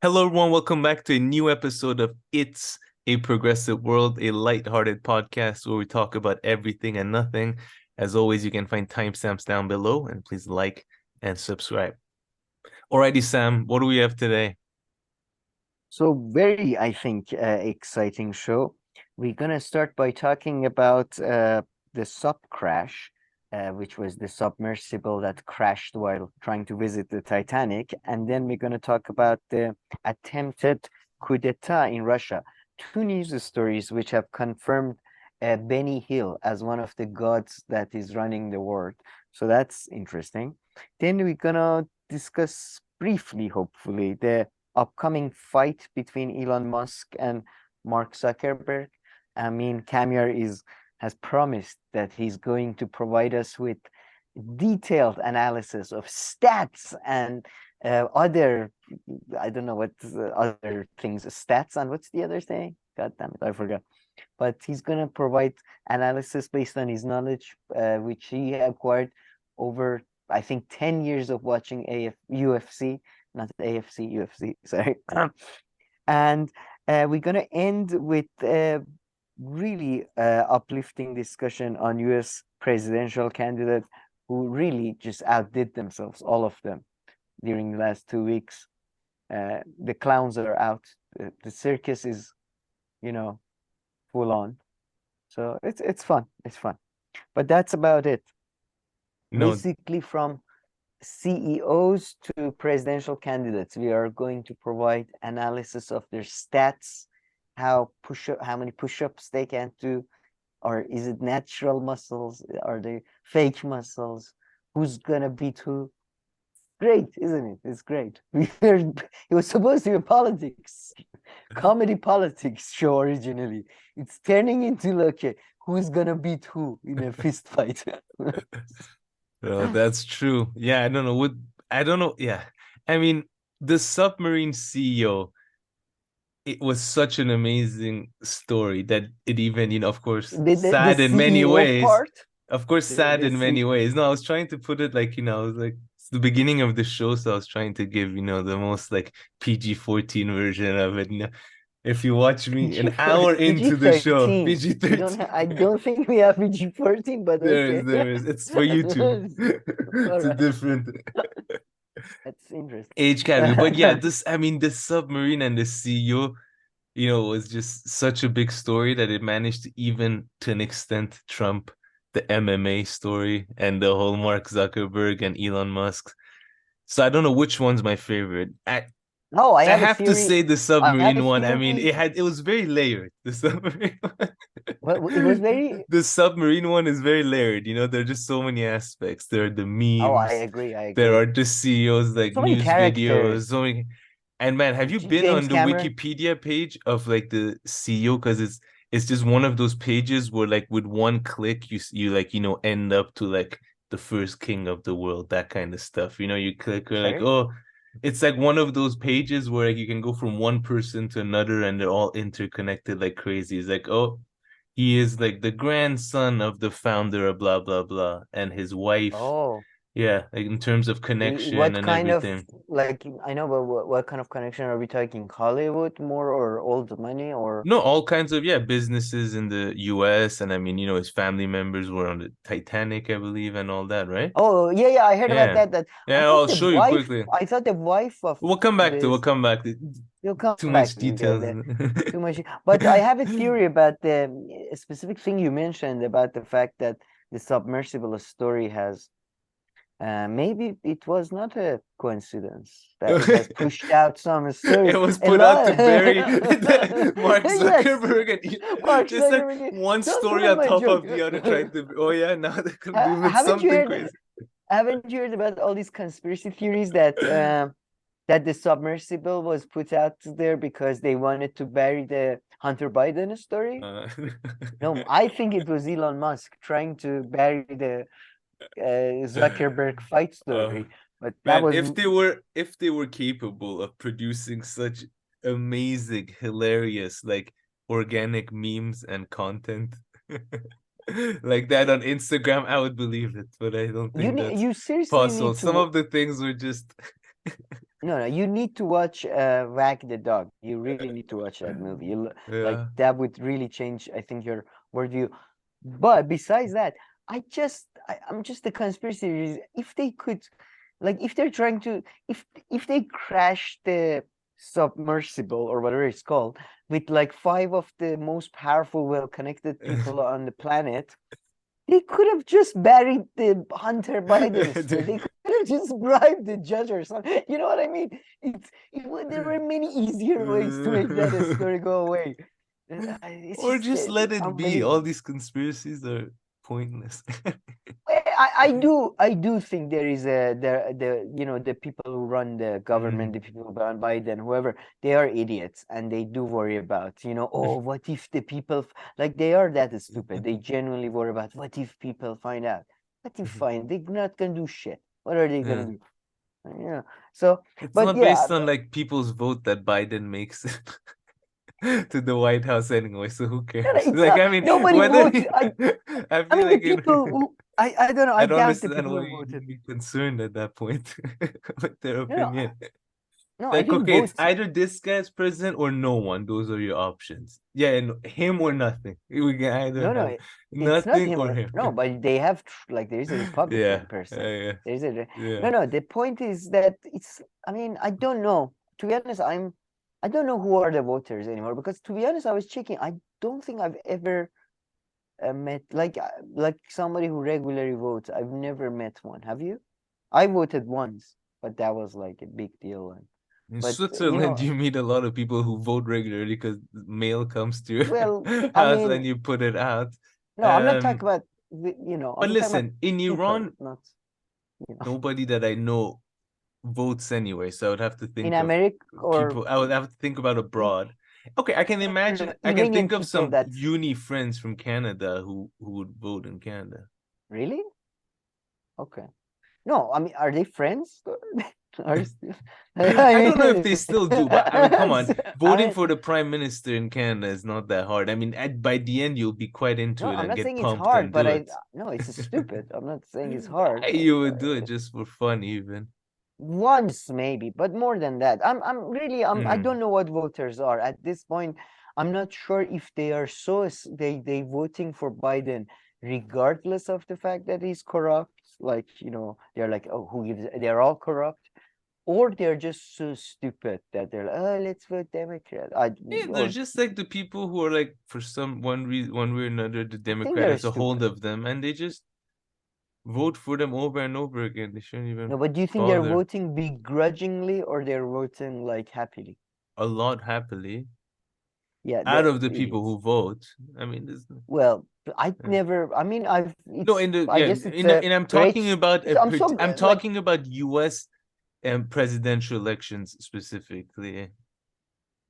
Hello, everyone. Welcome back to a new episode of It's a Progressive World, a lighthearted podcast where we talk about everything and nothing. As always, you can find timestamps down below, and please like and subscribe. Alrighty, Sam, what do we have today? So very, I think, exciting show. We're gonna start by talking about the sub crash, which was the submersible that crashed while trying to visit the Titanic, and then we're gonna talk about the attempted coup d'état in Russia. Two news stories which have confirmed Benny Hill as one of the gods that is running the world. So that's interesting. Then we're gonna discuss briefly, hopefully, the upcoming fight between Elon Musk and Mark Zuckerberg. I mean, has promised that he's going to provide us with detailed analysis of stats and other, I don't know what other things, stats and what's the other thing? God damn it, I forgot. But he's going to provide analysis based on his knowledge, which he acquired over, I think, 10 years of watching UFC, not AFC, UFC, sorry. And we're going to end with a really uplifting discussion on US presidential candidates who really just outdid themselves, all of them, during the last 2 weeks. The clowns are out. The circus is, full on. So it's fun. It's fun. But that's about it. No, Basically, from CEOs to presidential candidates, we are going to provide analysis of their stats, how many push-ups they can do, or is it natural muscles? Are they fake muscles? Who's gonna beat who? Great, isn't it? It's great. It was supposed to be a politics, comedy politics show originally. It's turning into like who's gonna beat who in a fist fight. no, that's true. Yeah, I don't know what I don't know. Yeah. I mean, the Submarine CEO, it was such an amazing story that it even, of course, The sad in many CEO ways. part, Of course, sad the in many C ways. No, I was trying to put it like, I was like, it's the beginning of the show, so I was trying to give, the most like PG-14 version of it. If you watch me PG an for hour PG into the show, 13. We don't PG-13. have. I don't think we have PG 14, but There is, okay. there is. It's for YouTube. All It's a right, different that's interesting. age category. But yeah, this submarine and the CEO, was just such a big story that it managed to even to an extent trump the MMA story and the whole Mark Zuckerberg and Elon Musk. So I don't know which one's my favorite. No, I I have a have to theory. say the I have a submarine one. I mean, theory. it was very layered. The submarine one. Well, it was very. The submarine one is very layered. There are just so many aspects. There are the Oh, I memes. agree. I There agree. are the CEOs like So many news videos. characters. So many. And man, have you been James on the Cameron. Wikipedia page of like the CEO? Because it's just one of those pages where like with one click you like end up to like the first king of the world, that kind of stuff. You click, you're like, Sorry. oh, it's like one of those pages where like you can go from one person to another and they're all interconnected like crazy. It's like, oh, he is like the grandson of the founder of blah blah blah, and his wife. Oh. Yeah, like in terms of connection What and kind of, everything. like, I know, but what kind of connection are we talking? Hollywood more or old money or? No, all kinds of, yeah, businesses in the US, and I mean, his family members were on the Titanic, I believe, and all that, right? Oh, yeah, yeah, I heard about Yeah. that. That Yeah, I'll show you quickly. I thought the wife of We'll this, come back to you'll come too back much to because details. too much. But I have a theory about the specific thing you mentioned about the fact that the submersible story has, maybe it was not a coincidence that it has pushed out some stories. It was A put out to lot. bury Mark Yes, Zuckerberg and Mark just like Zuckerberg. one Don't story ruin on my top joke. of the other, trying to. Oh yeah, now they're gonna be with Haven't you something heard? crazy. Haven't you heard about all these conspiracy theories that that the submersible was put out there because they wanted to bury the Hunter Biden story? Uh, No, I think it was Elon Musk trying to bury the Zuckerberg fight uh, story. But that Man, was if they were capable of producing such amazing, hilarious, like organic memes and content like that on Instagram, I would believe it, but I don't think that's you seriously possible. need Some to of the things were just No, you need to watch Wag the Dog. You really need to watch that movie. Like Yeah. that would really change, I think, your worldview. But besides that, I'm just a conspiracy theories. If they could, like, if they're trying to, if they crash the submersible or whatever it's called with like 5 of the most powerful, well-connected people on the planet, they could have just buried the Hunter Biden story. They could have just bribed the judge or something. You know what I mean? There were many easier ways to make that story go away. It's Or just just let it be. All unbelievable. these conspiracies are pointless. I do think there is the people who run the government, Mm. the people who run Biden, whoever, they are idiots and they do worry about, oh, what if the people like they are that stupid. They genuinely worry about what if people find out. What if find they're not gonna do shit. What are they gonna Yeah. do? Yeah. So, It's but not yeah, based on like people's vote that Biden makes it to the White House anyway, so who no, cares? it's Like, not. I mean, Nobody whether votes. I I feel mean the like people who I don't know. I I don't doubt the understand people why who you'd voted. even be concerned at that point with their No, no, opinion. no. I Like, didn't okay, it's vote. either this guy's president or no one. Those are your options. Yeah, and him or nothing. We can either No, no, have it's not nothing him or or him. no, but they have like there is a Yeah, Republican person. yeah, There is a yeah. no, no. The point is that it's. I mean, I don't know. To be honest, I don't know who are the voters anymore because to be honest, I was checking. I don't think I've ever met like somebody who regularly votes. I've never met one. Have you? I voted once, but that was like a big deal. In But Switzerland, you meet a lot of people who vote regularly because mail comes to well, your I house mean, and you put it out. no, I'm not talking Um, about but I'm talking about listen, in people, Iran, not you know. nobody that I know votes anyway, so I would have to In think of America or people. I would have to think about abroad. Okay, I can no, imagine. I can Iranian think of people some that uni friends from Canada who would vote in Canada. really okay. No, I mean, are they friends? Are you still, I I don't know if mean, they still do, but I mean, come on, I voting mean, for the prime minister in Canada is not that hard. I mean, by the end, you'll be quite into no, it I'm and not get saying it's pumped hard, and but do I it. no, it's stupid. I'm not saying it's hard. You would do it just for fun, even. Once maybe, but more than that. I'm really I Mm. don't know what voters are at this point. I'm not sure if they are they voting for Biden regardless of the fact that he's corrupt. Like, they're like, oh, who gives they're all corrupt, or they're just so stupid that they're like, oh, let's vote Democrat. Yeah, there's Or just like the people who are like, for some one reason, one way or another, the I think Democrat they're has a hold stupid. of them, and they just vote for them over and over again. They shouldn't even No, but do you think they're bother. voting begrudgingly or they're voting like happily? A lot happily Yeah, out the of the people idiots. who vote. I mean, there's Well, I uh, never. I mean, no in the I yeah guess it's in a and I'm great. talking about I'm so I'm like, talking about U.S. Presidential elections specifically.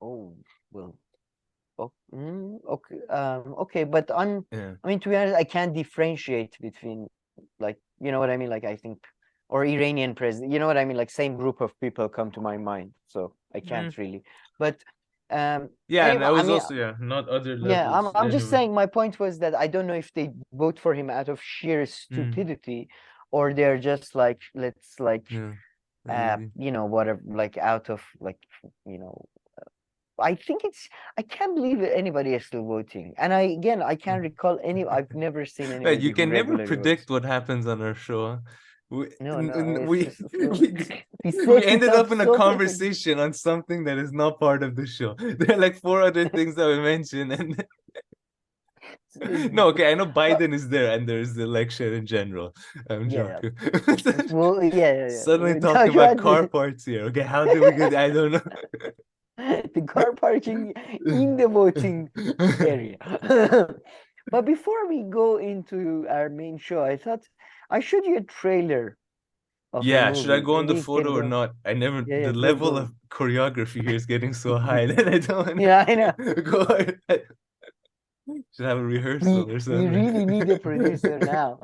oh, well, okay, okay, but Yeah. I mean, to be honest, I can't differentiate between, like, you know what I mean? Like, I think, or Iranian president, you know what I mean? Like, same group of people come to my mind, so I Mm. can't really. But Yeah, and anyway, I I was mean, also not other yeah, levels I'm just anyway. saying my point was that I don't know if they vote for him out of sheer Mm. stupidity or they're just like, let's like, Yeah, maybe. whatever, like out of like, you know, I think I can't believe that anybody is still voting. And I can't recall I've never seen Right, anybody you who can never regularly votes. predict what happens on our show. Huh? We, No, no, n- it's we just, we we set it ended up up in a so perfect. conversation on something that is not part of the show. There are like four other things that we mentioned, and no, okay, I know But Biden is there, and there's the election in general. I'm yeah, joking. well, yeah. Suddenly We talking talk about about car parts here. Okay, how do we get? I don't the car parking in the voting area. But before we go into our main show, I thought I showed you a trailer of a Yeah, should I movie. go on the Maybe you can photo or go. not? I never, Yeah, the yeah, go, level go. of choreography here is getting so high that I don't Yeah, I know. go ahead. Should have a We rehearsal or we something. really need a producer now.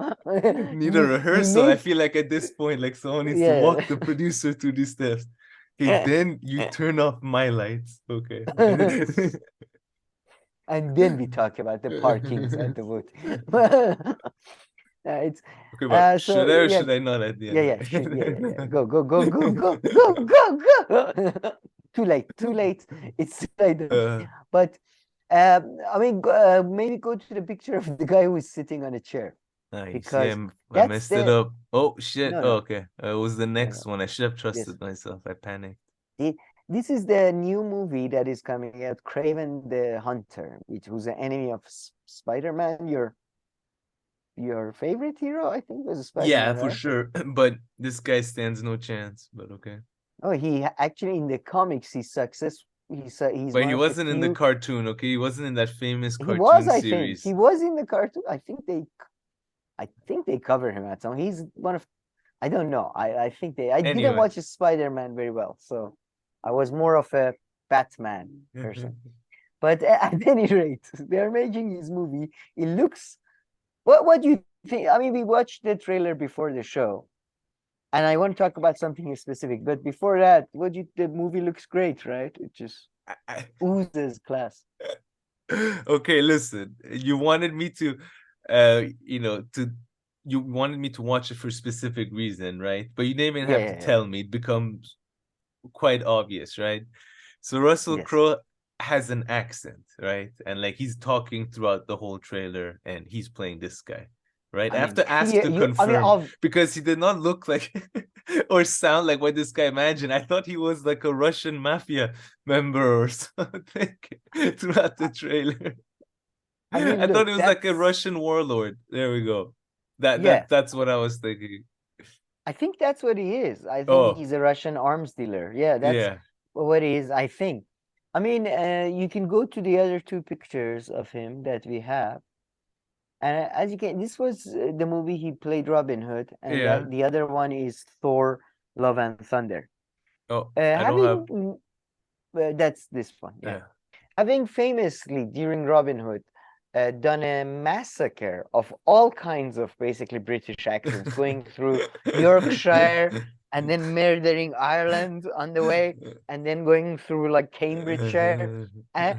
Need a We rehearsal. I make feel like at this point, like someone needs to yeah. walk the producer through these steps. Okay, then you turn off my lights. Okay. And then we talk about the parkings and the vote. It's Okay, but so should I or yeah, should I not at the yeah, end of yeah, sure, yeah, yeah, yeah. it? Go, go, go, go, go, go, go, go. Too late, too late. It's too late. Uh, But I mean, maybe go to the picture of the guy who is sitting on a chair nice. Yeah, because I that's messed it the up. Oh shit. no, Oh, no, okay. It was the no, next no. one. I should have This, trusted myself. I panicked. this is the new movie that is coming out, Craven the Hunter, which was an enemy of Spider-Man. Your favorite hero, I think, was Yeah, Spider-Man, for right? sure. But this guy stands no chance. But okay. Oh, actually in the comics he's success. He's But one he of the wasn't in the few. cartoon, okay? He wasn't in that famous He was, cartoon I think, he series. was in the cartoon. I think they cover him at some. He's one of. I don't know. I think they. I didn't Anyway. watch Spider-Man very well, so I was more of a Batman person. But at any rate, they're making his movie. It looks. What do you think? I mean, we watched the trailer before the show, and I want to talk about something specific. But before that, the movie looks great, right? It just oozes class. Okay, listen. You wanted me to to you wanted me to watch it for a specific reason, right? But you didn't even Yeah, have to yeah, yeah. tell me. It becomes quite obvious, right? So Russell Yes. Crowe has an accent, right? And like he's talking throughout the whole trailer and he's playing this guy, right? I I have mean, to ask clear. to You. I mean, confirm of because he did not look like or sound like what this guy imagined. I thought he was like a Russian mafia member or something throughout the trailer. I mean, I thought look, it was like a that's Russian warlord. There we go. That yeah. that that's what I was thinking. I think that's what he is. I think Oh, he's a Russian arms dealer. Yeah, that's yeah. what he is, I think. I mean, you can go to the other two pictures of him that we have. And as you can, this was the movie he played Robin Hood, and Yeah. that the other one is Thor: Love and Thunder. Oh, I don't have That's this one, yeah. yeah. Having famously during Robin Hood done a massacre of all kinds of basically British accents, going through Yorkshire and then murdering Ireland on the way, and then going through like Cambridgeshire. Uh,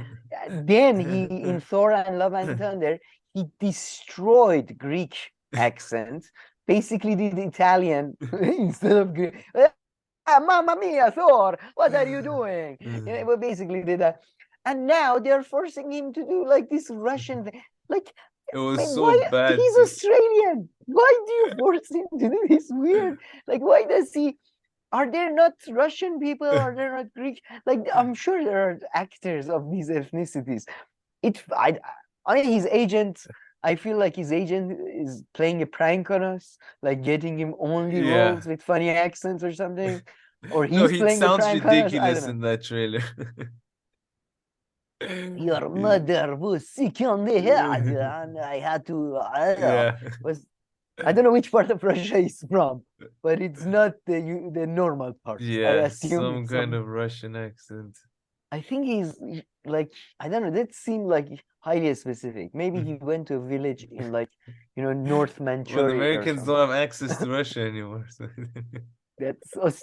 then he, in Thor and Love and Thunder, he destroyed Greek accents, basically did Italian instead of Greek. Mamma mia, Thor, what are you doing? Well, basically did that. And now they're forcing him to do like this Russian thing. Like, It I was mean, so why? bad He's too. Australian. Why do you force him to do this weird? Like, why does he? Are there not Russian people? Are there not Greek? Like, I'm sure there are actors of these ethnicities. It, I mean, his agent. I feel like his agent is playing a prank on us, like getting him only Yeah. roles with funny accents or something, or No, he's he playing a sounds prank on us. I don't ridiculous know. in that trailer. Your mother was sick on the head, and I had to. I don't know. Yeah. Was I don't know which part of Russia he's from, but it's not the normal part. I Yeah, assume some it's kind some. of Russian accent. I think like I don't know. That seemed like highly specific. Maybe he went to a village in like North Well, Manchuria or Americans don't something. have access to Russia anymore. So.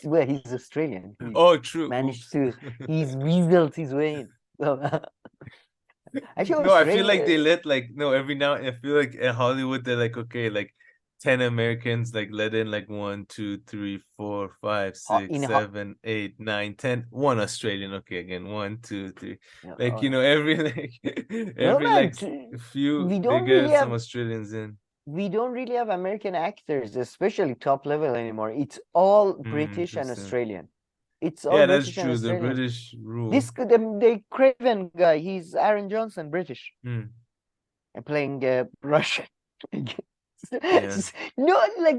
Well, he's Australian. He Oh, true. managed Oops. to. He's weaseled his way in. So, actually, No, I feel like Australia. they let like no every now I feel like in Hollywood they're like okay like 10 Americans like let in like 1, 2, 3, 4, 5, In 6, 7, 8, 9, 10. One Australian, okay, again 1, 2, 3, like no, every like no, every man. like few We they don't really get some have Australians in. we don't really have American actors, especially top level anymore. It's all British and Interesting. Australian. It's all Yeah, that's British and true. The Australian. British rule. This the Craven guy, he's Aaron Johnson, British, Hmm. and playing Russian. Yeah. No, like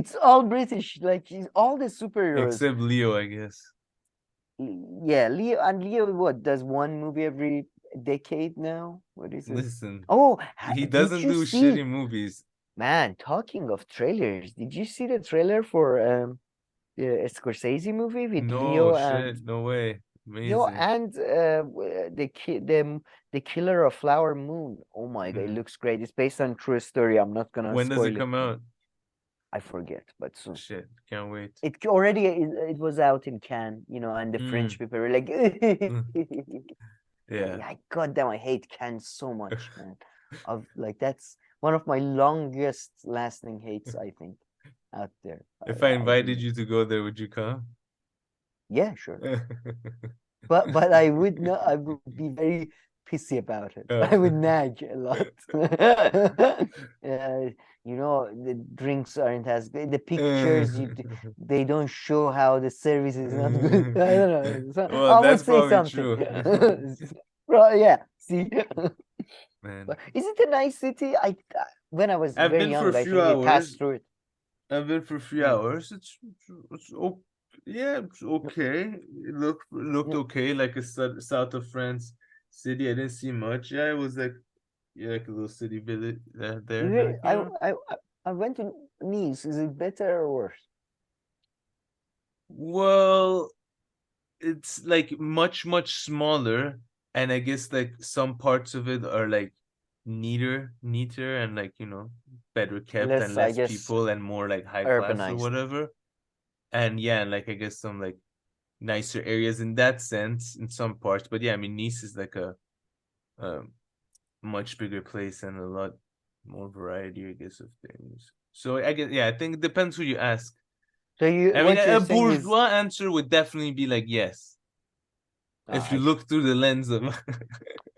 it's all British. Like all the superheroes. Except Leo, I guess. Yeah, Leo what does one movie every decade now? What is it? Listen, Oh, he did doesn't you do see? shitty movies. Man, talking of trailers, did you see the trailer for the Scorsese movie with No Leo and shit, no way. Leo Amazing. and the Killer of Flower Moon? Oh my God, it Mm. looks great. It's based on true story. I'm not gonna When does it spoil it. come out? I forget, but soon. Shit, can't wait. It was out in Cannes, and the French Mm. people were like, Mm. Yeah. I goddamn, I hate Cannes so much, man. Of like that's one of my longest lasting hates, I think, out there. If I I invited really, you to go there, would you come? yeah, sure. But I would not. I would be very pissy about it. Uh, I would nag a lot. The drinks aren't as good. The pictures they don't show how the service is not good. I don't know. So well, I would that's say probably something. true. Right, yeah. See, Man, but is it a nice city? When I was I've very been for a young, I few think we hours. passed through it. I've been for a few Mm. hours. Yeah, it's okay. It looked Yeah. okay, like a south of France city. I didn't see much. Yeah, it was like a little city village there. Like, you I, know, I I I went to Nice. Is it better or worse? well, it's like much smaller, and I guess like some parts of it are like neater, and like better kept and Less, I less guess, people and more like high class or urbanized. whatever. And yeah, and like I guess some like nicer areas in that sense in some parts. But yeah, I mean Nice is like a much bigger place and a lot more variety, I guess, of things. So I guess yeah, I think it depends who you ask. So I mean, what you're a saying is, bourgeois answer would definitely be like yes, if you I see. look through the lens of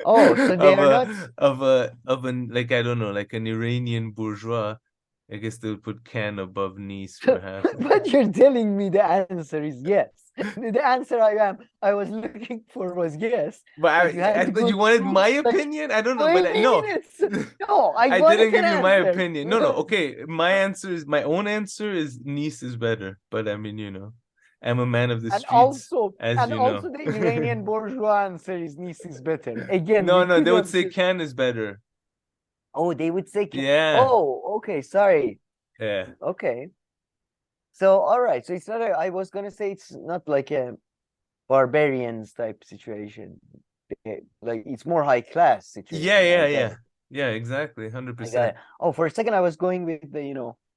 Oh, so they are not. of an like I don't know, like an Iranian bourgeois. I guess they'll put can above Nice perhaps. But you're telling me the answer is yes. The answer I was looking for was yes, But but you had I to thought go you wanted through my like opinion. I don't know, 20 but no, minutes. No, I I didn't wanted an give you my answer. opinion. No, no. Okay, my own answer is Nice is better. But I mean, I'm a man of the streets, as And you know. also the Iranian bourgeois answer is Nice is better. Again, No, we no, could they would have say said, can is better. oh, they would say, Yeah, oh, okay, sorry. yeah. Okay. So, all right. So it's not I was gonna say it's not like a barbarians type situation. Like it's more high class Yeah, situation. I yeah, got yeah. it. Yeah, exactly. I got 100%. it. Oh, for a second I was going with the,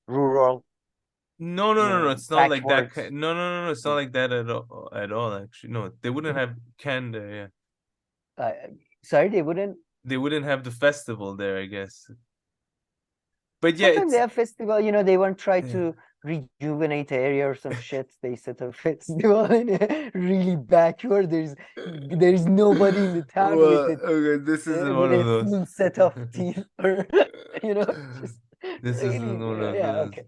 rural, No, no, no, no. It's not like that. backwards. No, no, no, no. It's not Mm. like that at all, actually. No, they wouldn't have can there, yeah. Uh, Sorry, they wouldn't. They wouldn't have the festival there, I guess. But yeah, Sometimes they it's have festival, they want to try yeah. to rejuvenate the area or some shit. They set a festival in a really backward. There's nobody in the town Well, okay, this isn't one with of a those. full set of teeth or just This isn't really, one of yeah, those. okay.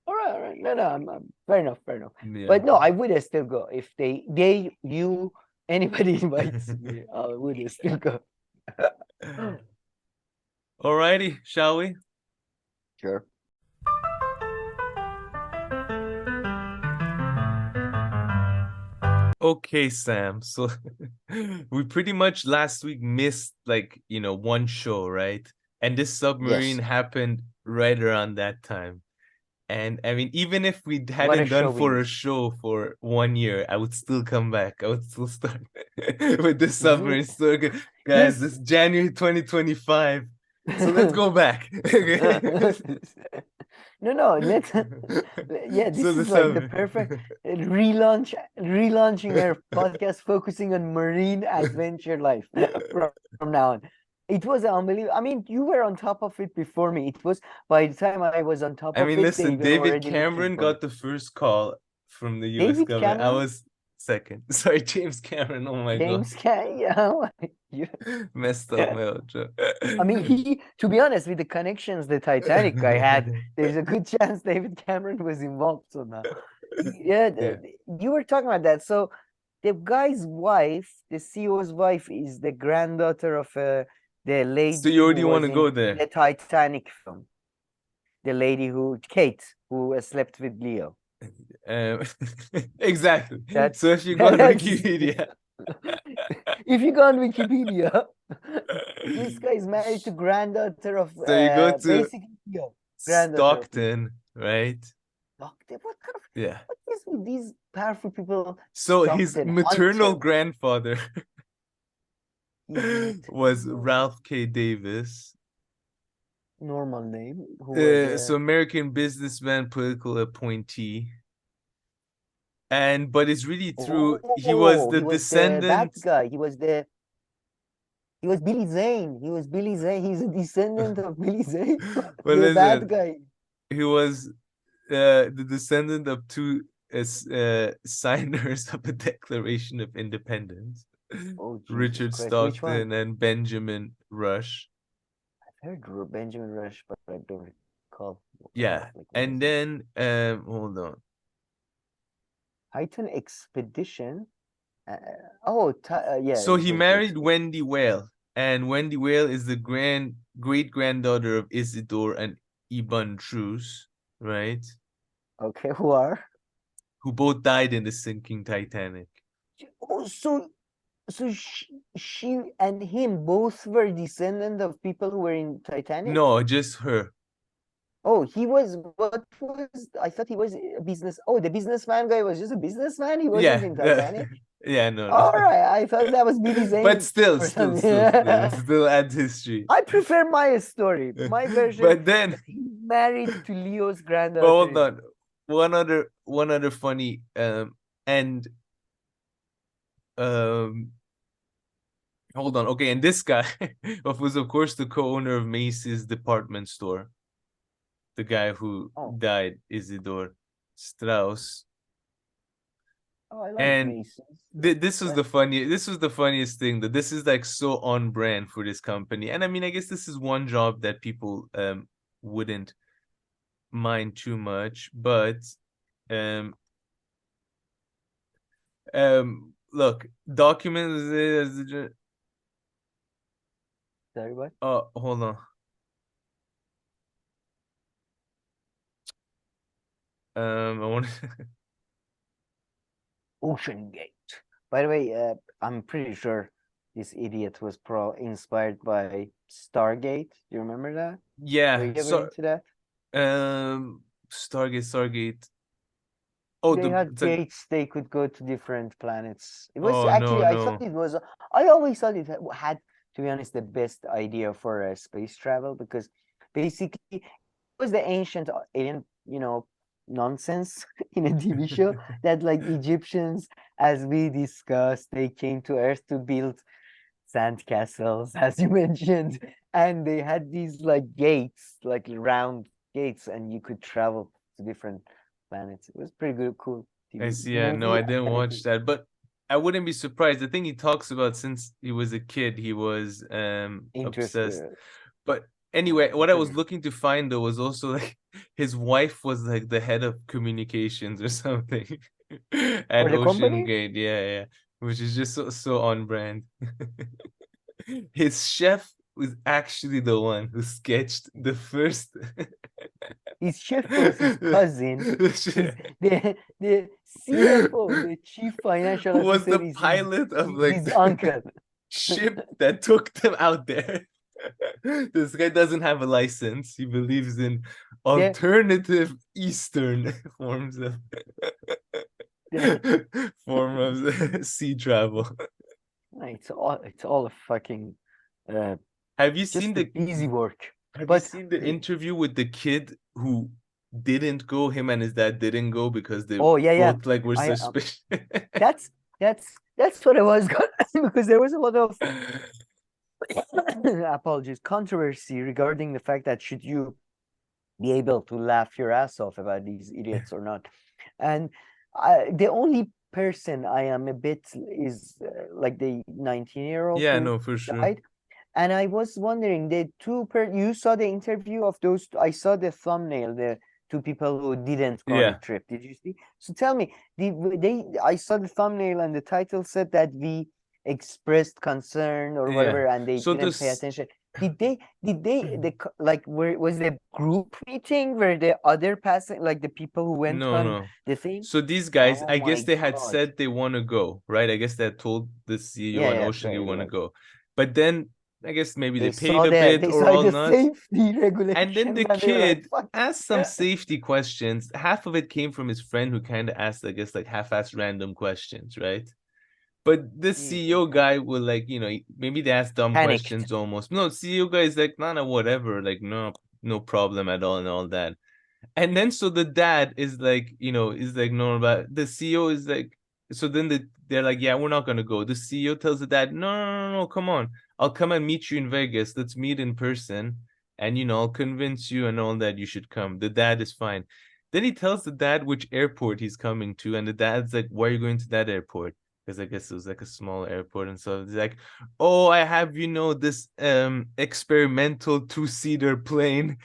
All right. No, I'm fair enough, fair enough. Yeah. But no, I would still go if you, anybody invites me. I would still go. Alrighty, shall we? Sure. Okay, Sam. So we pretty much last week missed like, one show, right? And this submarine Yes. happened right around that time. And I mean, even if we What a hadn't done show we for a missed. show for 1 year, I would still come back. I would still start with this Mhm. submarine story. Guys, This this January 2025. So let's go back. no, let's yeah, So this the is like the submarine. perfect relaunching our podcast focusing on marine adventure life from now on. It was unbelievable. I mean, you were on top of it before me. It was by the time I was on top I of mean, it, they listen, were David already looking Cameron for it. got the first call from the US David government. I Cameron, was second. Sorry, James Cameron. Oh my God. James Cam, yeah, Messed up my old joke. I mean, to be honest, with the connections the Titanic guy had, there's a good chance David Cameron was involved somehow. Yeah, Yeah. you were talking about that. So the guy's wife, the CEO's wife, is the granddaughter of the So lady you who already want was to go in there? the Titanic film. The lady Kate, who slept with Leo. Um, exactly. That's So if you go on that's Wikipedia, if you go on Wikipedia, this guy is married to granddaughter of so you go to basically Leo, granddaughter of Leo. Stockton, right? Doctor, what kind of Yeah. what is with these powerful people? So his Stockton maternal Hunter grandfather is was maternal Ralph K. Davis. normal name. Who was So American businessman, political appointee. But it's really true. He was the he was the bad descendant. guy. He was the He was Billy Zane. He was Billy Zane. He's a descendant of Billy Zane, But the bad listen, guy. he was the descendant of two signers of the Declaration of Independence, Oh, Jesus Richard Christ. Which one? Stockton and Benjamin Rush. I've heard Benjamin Rush, but I don't recall. Yeah, Like, what and is it? then hold on. Titan Expedition. Oh, yeah, So it he was the married expedition. Wendy Whale, and Wendy Whale is the great granddaughter of Isidore and Ibn Trus, right? Okay, who are? Who both died in the sinking Titanic. Oh, so she and him both were descendant of people who were in Titanic? No, just her. Oh, he was what was I thought he was a business. Oh, the businessman guy was just a businessman. He wasn't Yeah, in Titanic. yeah, no, no. All right, I thought that was Billy But Zane still, or still, something. still, still, still adds history. I prefer my story, my version But then, that he married to Leo's but hold granddaughter. on. One other funny and um hold on. Okay, and this guy was of course the co-owner of Macy's department store. The guy who Oh, died, Isidor Strauss. oh, I like And Macy's. But this was the funniest thing, that this is like so on brand for this company. And I mean, I guess this is one job that people wouldn't mind too much, but um look, documents. sorry, what? Oh, hold on. I want Ocean Gate. By the way, I'm pretty sure this idiot was pro inspired by Stargate. Do you remember that? Were yeah, you ever so into that? Stargate. Oh, They the had it's like, gates, they could go to different planets. It was oh actually, no, I thought no. it was, I always thought it had, to be honest, the best idea for space travel because basically it was the ancient alien, nonsense in a TV show that like Egyptians, as we discussed, they came to Earth to build sand castles, as you mentioned, and they had these like gates, like round gates, and you could travel to different planets. It was pretty good, cool I TV see. Yeah, no, movie I didn't and watch everything. that, but I wouldn't be surprised. The thing he talks about since he was a kid, he was obsessed. Interested. But anyway, what I was Pretty. looking to find though was also like his wife was like the head of communications or something at For the Ocean company, Gate. Yeah, yeah, which is just so on brand. His chef was actually the one who sketched the first his chef was his cousin. His the CFO, the chief financial who was officer, the is pilot of like his the uncle. ship that took them out there. This guy doesn't have a license. He believes in The alternative Eastern forms of the form of sea travel. it's all a fucking uh Have you seen just a the busy work. Have you But seen the interview with the kid who didn't go? Him and his dad didn't go because they oh yeah, yeah. both like were I suspicious. that's that's what I was gonna because there was a lot of apologies controversy regarding the fact that should you be able to laugh your ass off about these idiots or not. And the only person I am a bit is like the 19-year-old Yeah, who no, for sure. died. And I was wondering, the you saw the interview of those, I saw the thumbnail, the two people who didn't go on the Yeah, trip. Did you see? So tell me, I saw the thumbnail and the title said that we expressed concern or yeah. whatever, and they So didn't pay this attention. Like, where was the group meeting where the other passing, like the people who went no, on no. the thing? So these guys, Oh I guess my they had God. said they want to go, right? I guess they had told the CEO Yeah, and yeah, Ocean they sorry. want to Like go. But then I guess maybe they they paid saw a bit they or saw all the not. safety And then regulations the and they were like, kid fuck. asked some safety questions. Half of it came from his friend who kind of asked, I guess, like half-assed random questions, right? But this Jesus CEO Christ. guy will like, maybe they ask dumb Panicked. questions almost. No, CEO guy is like, no, no, whatever, like no, no problem at all and all that. And then so the dad is like, is like no, but the CEO is like, so then they're like, yeah, we're not gonna go. The CEO tells the dad, no, no, no, no, come on. I'll come and meet you in Vegas. Let's meet in person. And I'll convince you and all that you should come. The dad is fine. Then he tells the dad which airport he's coming to, and the dad's like, why are you going to that airport? Because I guess it was like a small airport and so he's like, oh, I have this experimental two-seater plane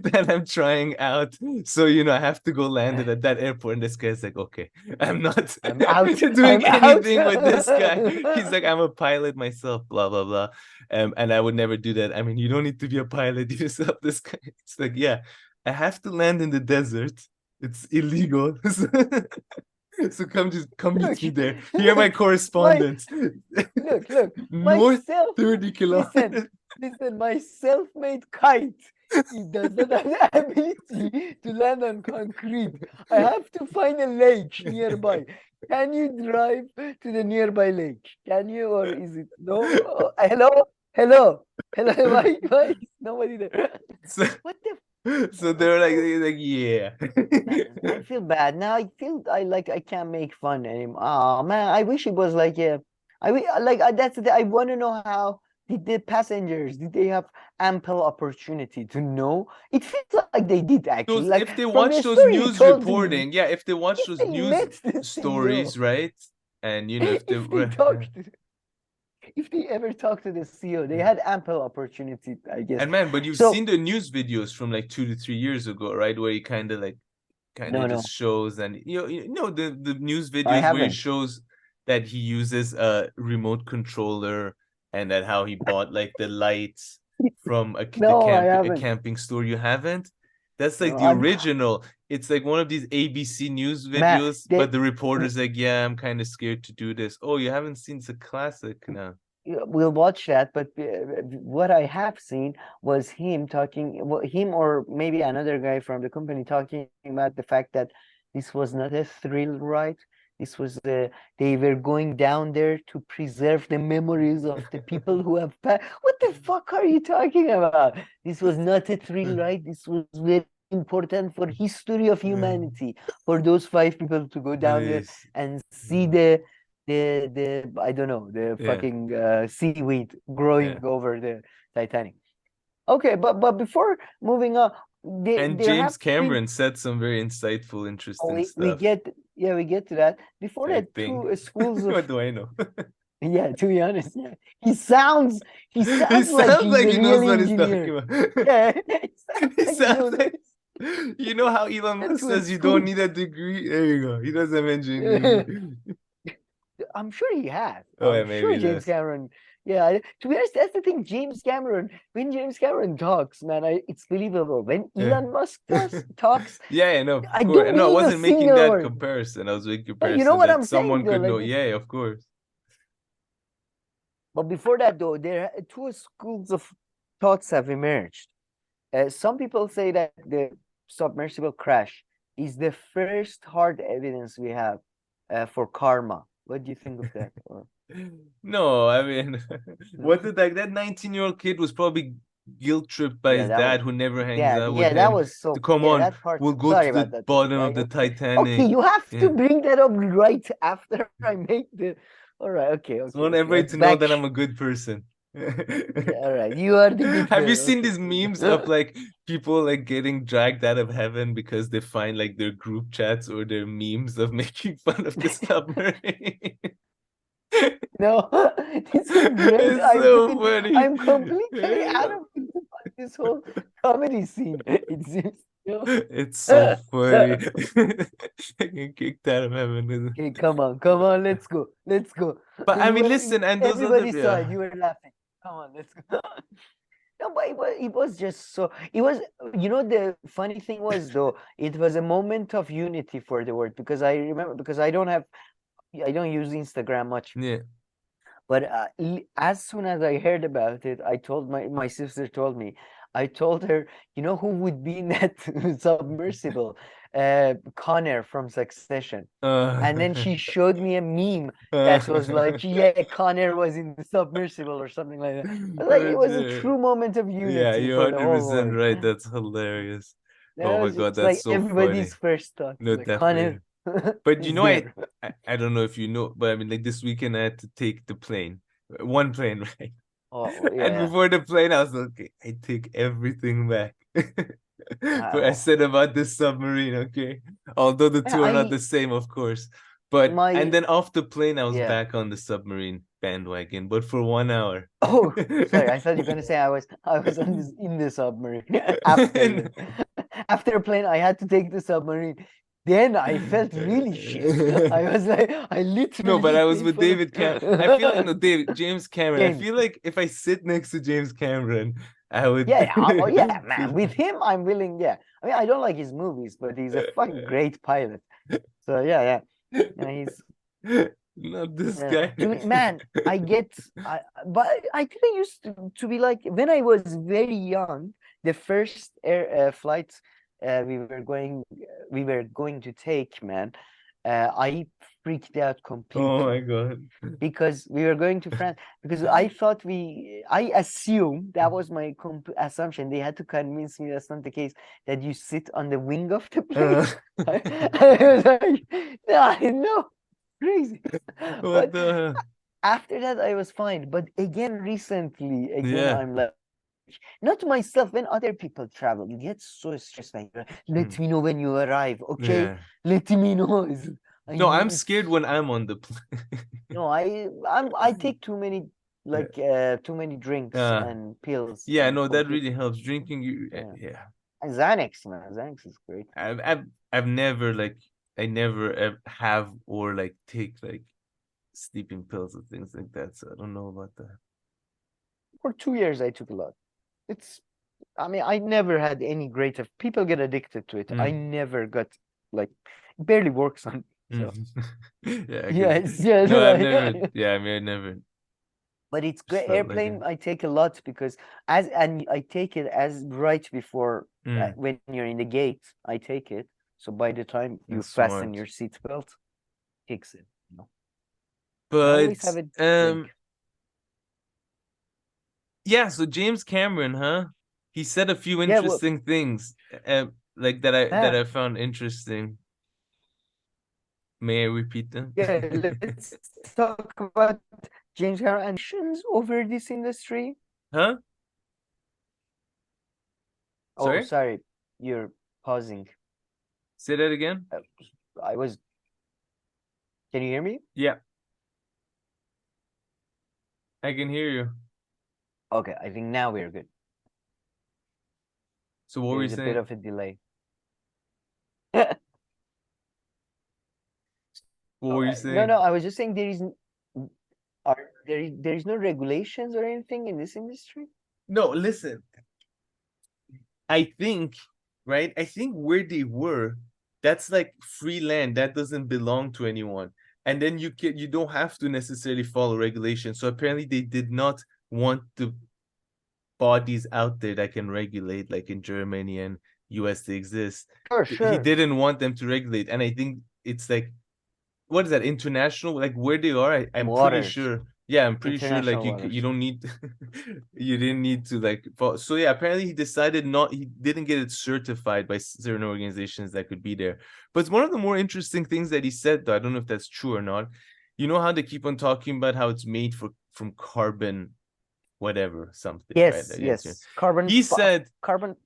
that I'm trying out, so I have to go land it at that airport. And this guy's like, okay, I'm not I'm out. doing I'm out. anything with this guy. He's like, I'm a pilot myself, blah blah blah, and I would never do that. I mean, you don't need to be a pilot yourself. This guy, it's like, yeah, I have to land in the desert. It's illegal. So come Look, meet me there. Here are my look, correspondence. look, North myself. 30 kilometers. Listen, my self-made kite. It does not have the ability to land on concrete. I have to find a lake nearby. Can you drive to the nearby lake? Can you, or is it no? Hello. Why is nobody there? So, What the? so they're like, yeah. I feel bad now. I can't make fun anymore. Oh man, I wish it was like that's the thing. I want to know how did the passengers did they have ample opportunity to know? It feels like they did actually. If they from watch the those story you news told me, reporting, yeah, if they watch those they news met the CEO. stories, right? And if they If they talked, if they ever talked to the CEO, they had ample opportunity, I guess. And man, but you've So seen the news videos from like 2 to 3 years ago, right? Where he kind of no, just shows, and the news I videos where he haven't. shows that he uses a remote controller, and that how he bought like the lights from a No, I haven't. camping store. You haven't? That's like No, the original. It's like one of these ABC news man, videos, but the reporter's like, yeah, I'm kind of scared to do this. Oh, you haven't seen? It's a classic now. we'll watch that. But what I have seen was him talking, well, him or maybe another guy from the company talking about the fact that this was not a thrill ride. This was they were going down there to preserve the memories of the people who have passed. What the fuck are you talking about? This was not a thrill ride. This was very important for history of humanity, for those 5 people to go down there Nice. and see the I don't know, the Yeah. fucking seaweed growing Yeah. over the Titanic. Okay, but before moving on, And there have James been Cameron said some very insightful, interesting we stuff, get to that. Before I that, think. two schools What of do I know? yeah, to be honest, yeah. He He sounds like sounds he's like a he real knows what he's talking engineer. about. Yeah, it sounds He like he sounds knows like, you know how Elon it Musk to a says you don't school. need a degree? There you go. He doesn't have engineering degree. I'm sure he has. Oh yeah, I'm sure maybe James less. Cameron. Yeah, to be honest, that's the thing. When James Cameron talks, man, it's believable. When Yeah. Elon Musk talks, Yeah, no, of I course. don't No, I believe a wasn't making single that word. comparison. I was making You know comparison what that I'm saying someone though? could know. Like, Yeah, of course. but before that though, there are two schools of thoughts have emerged. Some people say that the submersible crash is the first hard evidence we have for karma. What do you think of that? No, I mean, what did that 19-year-old kid was probably guilt tripped by Yeah, his that was dad who never hangs out with that him. was To so come yeah, on, that part. we'll go Sorry to about the that. bottom of the Okay, Titanic. you have to Yeah. bring that up right after I make the. All right, okay, I want okay. everybody to know that I'm a good person. All right, you are the good Have you girl. seen Okay. these memes of like people like getting dragged out of heaven because they find like their group chats or their memes of making fun of the submarine? No, this is great. It's so funny. I'm completely out of this whole comedy scene. It seems. It's so funny. Getting kicked out of heaven. Okay, come on, let's go. But I You mean, were listen, and those other, everybody saw it. yeah. You were laughing. Come on, let's go. No, but it was just so. It was, the funny thing was though, it was a moment of unity for the world because I remember because I don't use Instagram much. Yeah. But as soon as I heard about it, I told my sister told me, I told her, you know who would be in that submersible? Connor from Succession. And then she showed me a meme that was like, yeah, Connor was in the submersible or something like that. Like it was a true moment of Yeah, unity you're for the whole 100% world. right. That's hilarious. That Oh my was God, just that's like so everybody's funny. first thought. No, Like Connor, definitely. But you He's know, there. I don't know if you know, but I mean, like this weekend I had to take the plane, one plane, right? Oh And yeah. before the plane, I was like, okay, I take everything back. But I Oh, said about this submarine, okay? Although the yeah, two are not the same, of course. But and my then off the plane, I was yeah. back on the submarine bandwagon, but for 1 hour. Oh, sorry. I thought you were gonna say I was on this in the submarine after after plane. I had to take the submarine. Then I felt really shit. I was like, I No, literally but I just was made with fun of David Cameron. I feel like no, David James Cameron. I James. feel like if I sit next to James Cameron, I would Yeah, yeah, oh yeah, man. feel With him, I'm willing. Yeah, I mean, I don't like his movies, but he's a fucking great pilot. So yeah, yeah, yeah. He's not this guy. to me, man. But I didn't used to be like when I was very young. The first air flights we were going to take, man. I freaked out Oh completely my God. because we were going to France because I assumed that was my assumption. They had to convince me that's not the case, that you sit on the wing of the plane. Uh, I was like, no, I know, crazy. what But the after that, I was fine. But again, recently, again, yeah. I'm like, not myself. When other people travel, you get so stressed. Like, let Mm, me know when you arrive, okay? yeah. Let me know. I No, I'm need scared when I'm on the plane. no, I take too many too many drinks Uh, and pills yeah, and no, that complete really helps. Drinking you yeah. yeah. And Xanax, man. Xanax is great. I've never like I never have or like take like sleeping pills or things like that, so I don't know about that. For 2 years I took a lot. It's I mean I never had any great of people get addicted to it. I Mm. never got like it barely works on me. Mm. So Yeah, I yeah, guess. it's yeah, No, I've like, never. Yeah, I mean, I never but it's just great. felt like it. Airplane I take a lot because as and I take it as right before Mm, when you're in the gate, I take it. So by the time you that's fasten smart. your seatbelt, kicks in. You know? And I always But have a drink. yeah. So James Cameron, huh? He said a few Yeah, well, interesting things, like that man, I found interesting. May I repeat them? yeah, let's talk about James Cameron and visions over this industry. Huh? Oh, Sorry? sorry, you're pausing. Say that again? Uh, I was. Can you hear me? Yeah, I can hear you. Okay, I think now we're good. So what were you There's a bit saying? of a delay. What Oh, were you no, saying? no, I was just saying there is no regulations or anything in this industry. No, listen. I think, right? I think where they were, that's like free land that doesn't belong to anyone. And then you don't have to necessarily follow regulations. So apparently they did not want the bodies out there that can regulate, like in Germany and US they exist. Sure, He sure. didn't want them to regulate. And I think it's like what is that international like where they are I'm pretty Waters, sure yeah I'm pretty sure like international you waters. don't need you didn't need to like so yeah apparently he decided not he didn't get it certified by certain organizations that could be there. But it's one of the more interesting things that he said, though I don't know if that's true or not. You know how they keep on talking about how it's made from carbon whatever something, right? Yes, That answer yes. he said Carbon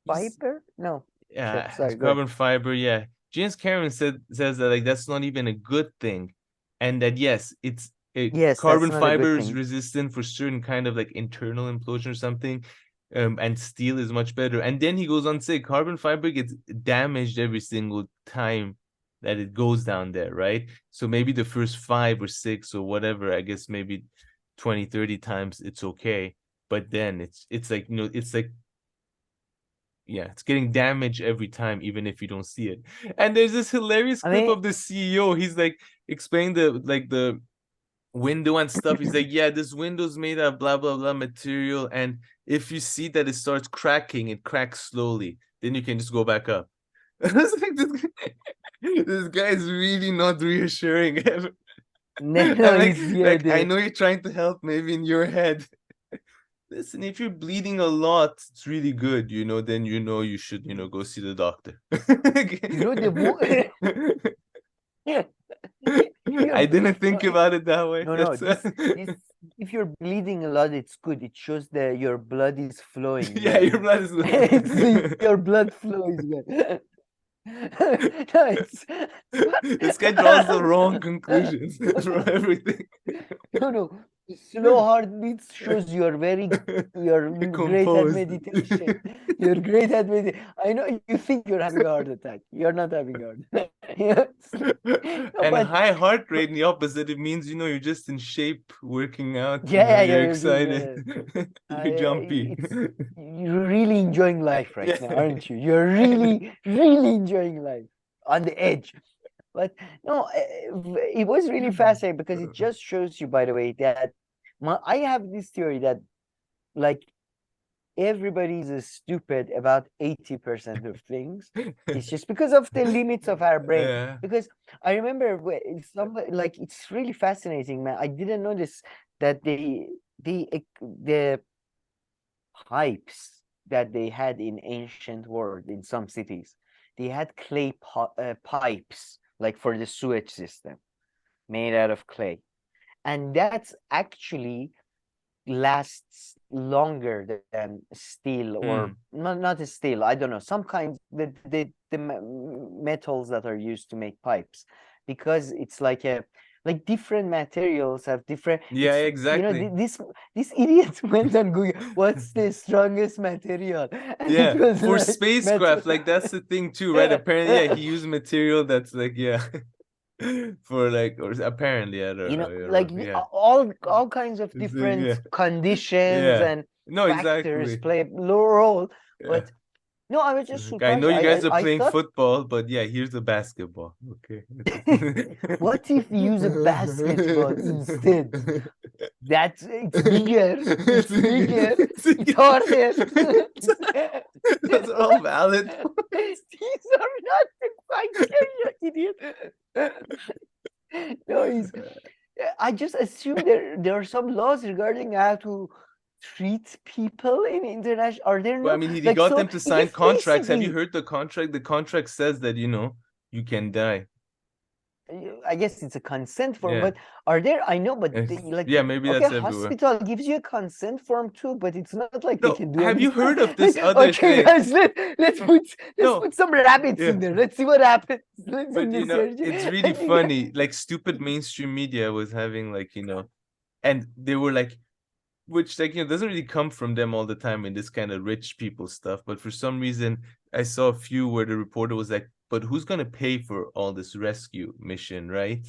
he's fiber? No. Shit, sorry, go ahead. carbon fiber. Yeah, James Cameron says that like that's not even a good thing, and that yes, it's a Yes, that's carbon not a good fiber is thing. resistant for certain kind of like internal implosion or something, and steel is much better. And then he goes on to say carbon fiber gets damaged every single time that it goes down there, right? So maybe the first 5 or 6 or whatever, I guess maybe 20, 30 times it's okay, but then it's like it's like yeah, it's getting damaged every time, even if you don't see it. And there's this hilarious I clip mean, of the CEO. He's like explaining the window and stuff. He's like, yeah, this window's made of blah blah blah material, and if you see that it starts cracking, it cracks slowly. Then you can just go back up. I was like, this guy is really not reassuring. no, no, I'm like, he's yeah, like I know you're trying to help, maybe in your head. Listen, if you're bleeding a lot, it's really good, then you should, go see the doctor. you know I didn't No, think about it that way. no, That's this if you're bleeding a lot, it's good. It shows that your blood is flowing yeah, well. your blood is Your blood flow is well. No, this guy draws the wrong conclusions from everything. no. Slow heartbeats shows you're great at Composed. meditation. You're great at meditation. I know you think you're having a heart attack. You're not having a heart attack. Yes. No, And but high heart rate in the opposite, it means you're just in shape, working out, you're you're good. excited, you're jumpy. You're really enjoying life right now, aren't you? You're really, really enjoying life on the edge. But no, it was really fascinating because it just shows you, by the way, that I have this theory that like everybody's stupid about 80% of things. It's just because of the limits of our brain. Yeah. Because I remember like it's really fascinating, man. I didn't notice that the pipes that they had in ancient world in some cities, they had clay pipes like for the sewage system made out of clay, and that's actually lasts longer than steel or not a steel. I don't know, some kinds the metals that are used to make pipes, because it's like different materials have different. Yeah, exactly. This idiot went on Google, what's the strongest material? And yeah, it was for like spacecraft, like that's the thing too, right? Apparently, yeah, he used material that's like, yeah, for like, or apparently, I don't know, like yeah, all kinds of it's like, different yeah, conditions yeah, and no, factors exactly, play a role. yeah. But no, I was just I surprised. know you guys are I playing thought, football, but yeah, here's the basketball. Okay. what if you use a basketball instead? It's bigger, it's bigger, it's harder. Those are all valid. These are not the criteria, idiot. No, I just assume there are some laws regarding how to treat people in international. Are there Well, I no mean, he like got so? them to It sign is contracts. Have you basically. heard the contract? The contract says that, you can die. I guess it's a consent form, Yeah. but are there? I know, but like, Yeah, maybe okay, that's everywhere. hospital gives you a consent form too, but it's not like they No, can do have you anything. heard of this Like, other okay, thing? guys, let's No, put some rabbits yeah. in there. Let's see what happens. Let's But in the it's surgery. really And you get, funny. Like stupid mainstream media was having like, and they were like, which like doesn't really come from them all the time in this kind of rich people stuff. But for some reason, I saw a few where the reporter was like, "But who's gonna pay for all this rescue mission, right?"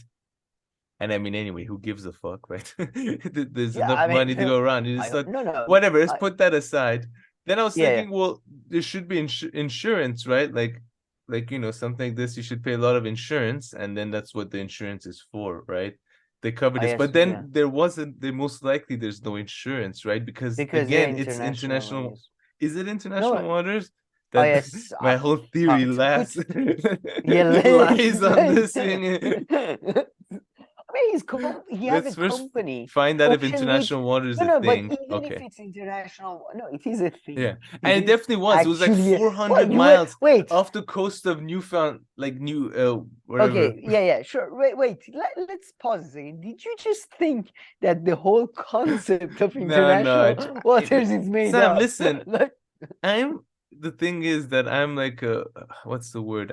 And I mean, anyway, who gives a fuck, right? There's yeah, enough I money mean, to go around. It's not no, whatever. Let's I, put that aside. Then I was yeah, thinking, well, there should be insurance, right? Like something like this, you should pay a lot of insurance, and then that's what the insurance is for, right? They cover I this, but assume, yeah, then there wasn't. There most likely there's no insurance, right? Because because they're again, it's international international. waters. Is it No, international waters? I That yes, my whole theory put lasts yeah, lies on this thing. I mean, he has a Let's first company, find out if Ocean Week. international water is No, a no, but thing. even if Okay. it's international, no, it is a thing. Yeah. It And it is definitely was. It was like actually. Well, 400 you were miles wait. off the coast of Newfound, like New, whatever. Okay, yeah, sure. Wait. Let's pause a second. Did you just think that the whole concept of No. international waters is made Sam, up? listen. Like, The thing is that I'm like what's the word?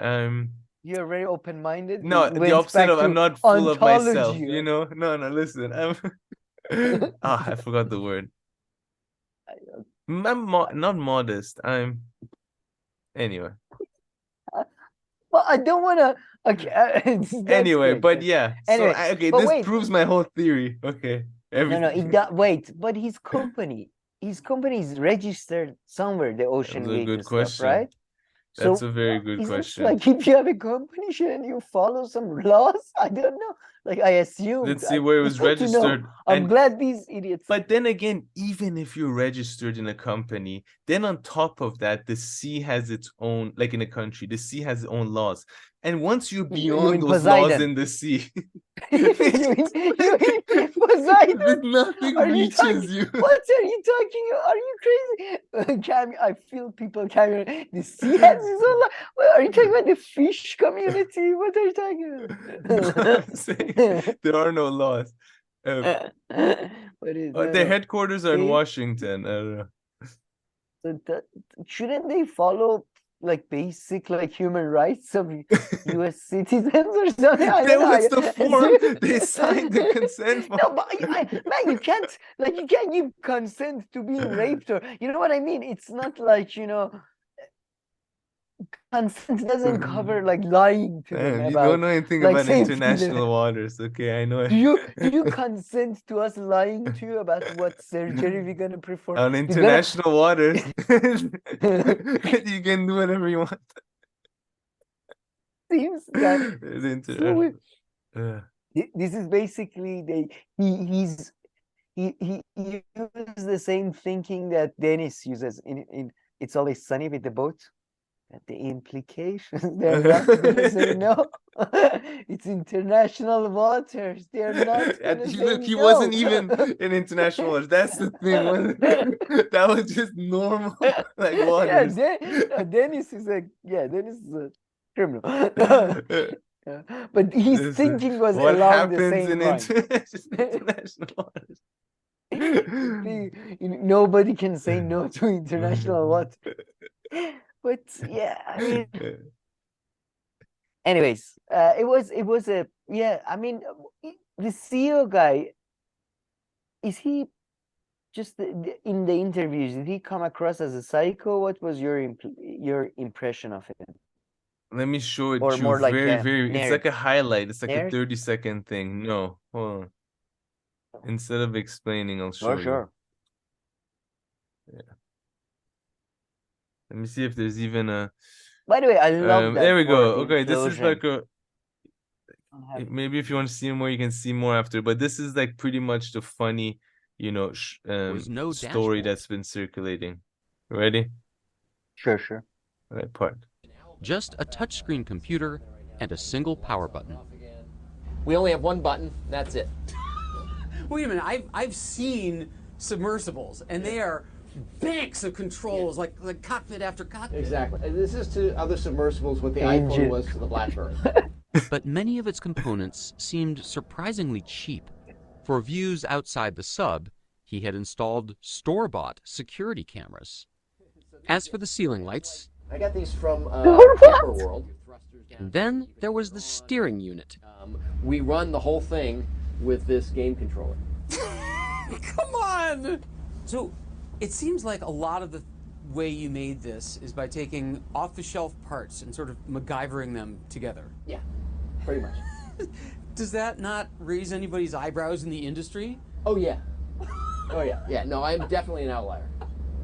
you're very open-minded. No, We the went opposite back of I'm to not full of myself, ontology. No, listen. I forgot the word. I'm not modest. I'm anyway. Well, I don't want to. Okay, that's Anyway, great. but yeah. So Anyway, okay, but this wait, proves my whole theory. Okay, no, it everything. does. Wait, but his company is registered somewhere, the That was Ocean a Gate good and stuff, question. right? That's So a very good isn't question. like if you have a company, shouldn't you follow some laws? I don't know. Like I assumed. Let's see where it It's was good to know. registered. I'm And glad these idiots. but then again, even if you're registered in a company, then on top of that, the sea has its own, like in a country, the sea has its own laws. And once you're You beyond mean those laws Poseidon? in the sea, you mean Poseidon? nothing Are you talking? reaches you. What are you talking? Are you crazy? I feel people carry the sea has its own. Are you talking about the fish community? What are you talking No, about? I'm saying there are no laws. What is Their no? headquarters are in They Washington. I don't know. so that, shouldn't they follow like basic like human rights of U.S. citizens or something? I That don't was the form know. they signed the consent form. No, but man, you can't give consent to being raped or you know what I mean. It's not like consent doesn't cover like lying to them Man, you don't about know anything like about safety. international waters, okay? I know it. Do you consent to us lying to you about what surgery we're gonna perform? On We're gonna international waters, you can do whatever you want. seems that It's so international. this is basically he uses the same thinking that Dennis uses in It's Always Sunny with the boat. That the implications they're not gonna say no. It's international waters. They're not gonna say Look, he no. wasn't even in international waters. That's the thing. That was just normal, like Yeah, waters. Dennis is Dennis is a criminal. But his This is thinking was what along the happens same in line. international waters. Nobody can say no to international water. But yeah, I mean, anyways, it was a yeah. I mean, the CEO guy, is he just in the interviews? Did he come across as a psycho? What was your impression of him, Let me show it or to you more like very, a very. It's nerd? like a highlight. It's like a Nerd? 30-second thing. No, hold on. Instead of explaining, I'll Sure, show you. sure. Yeah. Let me see if there's even a. By the way, I love There that we for go. the Okay, this is like implosion. a. Maybe if you want to see more, you can see more after. But this is like pretty much the funny, Was no story dashboard. that's been circulating. Ready? Sure, sure. All right, part. Just a touchscreen computer and a single power button. We only have one button. That's it. Wait a minute. I've seen submersibles, and they are banks of controls, like cockpit after cockpit. Exactly. This is to other submersibles what the Engine. iPhone was to the BlackBerry. But many of its components seemed surprisingly cheap. For views outside the sub, he had installed store-bought security cameras. As for the ceiling lights, I got these from What? Camper World. and then there was the steering unit. We run the whole thing with this game controller. Come on! So, it seems like a lot of the way you made this is by taking off-the-shelf parts and sort of MacGyvering them together. Yeah, pretty much. Does that not raise anybody's eyebrows in the industry? Oh yeah. Oh yeah. Yeah. No, I'm definitely an outlier.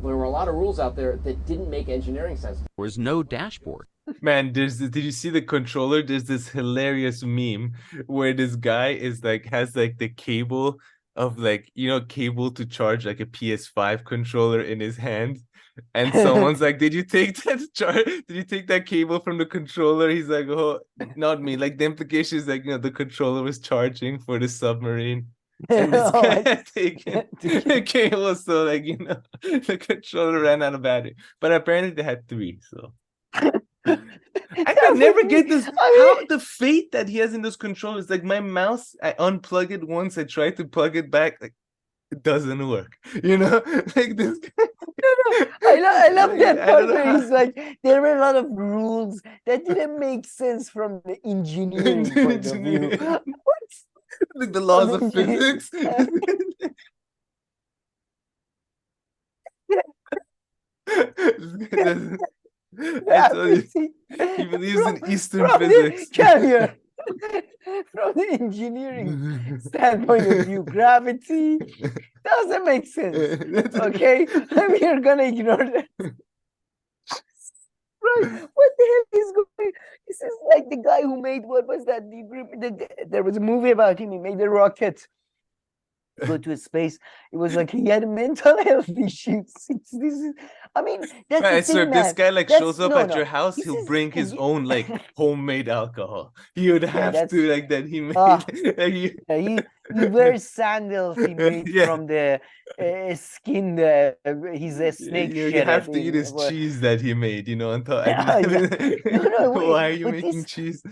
There were a lot of rules out there that didn't make engineering sense. There was no dashboard. Man, did you see the controller? There's this hilarious meme where this guy is like has like the cable of like cable to charge like a PS5 controller in his hand. And someone's like, did you take that cable from the controller? He's like, oh, not me. Like the implication is like, the controller was charging for the submarine. And this guy had taken the cable, so like, the controller ran out of battery. But apparently they had 3, so. I can never get this. How the fate that he has in those controllers. Like my mouse, I unplug it once, I try to plug it back, like it doesn't work. Like this guy. I love that part where he's like, there were a lot of rules that didn't make sense from the engineering point of view. What? Like the laws of physics. I told you, he believes in Eastern physics. From the engineering standpoint of view, gravity doesn't make sense. Okay, we are gonna ignore that. Right? What the hell is going? This is like the guy who made what was that? There was a movie about him. He made a rocket. go to space. It was like he had mental health issues. I mean, that's the Right, so thing, if this man. guy like That's shows up no, at no. your house, This he'll is bring his own like homemade alcohol. He would yeah, have that's to like that he made. ah, like, he, yeah, he wears sandals he made yeah, from the skin the he's a snake you shedded have to eat his cheese that he made. On top. yeah. No, wait, Why are you but making this cheese?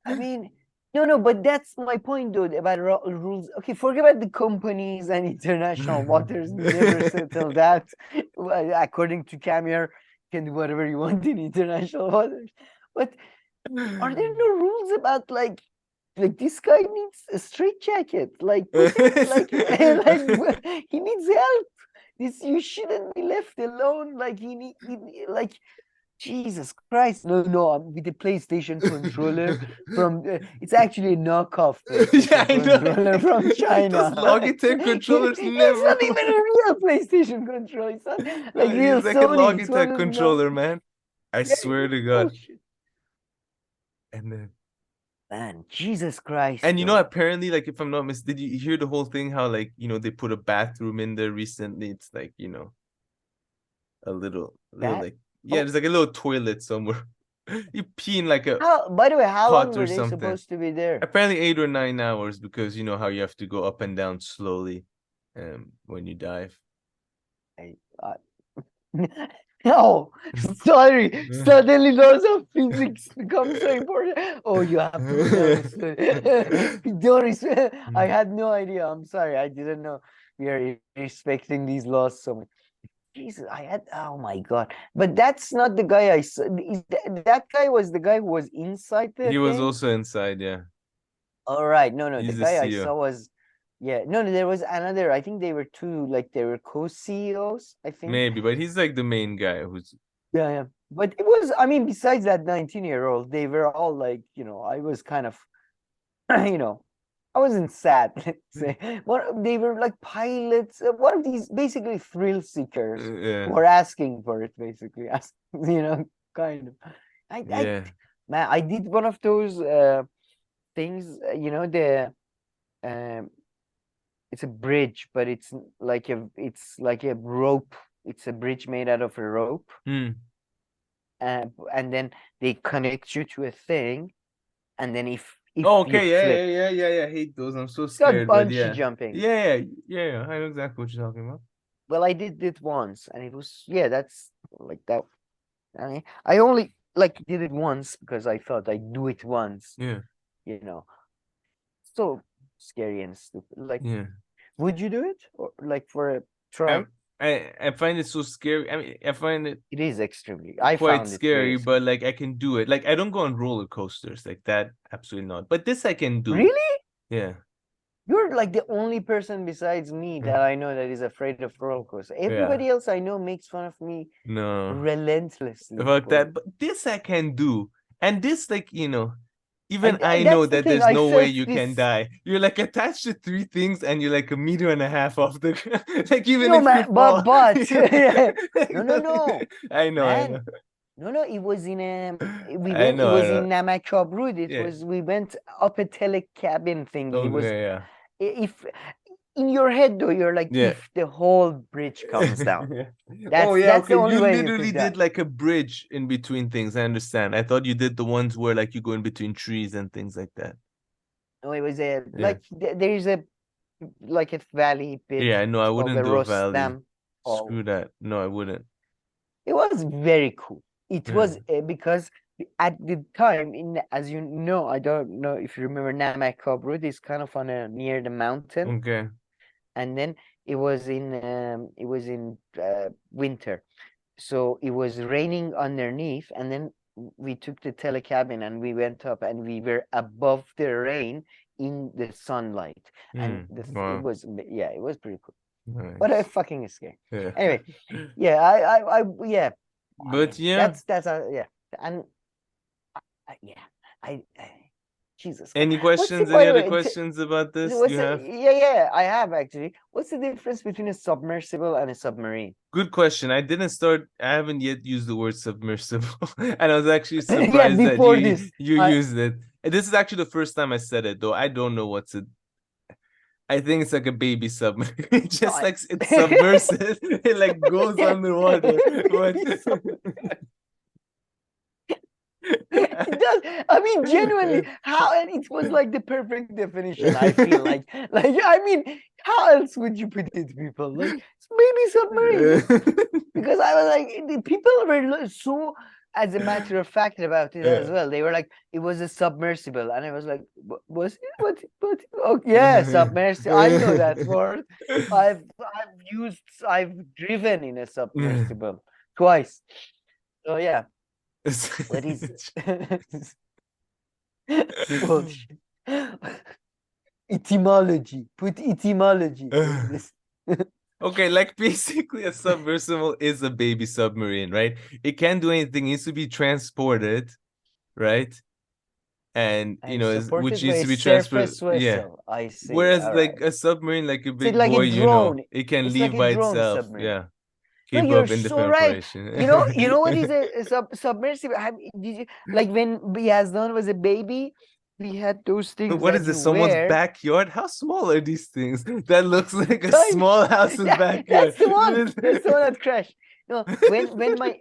I mean, no, but that's my point, though, about rules. Okay, forget about the companies and international waters. Never settle that. Well, according to Camille, you can do whatever you want in international waters. But are there no rules about like this guy needs a straight jacket? Like put him like he needs help. You shouldn't be left alone. Like like Jesus Christ, no, I'm with the PlayStation controller from it's actually a knockoff Yeah, PlayStation I know. controller from China. Those Logitech controllers It's never not even a real PlayStation controller. It's not like real It's like a Sony. It's one Logitech of controller, man. I yeah, swear to it's God. bullshit. And then Man, Jesus Christ. and though. apparently, like if I'm not did you hear the whole thing? How like they put a bathroom in there recently? It's like a little That like there's like a little toilet somewhere. You pee in like a by the way, how long pot were or they something. supposed to be there? Apparently 8 or 9 hours because you know how you have to go up and down slowly, when you dive. Oh, sorry. Suddenly laws of physics become so important. Oh, you have to go down slowly. Doris, I had no idea. I'm sorry. I didn't know we are respecting these laws so much. Jesus, oh my God. But that's not the guy I saw. That guy was the guy who was inside the He was thing? also inside, yeah. All right. No, the He's the guy I CEO. saw was, yeah. No, there was another. I think they were two, like they were co-CEOs, I think. Maybe, but he's like the main guy who's Yeah. But it was, I mean, besides that 19-year-old, they were all like, I was kind of, I wasn't sad, let's say. They were like pilots, one of these basically thrill seekers yeah. who are asking for it, basically. Kind of. Yeah. Man, I did one of those things, it's a bridge, but it's like a rope. It's a bridge made out of a rope. And then they connect you to a thing, and then if okay, you flip, yeah. I hate those. I'm so it's got scared, but bungee jumping. Yeah. I know exactly what you're talking about. Well, I did it once, and it was that's like that. I only like did it once because I thought I'd do it once. Yeah. So scary and stupid. Like, yeah. Would you do it or like for a try? I find it so scary. I mean, I find it is extremely quite scary, but like I can do it. Like I don't go on roller coasters like that. Absolutely not. But this I can do. Really? Yeah. You're like the only person besides me that I know that is afraid of roller coasters. Everybody else I know makes fun of me relentlessly about that. But this I can do. And this, like, even I that's know the that thing, there's I no way you felt can this- die. You're like attached to 3 things and you're like 1.5 meters off the ground. Like even No, if man, you fall. but no. I know. No, it was in I it know, was I know. in Namakabrood. Yeah. We went up a telecabin thing. It was Okay, yeah. if in your head though, you're like, Yeah. if the whole bridge comes down. That's Okay. the only You way literally you could die. did like a bridge in between things. I understand. I thought you did the ones where like you go in between trees and things like that. No, it was like there is a like a valley bit. Yeah, no, I called wouldn't the do a valley. Rostam. Screw that. No, I wouldn't. It was very cool. It Yeah. was because at the time, as you know, I don't know if you remember, Namakabrood is kind of on near the mountain, Okay. and then it was in winter, so it was raining underneath, and then we took the telecabin and we went up, and we were above the rain in the sunlight, and Wow. it was pretty cool. Nice. But I fucking scared. Yeah. Anyway, I But yeah. that's and I Jesus. Any What's questions? by Any the other way, questions about this what's you the- have? Yeah, I have actually. What's the difference between a submersible and a submarine? Good question. I haven't yet used the word submersible. And I was actually surprised that before you used it. And this is actually the first time I said it, though. I don't know I think it's like a baby submarine. Just I- like it submerses, it like goes underwater. But It does. I mean, genuinely, how? And it was like the perfect definition. I feel like I mean, how else would you put it, people? Like it's baby submarine. Because I was like, the people were so, as a matter of fact, about it as well. They were like, it was a submersible, and I was like, was it? What? Oh yeah, submersible. I know that word. I've driven in a submersible twice. So yeah, what is bullshit? Etymology. Put etymology in this. Okay, like basically a submersible is a baby submarine, right? It can't do anything, it needs to be transported, right? And And which supported by needs a to be transported. surface Yeah. vessel. I see. Whereas All like right. a submarine, like a So it's big like a boy, drone. it can It's leave like a by drone itself. submarine. Yeah. No, Capable you're of so independent right. operation. You know what is a submersible? Did you like when Yazdan was a baby? We had those things What that is you this? Someone's wear. backyard? How small are these things? That looks like a Tiny. small house's backyard. That's the one. That's the one that crashed. No, when my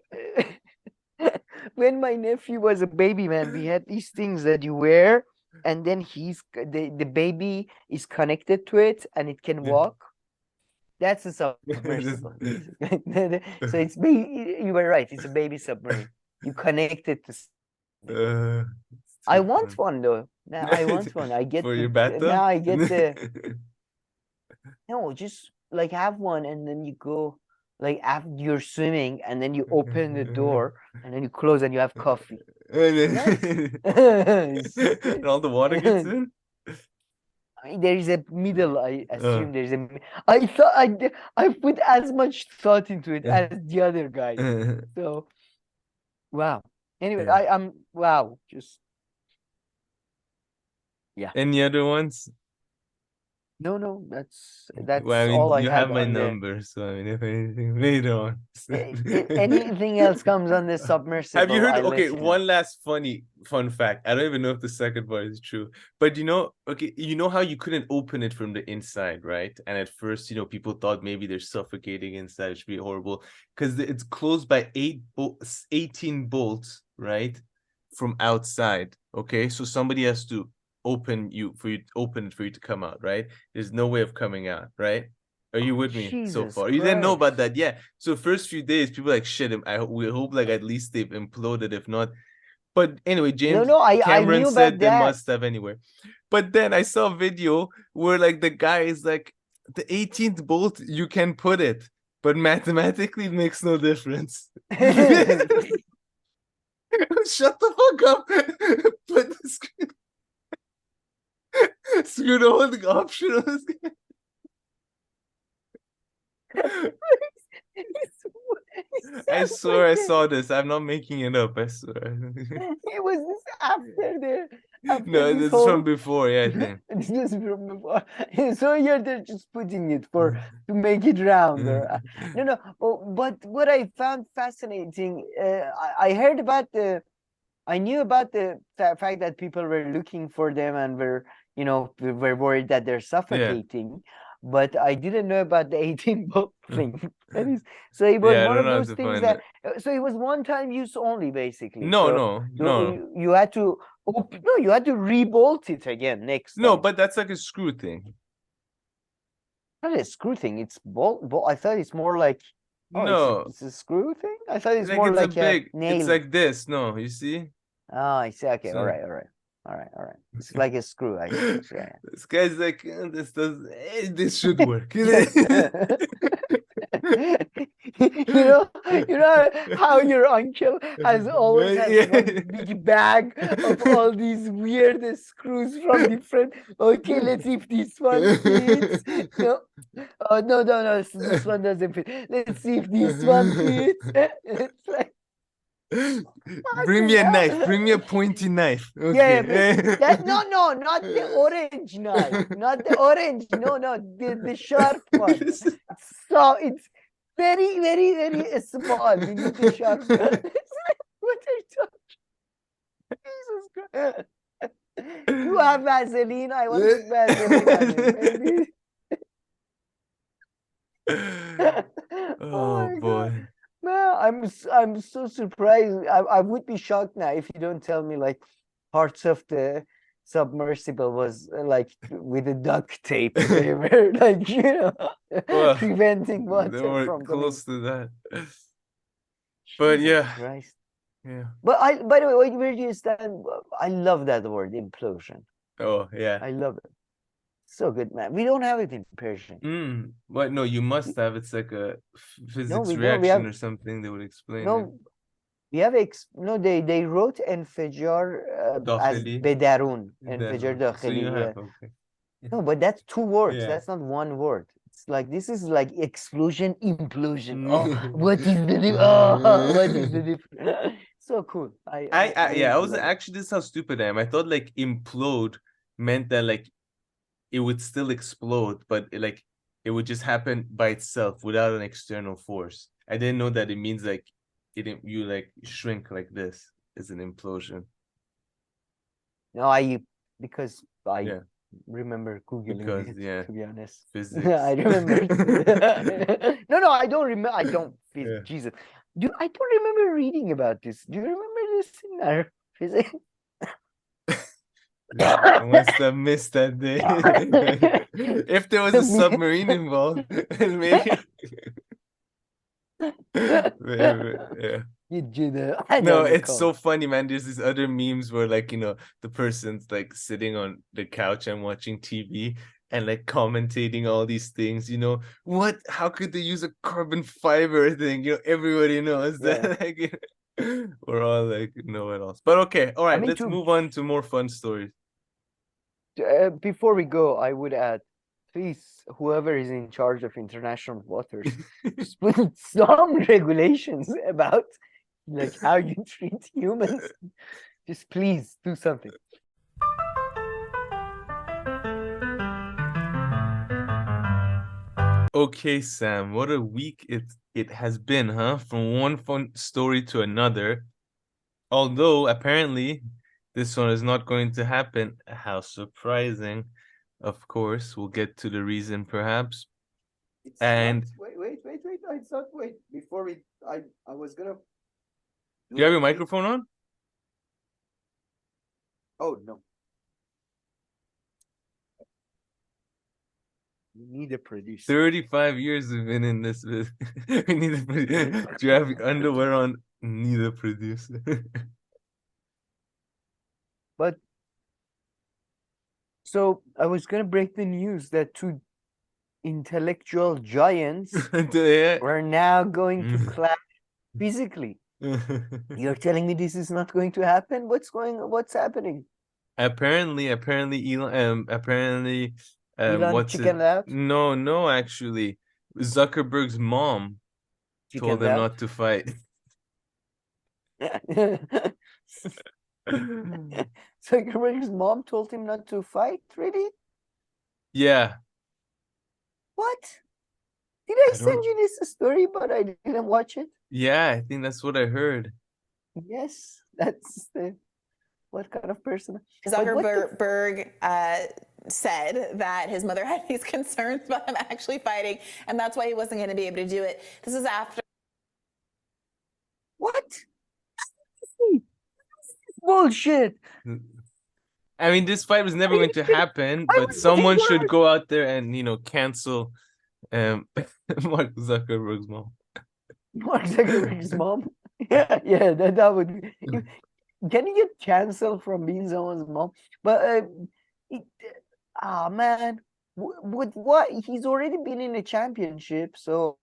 when my nephew was a baby, man, we had these things that you wear, and then the baby is connected to it, and it can walk. That's a submersible. So it's you were right. It's a baby submarine. You connect it to. It's I too want fun. one though. Now I want one. I get For your now bathtub? I get the no, just like have one, and then you go like after you're swimming, and then you open the door, and then you close, and you have coffee. Nice. And all the water gets in? I mean, there is a middle. I assume Uh. there's a. I thought I put as much thought into it as the other guy. So, wow. Anyway, Yeah. I'm wow. Just yeah. Any other ones? No. That's Well, I all mean, I you have have my on the. number, so I mean, if anything later on. Anything else comes on the Have you submersible, heard? I'll Okay, let you know. one last fun fact. I don't even know if the second part is true, but okay, you know how you couldn't open it from the inside, right? And at first, people thought maybe they're suffocating inside. It should be horrible because it's closed by 18 bolts, right, from outside. Okay, so somebody has to open it for you to come out, right? There's no way of coming out, right? Are you with me so Jesus far? You didn't know about Christ. that, yeah. So first few days, people like shit. We hope like at least they've imploded. If not, but anyway, James No, I Cameron knew about said they that. must have anywhere. But then I saw a video where like the guy is like, the 18th bolt you can put it, but mathematically it makes no difference. Shut the fuck up. Put the screw the holding option on this guy. I swear I saw this. I'm not making it up. I swear. It was this after No, this this is from whole. before. Yeah, I think. This was from before. So here they're just putting it to make it round. Or, no. But what I found fascinating, I heard about I knew about the fact that people were looking for them and were worried that they're suffocating, but I didn't know about the 18 bolt thing. So it was Yeah, I one don't of know how those to things find that. it. So it was one time use only, basically. No, So no. you had to no, you had to rebolt it again next No, time. but that's like a screw thing. Not a screw thing. It's bolt. I thought it's more like. Oh, No, it's a screw thing. I thought it's like more it's a like a big. nail. It's like this. No, you see? Oh, I see. Okay, So- all right. It's like a screw, I suppose. Yeah. This guy's like, this should work. You know how your uncle has always has one big bag of all these weird screws from different. Okay, let's see if this one fits. No, oh no, this one doesn't fit. Let's see if this one fits. It's like Bring me a hell? knife. Bring me a pointy knife. Yeah, Okay. that no, not the orange knife, not the orange. No, the sharp one. So it's very, very, very small. We need the sharp one. What are you talking? Jesus Christ. You have Vaseline. I want to put Vaseline on it. I'm so surprised. I would be shocked now if you don't tell me like parts of the submersible was like with a duct tape. They were like, Well, preventing they water were from coming. close to that. But Jesus yeah, Christ. yeah. But by the way, where do you stand? I love that word, implosion. Oh, yeah. I love it. So good, man. We don't have it in Persian. What? No, you must have. It's like a No, physics we don't. We reaction have or something. They would explain it. no. We have no. They wrote enfajar as Dakhili. bedarun. Then, Enfajar okay. So you dakhili. Yeah. have, okay. No, but that's two words. Yeah. That's not one word. It's like this is like explosion, implosion. Oh, what is the oh, what is the difference? So cool. I I was love it. actually, this is how stupid I am. I thought like implode meant that like it would still explode, but like it would just happen by itself without an external force. I didn't know that it means like you like shrink like this is an implosion. No, because I Yeah, remember Googling because it, yeah, to be honest. physics. I remember. No, I don't remember. I don't. Yeah. Jesus. I don't remember reading about this. Do you remember this in our physics? I must have missed that day. If there was a submarine involved, maybe. Yeah. No, it's so funny, man. There's these other memes where like, the person's like sitting on the couch and watching TV and like commentating all these things, how could they use a carbon fiber thing? Everybody knows that. Like, we're all like, know it all. But okay, all right, let's move on to more fun stories. Before we go, I would add, please, whoever is in charge of international waters, just put some regulations about like how you treat humans. Just please do something. Okay, Sam, what a week it has been, huh? From one fun story to another. Although apparently this one is not going to happen. How surprising. Of course, we'll get to the reason perhaps. Wait. It's not wait. Before I was gonna. Do you have your microphone on? Oh no. We need a producer. 35 years we've been in this. We need a producer. Do you have your underwear on? Need a producer. But so I was gonna break the news that two intellectual giants were now going to clash physically. You're telling me this is not going to happen? What's happening? Apparently Elon, Elon what's it? chickened out? No, actually, Zuckerberg's mom told him not to fight. Zuckerberg's mom told him not to fight? Really? Yeah. What? Did I send you this story, but I didn't watch it? Yeah, I think that's what I heard. Yes, that's what kind of person? Zuckerberg said that his mother had these concerns about him actually fighting, and that's why he wasn't going to be able to do it. This is after. What? Bullshit. I mean, this fight was never going to happen, but someone should go out there and, cancel Mark Zuckerberg's mom. Mark Zuckerberg's mom? Yeah, that would be. Can you get canceled from being someone's mom? But man, with what? He's already been in a championship, so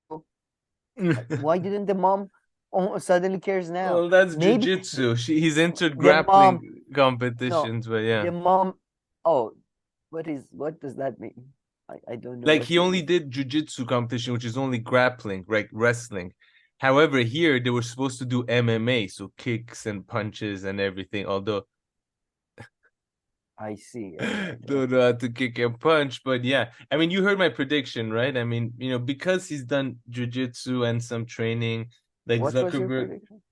why didn't the mom suddenly cares now? Well, that's jiu-jitsu. He's entered grappling competitions, but yeah. The mom. Oh, what does that mean? I don't know. Like he only did jiu-jitsu competition, which is only grappling, like wrestling. However, here they were supposed to do MMA, so kicks and punches and everything. Although I see. Don't know how to kick and punch, but yeah. I mean, you heard my prediction, right? I mean, because he's done jiu-jitsu and some training, like what Zuckerberg. was your prediction?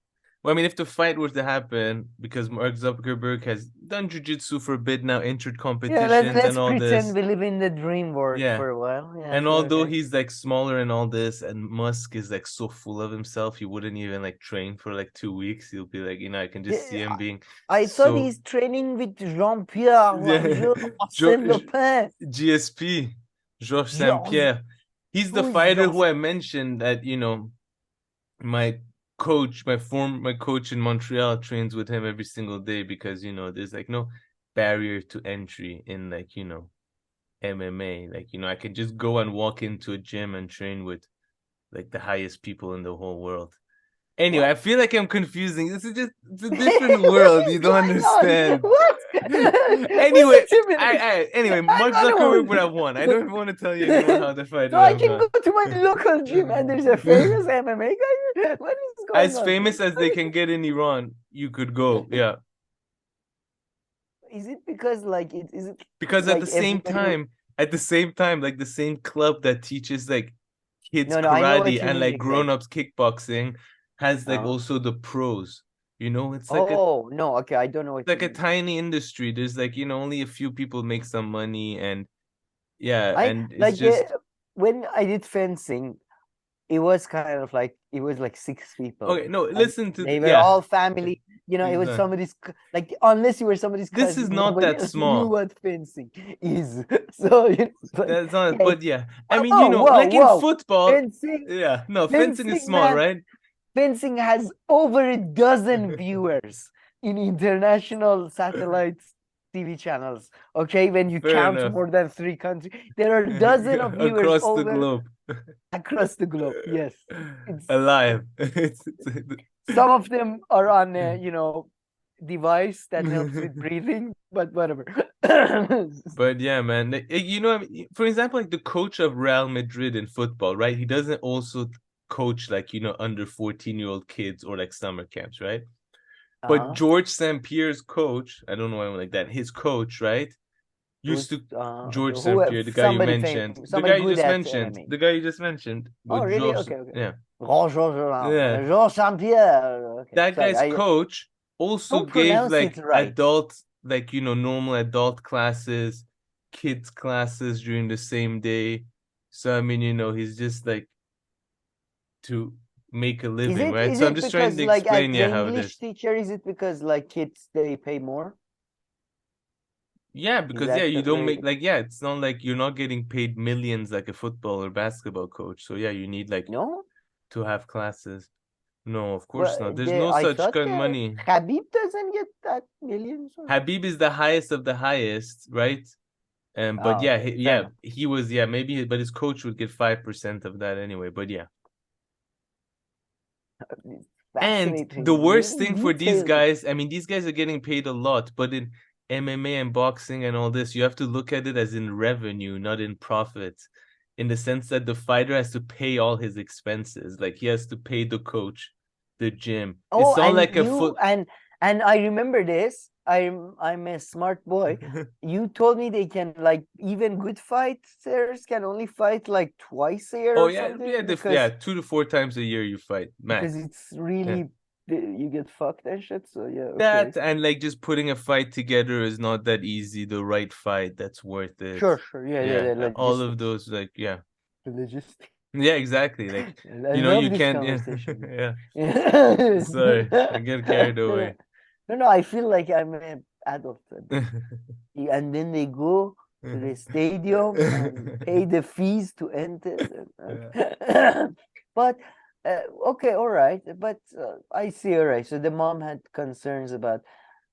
Well, I mean, if the fight were to happen, because Mark Zuckerberg has done jujitsu for a bit now, entered Yeah, competitions let's and all pretend this. we live in the dream world Yeah. for a while. Yeah, And sure, although okay. he's like smaller and all this, and Musk is like so full of himself, he wouldn't even like train for like 2 weeks. He'll be like, I can just see him being I thought so he's training with Jean-Pierre, Arsène Lupin. GSP, Georges Georges. St-Pierre. He's the Who is fighter who Georges? I mentioned that, my coach, my coach in Montreal trains with him every single day because, there's like no barrier to entry in like, MMA. Like, I can just go and walk into a gym and train with like the highest people in the whole world. Anyway, What? I feel like I'm confusing. It's a different world. You don't understand. What? Anyway, Wait a minute. anyway, I'm Mark Zuckerberg would have unknown. won. I don't even want to tell you anymore how the fight So would I have can gone. go to my local gym and there's a famous MMA guy? What is going As on? famous as they can get in Iran, you could go. Yeah. Is it because like is it Because like everybody at the same time, like the same club that teaches like kids No, I know what karate you and mean like exactly. grown-ups kickboxing has like Uh-huh. also the pros. It's Oh, no, okay, I don't know what like you a mean. tiny industry. There's like, only a few people make some money, and yeah, I and it's like just when I did fencing, it was kind of like it was like 6 people. okay. No, And listen to they were yeah. all family. It was somebody's like unless you were somebody's This is cousin, not nobody that else knew small. what fencing is. So it's like, That's not, yeah, but yeah. I mean, whoa, like in whoa. football, Fencing, yeah, no, fencing is fencing, small, man. right? Fencing has over a dozen viewers in international satellite TV channels. Okay, when you Fair count enough. more than 3 countries, there are a dozen of viewers Across the over globe. across the globe. Yes, Alive. some of them are on device that helps with breathing, but whatever. But yeah, man, for example, like the coach of Real Madrid in football, right? He doesn't also coach like, under 14-year-old kids or like summer camps, right? But George St. Pierre's coach, I don't know why I'm like that, his coach, right? Used to George St. Pierre, the guy you mentioned. The Somebody guy you good just at mentioned. MMA. The guy you just mentioned. Oh, With really? George, Okay, okay. yeah. Jean Yeah. Saint-Pierre. Okay, That sorry, guy's I coach also don't gave pronounce like it right. normal adult classes, kids classes during the same day. So I mean, he's just like to make a living, right? Is So I'm it just trying because to like explain as the how it English is. teacher, is it because like kids they pay more? Yeah, Is because that you the don't way? make it's not like you're not getting paid millions like a football or basketball coach. So yeah, you need like No? to have classes. No, of course not. But There's no I such thought kind of money. Habib doesn't get that millions. Habib is the highest of the highest, right? But yeah, Okay, fair enough. he was maybe, but his coach would get 5% of that anyway. But yeah, and Fascinating. the worst Very thing for these detailed. guys, I mean, these guys are getting paid a lot, but in MMA and boxing and all this, you have to look at it as in revenue, not in profit, in the sense that the fighter has to pay all his expenses, like he has to pay the coach, the gym. Oh, It's not and like a you foot. and I remember this. I'm a smart boy. You told me they can like even good fighters can only fight like twice a year Oh or yeah, something yeah, 2 to 4 times a year you fight because max. it's Yeah. really you get fucked and shit. So yeah, okay. That and like just putting a fight together is not that easy. The right fight that's worth it. Sure, yeah. Yeah, all of Logistics. those like The logistics. yeah, exactly. Like I love you this can't conversation. yeah. Sorry, I get carried away. No, I feel like I'm an adult. And then they go to the stadium and pay the fees to enter. But okay, all right. But I see, all right. So the mom had concerns about,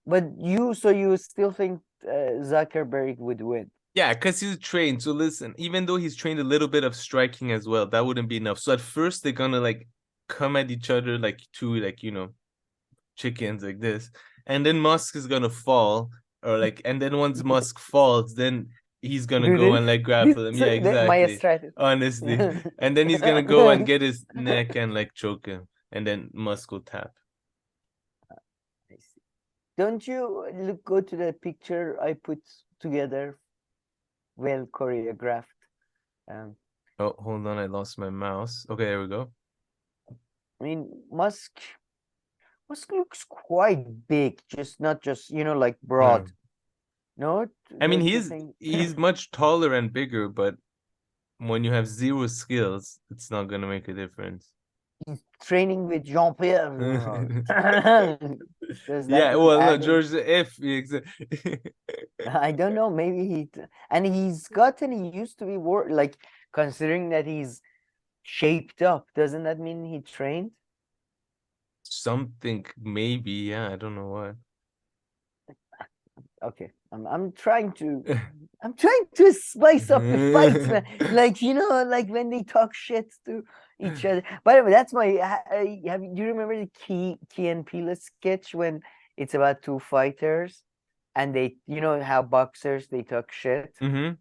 but you still think Zuckerberg would win? Yeah, because he's trained. So listen, even though he's trained a little bit of striking as well, that wouldn't be enough. So at first they're gonna like come at each other like two like chickens like this, and then Musk is gonna fall, or like, and then once Musk falls, then he's gonna go and like grapple him. Yeah, My exactly. strategy. Honestly, and then he's gonna go and get his neck and like choke him, and then Musk will tap. I see. Don't you go to the picture I put together? Well choreographed. Oh, hold on, I lost my mouse. Okay, there we go. I mean, Musk Musk looks quite big, just not just like Yeah. broad. No, I mean, don't you think? he's much taller and bigger, but when you have zero skills, it's not gonna make a difference. He's training with Jean-Pierre. Does that Yeah, not well, no, add in? George F. I don't know. Maybe and he's gotten used to be like considering that he's shaped up. Doesn't that mean he trained? Something, maybe, yeah, I don't know what. Okay, I'm trying to spice up the fights, man. Like like when they talk shit to each other. By the way, that's my. Do you remember the Key and Peele sketch when it's about two fighters, and they, how boxers they talk shit, Mm-hmm.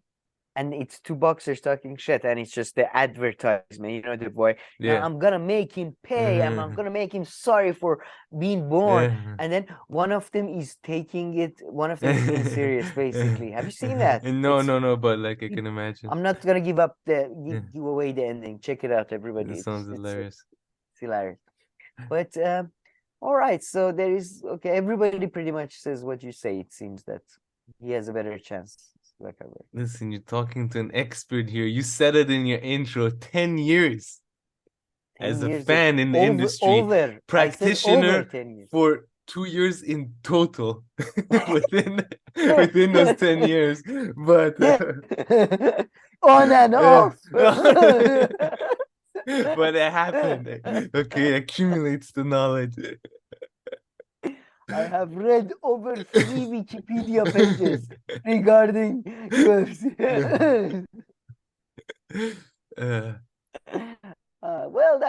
and it's two boxers talking shit, and it's just the advertisement, the boy. Yeah. I'm gonna make him pay. I'm gonna make him sorry for being born. Yeah. And then one of them is being serious, basically. Have you seen that? No, but like I can imagine. I'm not gonna give up Yeah. give away the ending. Check it out, everybody. It sounds hilarious. It's hilarious. But all right, so there is everybody pretty much says what you say. It seems that he has a better chance. Listen, you're talking to an expert here. You said it in your intro. 10 years 10 as a years fan in the industry, over practitioner 10 years. for 2 years in total within those 10 years. But on and off. But it happened. Okay, it accumulates the knowledge. I have read over 3 Wikipedia pages regarding UFC. Well,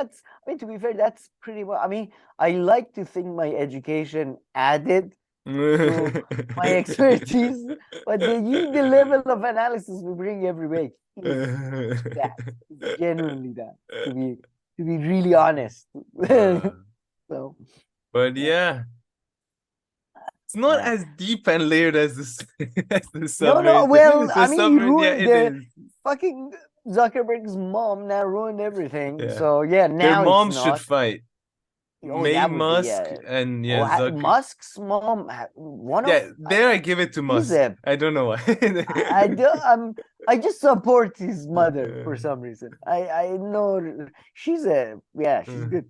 to be fair, that's pretty well. I mean, I like to think my education added to my expertise, but the level of analysis we bring every week is genuinely that, to be really honest. So, but yeah. It's not as deep and layered as the Submarine. No, well, the I mean, Submarine, he yeah, ruined fucking Zuckerberg's mom now ruined everything. Yeah. So yeah, now their moms it's not. should fight. May Musk and Zucker. Musk's mom, I give it to Musk. I don't know why. I just support his mother for some reason. I know she's good.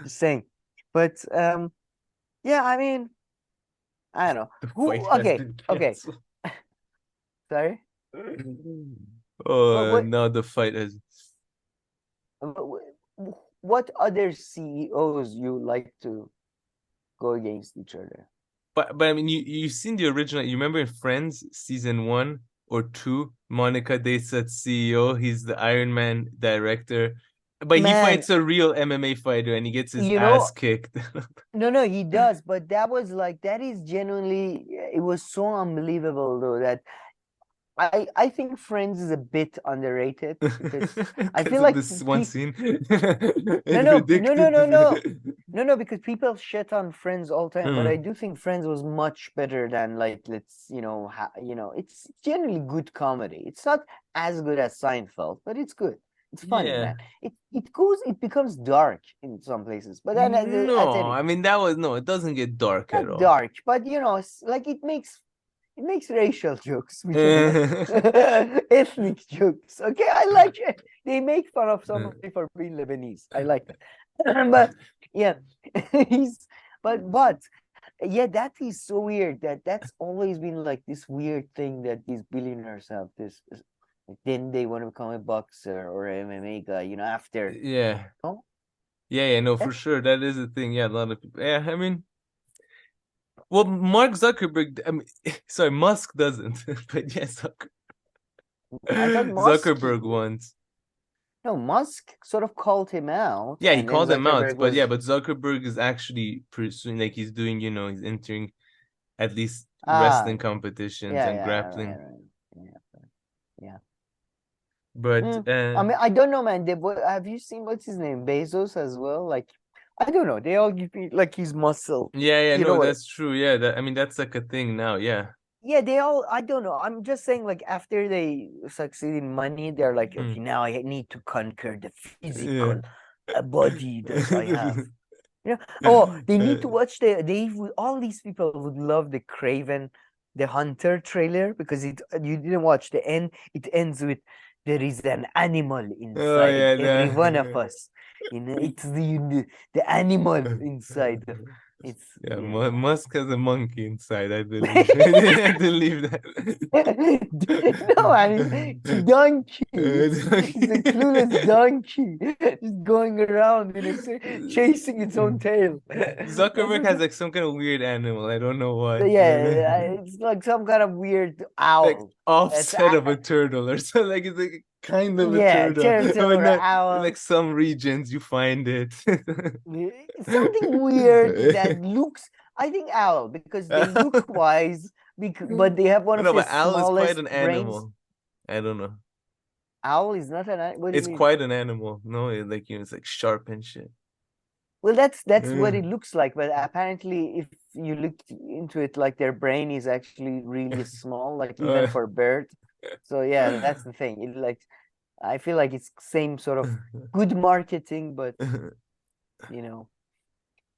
Just saying, but yeah, I mean, I don't know. Okay. Sorry. Oh, now the fight has. What other CEOs you like to go against each other? But I mean, you've seen the original. You remember in Friends season 1 or 2, Monica dates that CEO. He's the Iron Man director, but he fights a real MMA fighter and he gets his ass kicked. No, he does. But that is genuinely. It was so unbelievable though that. I think Friends is a bit underrated because I feel like this one scene. No, because people shit on Friends all the time, but I do think Friends was much better than it's generally good comedy. It's not as good as Seinfeld, but it's good. It's funny, man. It becomes dark in some places, but then I mean it doesn't get dark at all. Dark, but it makes racial jokes, ethnic jokes. Okay, I like it. They make fun of somebody for being Lebanese. I like that. But yeah, but yeah, that is so weird. That's always been like this weird thing that these billionaires have. Then they want to become a boxer or an MMA guy. After. Yeah. Oh? Yeah, no, for sure. That is a thing. Yeah, a lot of people. Yeah, I mean. Well, Mark Zuckerberg, sorry, Musk doesn't, but yes, Zuckerberg once. No, Musk sort of called him out. Yeah, he called him out, but Zuckerberg is actually pursuing, like he's doing, he's entering at least wrestling competitions and grappling. Yeah. But I mean, I don't know, man. Have you seen what's his name, Bezos as well? Like. I don't know. They all give me like his muscle. Yeah, no, that's true. Yeah, I mean that's like a thing now. Yeah. Yeah, they all. I don't know. I'm just saying, like after they succeed in money, they're like, okay, now I need to conquer the physical body that I have. Oh, they need to watch all these people would love the Craven the Hunter trailer because you didn't watch the end. It ends with there is an animal Oh inside yeah, every one of us. It's the animal inside. It's yeah. Musk has a monkey inside, I believe. yeah. I believe that. No, I mean it's a donkey. It's a clueless donkey just going around chasing its own tail. Zuckerberg has like some kind of weird animal. I don't know why. Yeah, it's like some kind of weird Like owl. offset of a turtle or something. Like it's like kind of a Yeah, turtle, turtle but or not owl. like some regions you find it. Something weird that looks. I think owl because they look wise, but they have one of No, the but owl is quite smallest an brains. animal. I don't know. Owl is not an animal. What do you It's mean? quite an animal. No, like it's like sharp and shit. Well, that's what it looks like, but apparently, if you look into it, like their brain is actually really small, like even for birds. So yeah, that's the thing. It like, I feel like it's same sort of good marketing, but you know.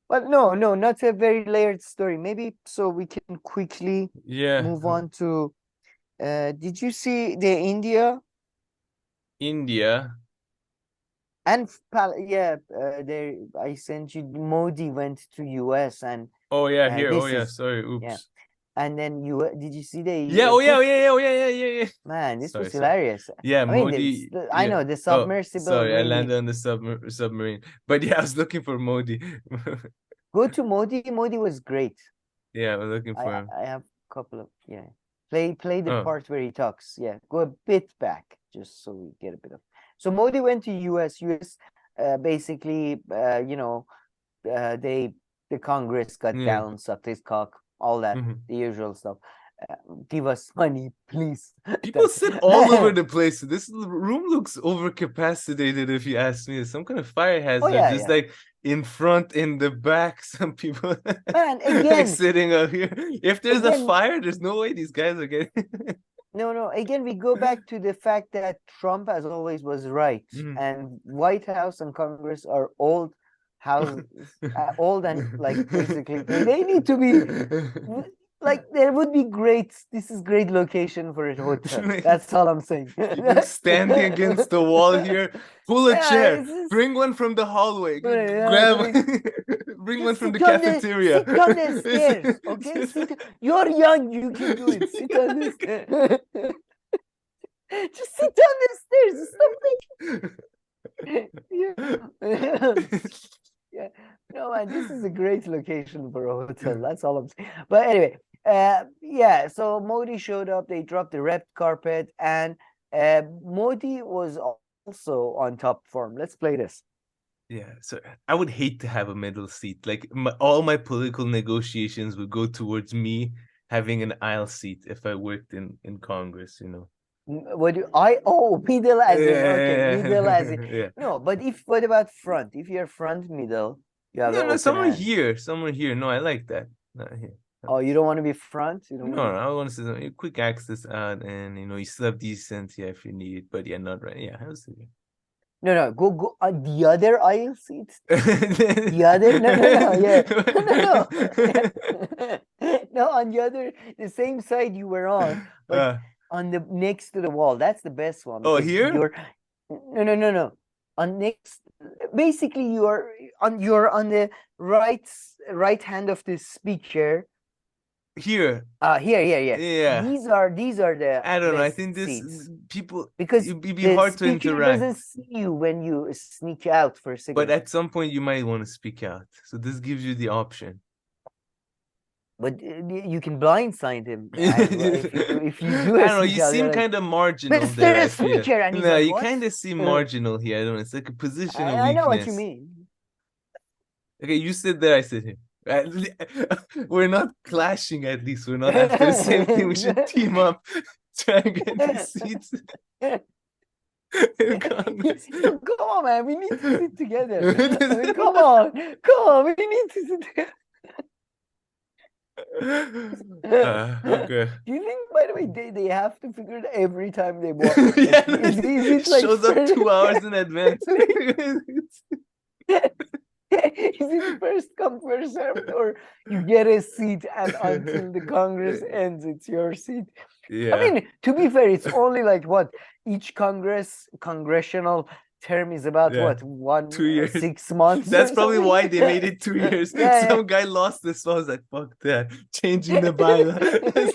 But no, not a very layered story. Maybe so we can quickly move on to. Did you see the India? And there I sent you. Modi went to US and Oh yeah, here. Oh yeah, sorry. Oops. Yeah. And then did you see the yeah. Man, this was hilarious. Yeah, I mean, Modi. I know the submersible. Sorry, I really... landed on the submarine. But yeah, I was looking for Modi. Go to Modi. Modi was great. Yeah, I'm looking for him. I have a couple of Play the part where he talks. Yeah, go a bit back just so we get a bit of. So Modi went to US. US basically, the Congress got down, sucked his cock, all that, the usual stuff. Give us money, please. People sit all over the place. This room looks overcapacitated, if you ask me. It's some kind of fire hazard. Like in front, in the back, some people Man, again, like sitting up here. If there's a fire, there's no way these guys are getting. No. Again, we go back to the fact that Trump, as always, was right, and White House and Congress are old houses, old and like basically they need to be. Like there would be this is great location for a hotel. That's all I'm saying. People standing against the wall here. Pull a chair. Bring one from the hallway. Grab bring one from the cafeteria. Sit on the stairs, okay? You're young, you can do it. Sit on the stairs. Just sit on the stairs. Stop thinking. Yeah. No, man, this is a great location for a hotel. That's all I'm saying. But anyway, so Modi showed up. They dropped the red carpet, and Modi was also on top form. Let's play this. Yeah, so I would hate to have a middle seat. Like all my political negotiations would go towards me having an aisle seat if I worked in Congress, you know. Middle as in middle as in yeah. No, but what about front? If you're front middle, you have somewhere here. No, I like that. Not here. Oh, you don't want to be front? You don't no, I want to say something. Quick access out, and you still have decency if you need, but not right. Yeah, I was thinking. No, go on the other aisle seat. The other, no, on the same side you were on, but on the next to the wall. That's the best one. Oh, here? No. Basically, you're on the right hand of the speaker. Here. Here. Yeah. These are the. I don't know. I think people because it'd be hard to interact. Doesn't see you when you sneak out for a second. But at some point, you might want to speak out. So this gives you the option. But you can blindside him if you do. I don't know. You seem kind of marginal there. No, you kind of seem marginal here. I don't know. It's like a position of weakness. I know what you mean. Okay, you sit there. I sit here. We're not clashing. At least we're not after the same thing. We should team up, try and get the seats. Come on, man. We need to sit together. Come on. We need to sit together. Okay. Do you think, by the way, they have to figure it every time they walk? It shows up 2 hours in advance. Is it first come, first served, or you get a seat and until the Congress ends, it's your seat? Yeah. I mean, to be fair, it's only like what each congressional term is about. Yeah. What 2 years. 6 months? That's or probably something? why they made it 2 years. Yeah, Some guy lost this. So I was like, fuck that. Changing the bylaw.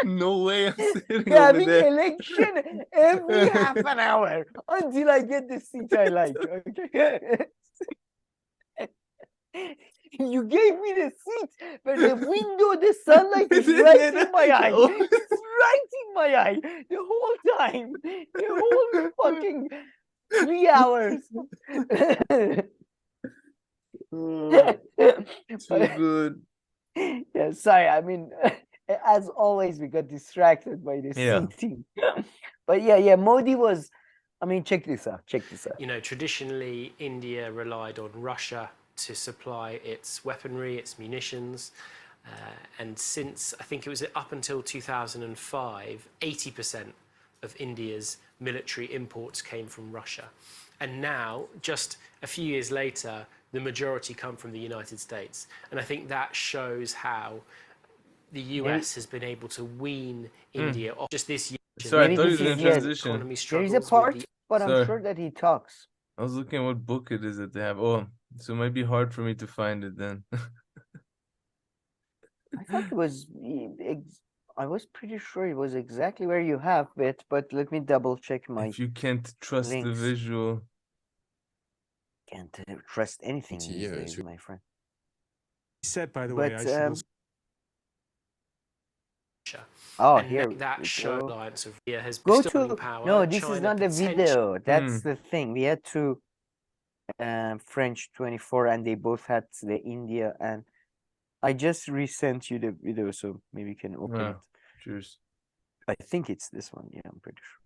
No way I'm sitting over having there. election every half an hour until I get the seat I like. Okay. You gave me the seat, but the window, the sunlight is right in my eye. It's right in my eye the whole time. The whole fucking 3 hours. Too good. Yeah, sorry. I mean, as always, we got distracted by the Yeah. seating. But yeah, Modi was. I mean, check this out. You know, traditionally, India relied on Russia to supply its weaponry, its munitions. And since, I think it was up until 2005, 80% of India's military imports came from Russia. And now, just a few years later, the majority come from the United States. And I think that shows how the US has been able to wean India off just this year. Sorry, I Maybe thought he this was is- in yeah, transition. Economy There is a struggles with part, the but I'm Sorry. sure that he talks. I was looking at what book it is that they have. Oh, so it might be hard for me to find it then. I thought it was. I was pretty sure it was exactly where you have it, but let me double check my. If you can't trust the links. visual. Can't trust anything To these you, days, it's- my friend. He said, by the way, But I should also oh, and here that we show go. alliance of India has Go bestowed to power. no. This is China not the potentially- video. That's the thing. We had to French 24, and they both had the India, and I just resent you the video, so maybe you can open Yeah. it. Cheers. I think it's this one. Yeah, I'm pretty sure.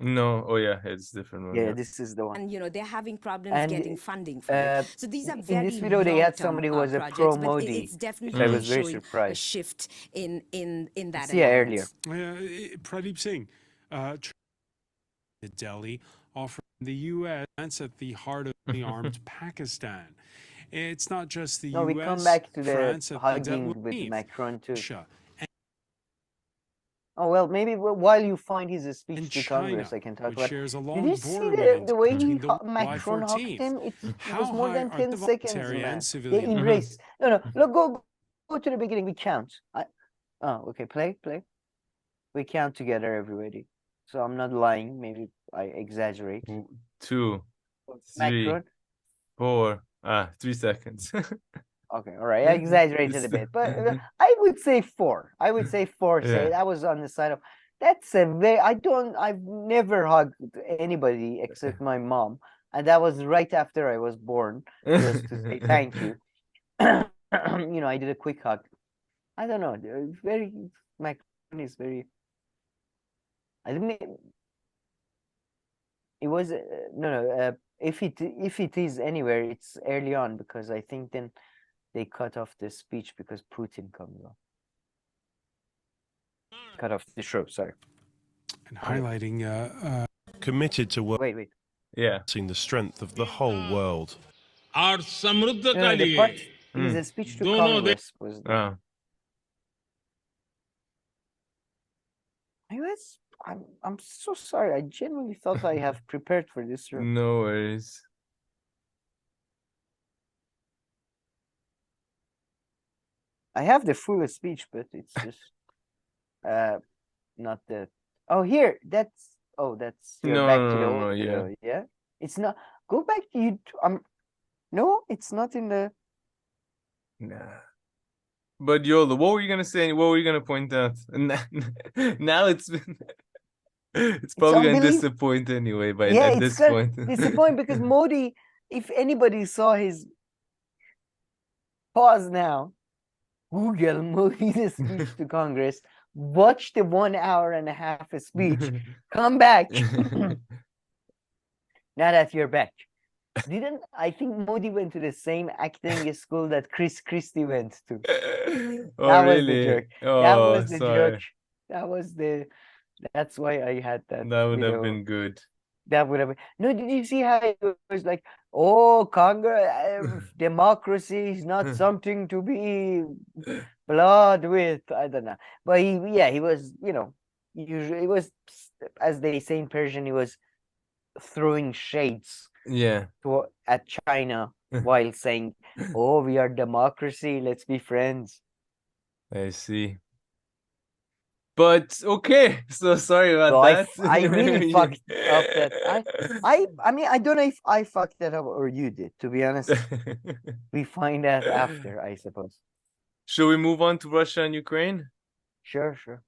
No, oh yeah, it's different one. Yeah, Yeah. this is the one. And they're having problems And, getting funding for it. So these are in very this video, they had long-term, somebody who was a projects, pro but Modi, it's definitely which I was very showing a surprised. shift in that. See earlier. alliance. Pradeep Singh, Delhi, offering the U.S. at the heart of the armed Pakistan. It's not just the No, U.S. we come back to the France, and that hugging would with leave Macron too. Russia Oh well, maybe while you find his speech and to China, Congress, I can talk which about. shares a Did long you see border with the way between he the Macron July hugged 14th. him? It How was more high than are 10 the seconds, voluntary man. and They civilian embraced. No, look, go to the beginning. We count. Oh, okay. Play. We count together, everybody. So I'm not lying. Maybe I exaggerate. 2, 3, Macron. 4. 3 seconds. Okay, all right. I exaggerated a bit, but I would say 4. I would say 4. Say Yeah. I was on the side of. That's a very. I've never hugged anybody except my mom, and that was right after I was born, just to say thank you. I did a quick hug. I don't know. Very Macron is very. I mean, it was no. If it is anywhere, it's early on because I think then they cut off the speech because Putin comes on. Cut off the show. Sorry. and highlighting committed to Wait. Yeah. working the strength of the whole world. और समृद्ध No, का the लिए part is a speech to दोनों Congress was. Oh. I'm so sorry. I genuinely thought I have prepared for this room. No worries. I have the full speech, but it's just not the. Oh, here. That's you're No, back no, to the no, old no, video. Yeah. It's not. Go back to you. No, it's not in the. Nah. But Yola, what were you gonna say? What were you gonna point out? Now it's been. It's probably gonna unbelievable. disappoint anyway. By Yeah, at it's this gonna point. disappoint because Modi. If anybody saw his. Pause now. Google Modi's speech to Congress. Watch the 1 hour and a half speech. Come back. Now that you're back. I think Modi went to the same acting school that Chris Christie went to. Oh, That was the really? joke. Oh, That was the sorry. joke. That's why I had that. That would video. have been good. That would have. No, did you see how it was like, oh, Congress, democracy is not something to be blood with. I don't know, but he was, usually he was, as they say in Persian, he was throwing shades Yeah. at China while saying, "Oh, we are democracy. Let's be friends." I see. But okay, so sorry about So that. I really fucked up that I mean I don't know if I fucked that up or you did, to be honest. We find out after, I suppose. Should we move on to Russia and Ukraine? Sure, sure.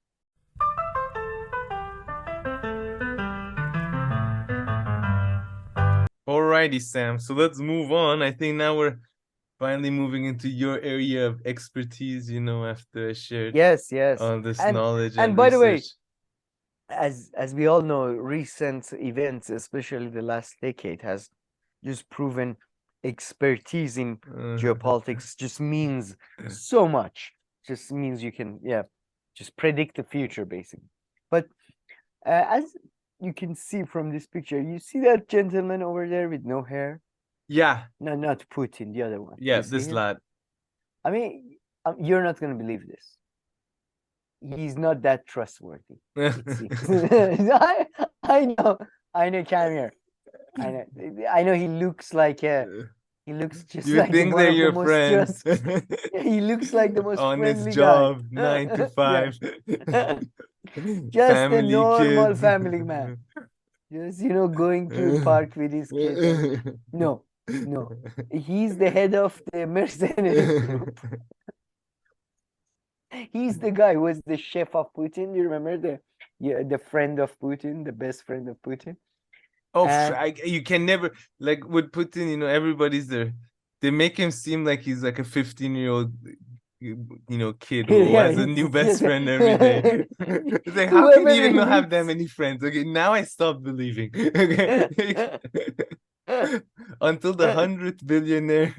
Alrighty, Sam. So let's move on. I think now we're finally moving into your area of expertise, after I shared Yes, all this and knowledge and and by the way, research. as we all know, recent events, especially the last decade, has just proven expertise in geopolitics just means so much. Just means you can, just predict the future, basically. But as you can see from this picture, you see that gentleman over there with no hair? Yeah. No, not Putin, the other one. Yeah, You see this him? lad. I mean, you're not going to believe this. He's not that trustworthy. It seems. I know, come here. I know he looks like he looks just You like think one they're of the your most friends. he looks like the most On his friendly job, guy. 9 to 5. Just a Family, normal kids. family man. Just, going to a park with his kids. No. He's the head of the mercenaries group. He's the guy who was the chef of Putin. You remember the friend of Putin, the best friend of Putin? Oh, you can never, like with Putin, everybody's there. They make him seem like he's like a 15-year-old, kid who has a new best friend every day. It's like, how can you even have that many friends? Okay, now I stop believing. Okay. Until the 100th billionaire,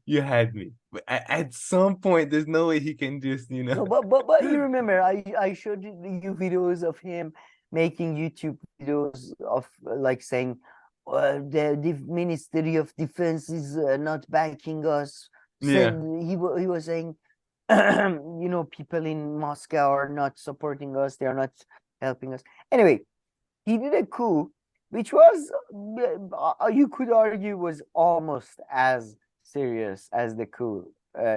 you had me. But at some point, there's no way he can just, No, but you remember, I showed you videos of him making YouTube videos of like saying the Ministry of Defense is not backing us. Yeah. He was saying, people in Moscow are not supporting us. They are not helping us. Anyway, he did a coup, which was, you could argue, was almost as serious as the coup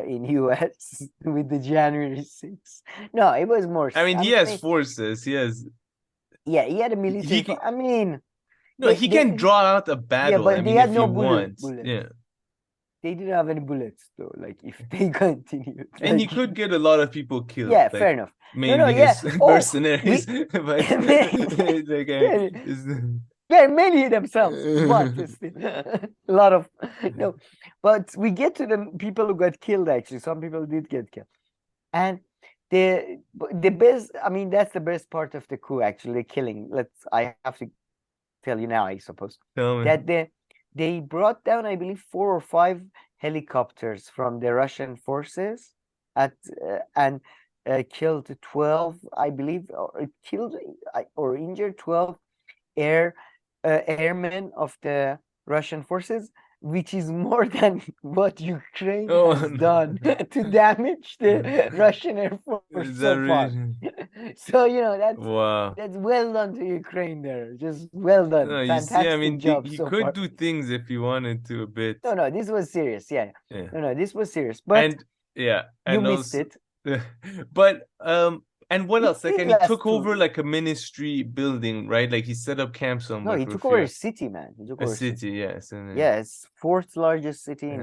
in US with the January 6th. No, it was more. I mean, he has forces. He has. Yeah, he had a military. I mean, no, he can draw out a battle. Yeah, but I they mean, had if no he bullets. wants. Yeah. They didn't have any bullets though. Like if they continued, and he could get a lot of people killed. Yeah, fair enough. Mainly his mercenaries, but many themselves, but a lot of no. But we get to the people who got killed. Actually, some people did get killed, and the best. I mean, that's the best part of the coup. Actually, the killing. I have to tell you now, I suppose, that they brought down, I believe, 4 or 5 helicopters from the Russian forces and killed 12, I believe, or killed or injured 12 airmen of the Russian forces, which is more than what Ukraine has done to damage the Russian Air Force so far. So, that's well done to Ukraine there. Just well done. No, Fantastic job he so could far. do things if he wanted to a bit. No, this was serious. Yeah. No, this was serious. But you missed it. But and what else? Like, and he took over like a ministry building, right? Like he set up camp somewhere. No, he took over a city, man. He took over a city, yes. Yeah, it's 4th largest city.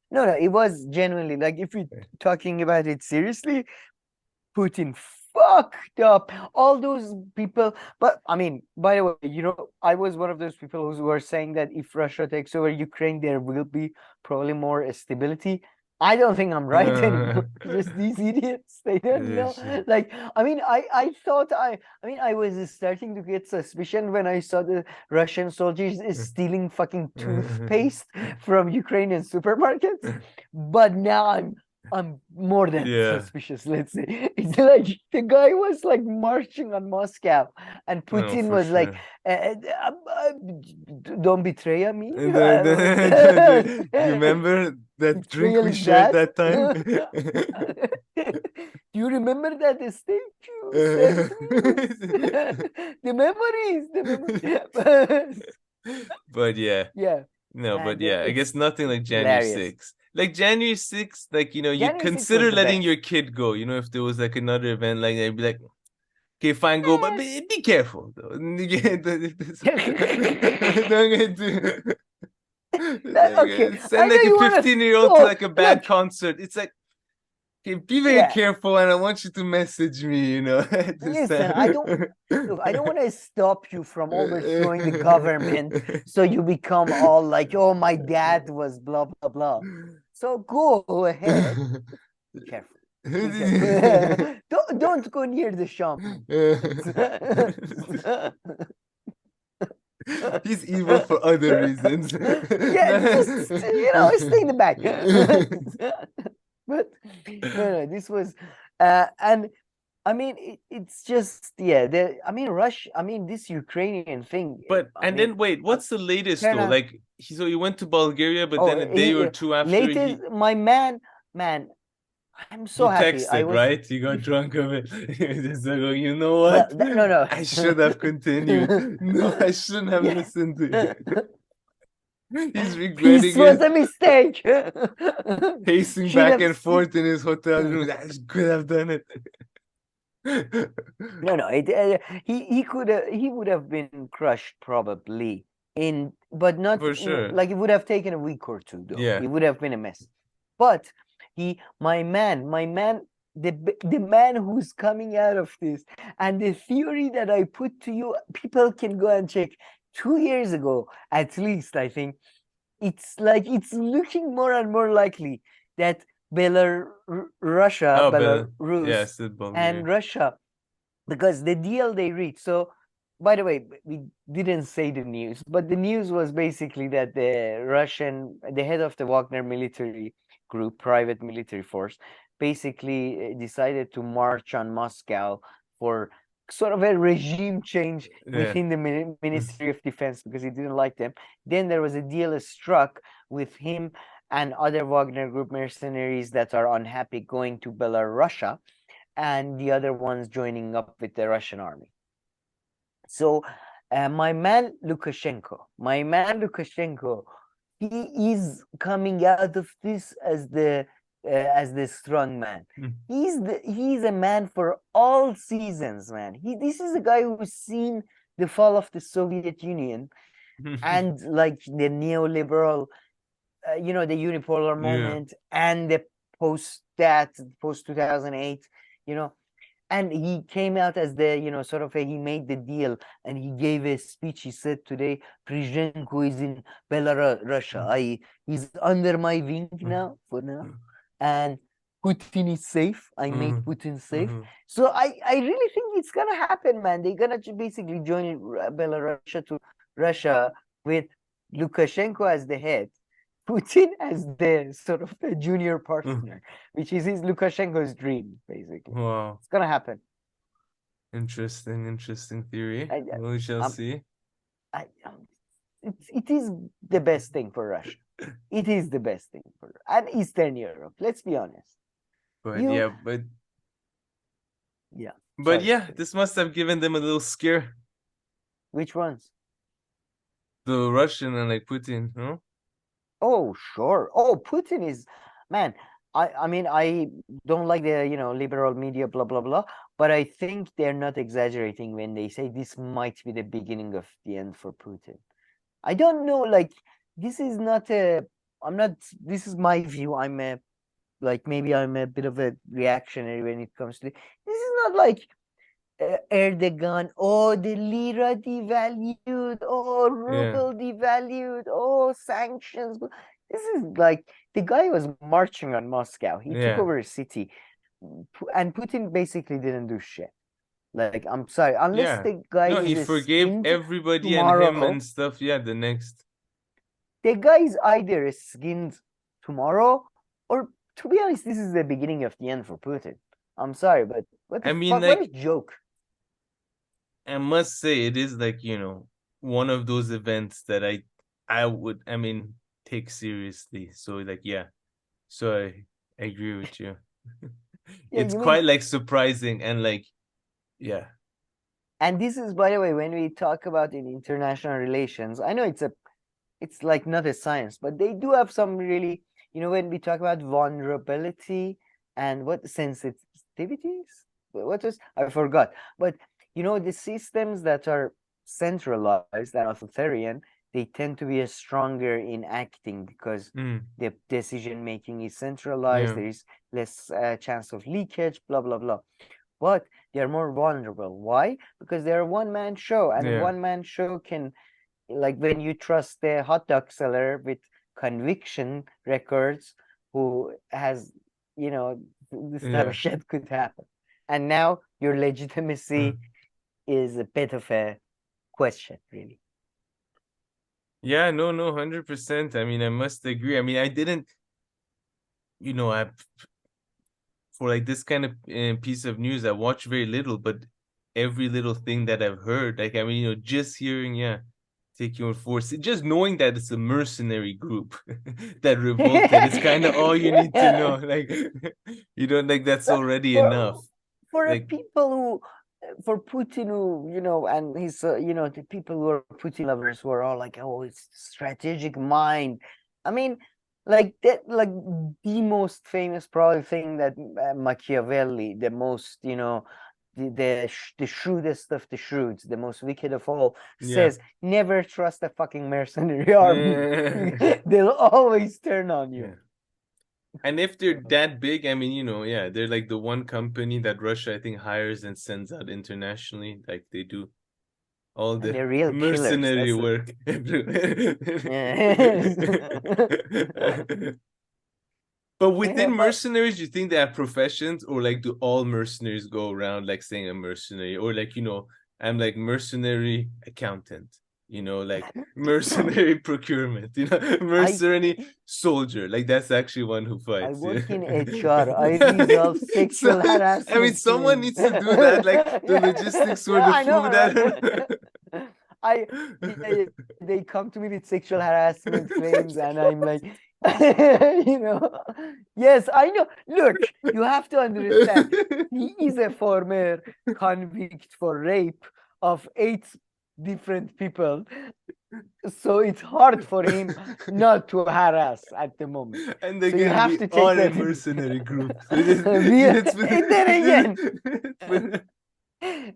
No, it was genuinely, like, if you're talking about it seriously, Putin fucked up all those people. But I mean, by the way, I was one of those people who were saying that if Russia takes over Ukraine, there will be probably more stability. I don't think I'm right anymore. Just these idiots, they don't know. Like, I mean, I thought I was starting to get suspicion when I saw the Russian soldiers stealing fucking toothpaste from Ukrainian supermarkets. But now I'm more than suspicious, let's say. It's like the guy was like marching on Moscow And No, Putin for was like, sure. don't betray me. And do you remember that drink Betrayal we is shared bad. that time? Do you remember that steak you served me? The memories. But yeah, Yeah, no, man, but yeah, I guess nothing like January hilarious. 6th. Like January 6th, like, you January 6th consider was the letting best. your kid go. If there was like another event, like they'd be like, okay, fine, go, but be careful though. Don't get Okay, I send know like a you want to 15-year-old to stop. like a bad Look, concert. It's like, okay, be very yeah. careful, and I want you to message me, at this Listen, time. I don't want to stop you from overthrowing the government so you become all like, oh, my dad was blah blah blah. So go ahead. Be careful. Be careful. Don't go near the shaman. He's evil for other reasons. Yeah, just stay in the back. But no, this was and I mean it's just Russia, this Ukrainian thing. But and then wait, what's the latest though? Turn Like he went to Bulgaria, but then a day or two after latest, my man, I'm so he happy. I texted, was right? He got drunk of it. Just like, oh, you know what? no. I should have continued. No, I shouldn't have listened to it. He's regretting This was a mistake. Pacing back and forth in his hotel room. I could have done it. No. He would have been crushed probably but not for sure. like it would have taken a week or two though. Yeah, it would have been a mess. But my man, the man who's coming out of this, and the theory that I put to you, people can go and check. 2 years ago, at least, I think it's looking more and more likely that Belarus, yes, and Russia, because the deal they reached. So, by the way, we didn't say the news, but the news was basically that the head of the Wagner military group, private military force, basically decided to march on Moscow for sort of a regime change within the Ministry of Defense because he didn't like them. Then there was a deal struck with him and other Wagner Group mercenaries that are unhappy going to Belarus, and the other ones joining up with the Russian army. So my man Lukashenko, he is coming out of this as the strong man. He's a man for all seasons, man. This is a guy who's seen the fall of the Soviet Union and like the neoliberal, the unipolar moment and the post 2008, and he came out as the, he made the deal and he gave a speech. He said today, Prigozhin is in Belarus, Russia. He's under my wing now, for now. And Putin is safe. I made Putin safe. So I really think it's going to happen, man. They're going to basically join Belarus to Russia with Lukashenko as the head, Putin as the sort of the junior partner, which is Lukashenko's dream, basically. Wow. It's going to happen. Interesting theory. We shall see. It is the best thing for Russia. It is the best thing for and Eastern Europe. Let's be honest. But this must have given them a little scare. Which ones? The Russian and like Putin, no? Oh, sure. Oh, Putin is, man. I mean, I don't like the liberal media, blah blah blah. But I think they're not exaggerating when they say this might be the beginning of the end for Putin. I don't know, like. This is not this is my view. Maybe I'm a bit of a reactionary when it comes to this. This is not like Erdogan, oh, the lira devalued, oh, ruble devalued, oh, sanctions. This is like, the guy was marching on Moscow. He took over a city. And Putin basically didn't do shit. Like, I'm sorry, unless the guy he forgave everybody and him and stuff. Yeah, the next. The guy is either skinned tomorrow, or to be honest, this is the beginning of the end for Putin. I'm sorry, but what a joke. I must say it is like, one of those events that I would, take seriously. So like, yeah. So I agree with you. Yeah, It's you quite mean, like surprising and like, yeah. and this is, by the way, when we talk about in international relations, I know it's like not a science, but they do have some really, when we talk about vulnerability and what sensitivities, what was, I forgot, but the systems that are centralized and authoritarian, they tend to be stronger in acting because the decision making is centralized. Yeah. There is less chance of leakage, blah blah blah. But they are more vulnerable. Why? Because they're a one-man show, and a Yeah. one-man show can, like, when you trust the hot dog seller with conviction records who has, this type Yeah. of shit could happen. And now your legitimacy is a bit of a question, really. Yeah, no, 100%. I mean, I must agree. I mean, I didn't, I for like this kind of piece of news, I watch very little, but every little thing that I've heard, like, I mean, just hearing, take your force, just knowing that it's a mercenary group that revolted, it's kind of all you need to know. Like, like that's already enough. For Like, people who, for Putin, who, and his, the people who are Putin lovers who are all like, oh, it's strategic mind. I mean, like that, like the most famous probably thing that Machiavelli, the most, the shrewdest of the shrewds, the most wicked of all, says, never trust a fucking mercenary army. They'll always turn on you. Yeah. And if they're that big, I mean, they're like the one company that Russia, I think, hires and sends out internationally. Like they do all the real mercenary work. But within mercenaries, do you think they have professions, or like do all mercenaries go around like saying a mercenary, or like, I'm like mercenary accountant, like mercenary procurement, mercenary soldier, like that's actually one who fights. I work in HR. I resolve sexual harassment. I mean, someone needs to do that, like the logistics for the food. They come to me with sexual harassment claims, and I'm like, yes, I know. Look, you have to understand, he is a former convict for rape of 8 different people, so it's hard for him not to harass at the moment. And they so you have to take all that a mercenary group.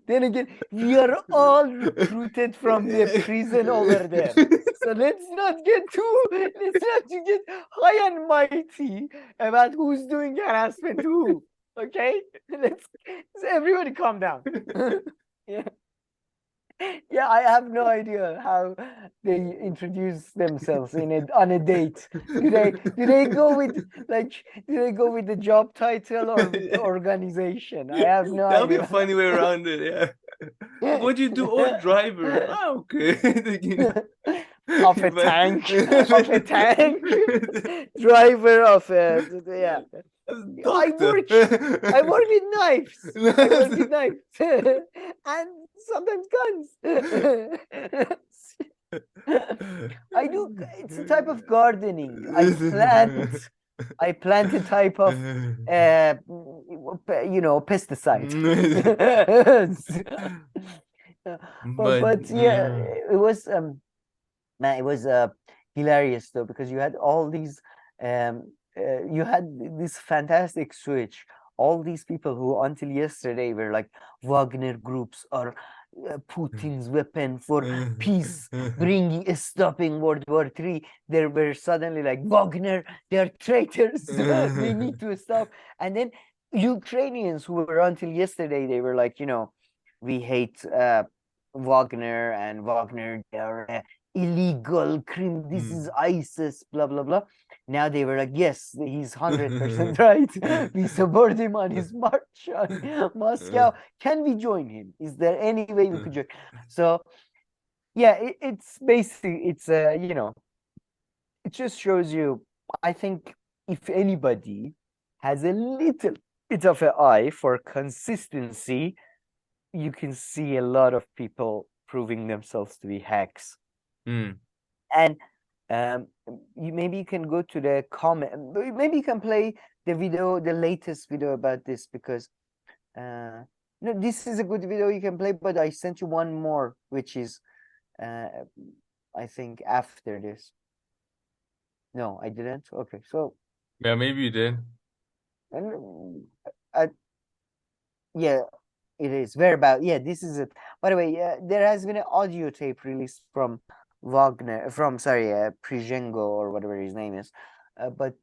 Then again, we are all recruited from the prison over there. So let's not get high and mighty about who's doing harassment who. Okay? Let's everybody calm down. Yeah, I have no idea how they introduce themselves on a date. Do they go with the job title or with the organization? I have no idea. That'll be a funny way around it, yeah. What do you do? Oh, driver. Oh, okay. Of a tank. Driver of a, yeah. I work with knives. And sometimes guns. It's a type of gardening. I plant a type of pesticide. but yeah, it was hilarious though, because you had all these you had this fantastic switch. All these people who until yesterday were like, Wagner groups are Putin's weapon for peace, stopping World War III. They were suddenly like, Wagner, they're traitors. They need to stop. And then Ukrainians who were until yesterday, they were like, we hate Wagner, and Wagner, they're illegal crime. This is ISIS, blah blah blah. Now they were like, yes, he's 100% right. We support him on his march on Moscow. Can we join him? Is there any way we could join? So yeah, it's basically, it's it just shows you, I think, if anybody has a little bit of an eye for consistency, you can see a lot of people proving themselves to be hacks. Mm. And maybe you can go to the comment. Maybe you can play the video, the latest video about this, because no, this is a good video you can play. But I sent you one more, which is I think after this. No, I didn't. Okay, so Yeah, maybe you did. and yeah, it is very bad. Yeah, this is it. By the way, there has been an audio tape released from Prijengo or whatever his name is. But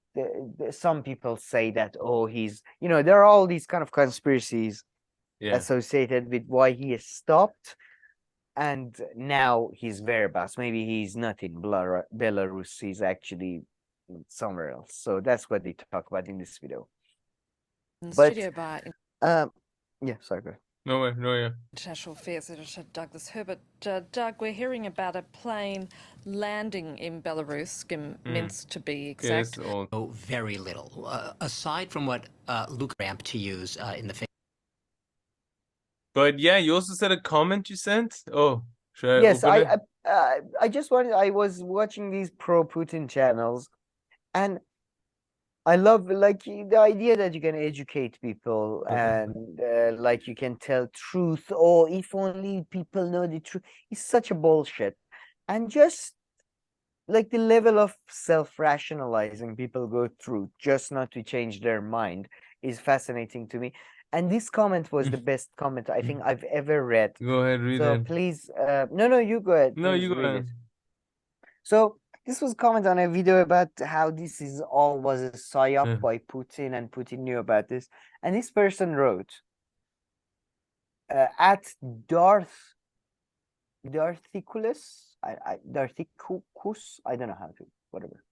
some people say that, oh, he's, there are all these kind of conspiracies associated with why he has stopped. And now he's whereabouts. Maybe he's not in Belarus. He's actually somewhere else. So that's what they talk about in this video. But, yeah, sorry, go ahead. No way, no, yeah. International Affairs Editor Douglas Herbert. Doug, we're hearing about a plane landing in Belarus, in Minsk to be exact. Oh, very little. Aside from what Luke ramped to use in the. But yeah, you also said a comment you sent. Oh, should I yes, open it? I just wanted. I was watching these pro-Putin channels, and I love the idea that you can educate people and like you can tell truth. Or if only people know the truth. It's such a bullshit, and just like the level of self-rationalizing people go through just not to change their mind is fascinating to me. And this comment was the best comment I think I've ever read. Go ahead, read so it. please, no, you go ahead. No, Please you go read ahead. it. So this was a comment on a video about how this is all was a psyop by Putin, and Putin knew about this. And this person wrote, at Darthicus, Darthicus, I don't know how to, whatever.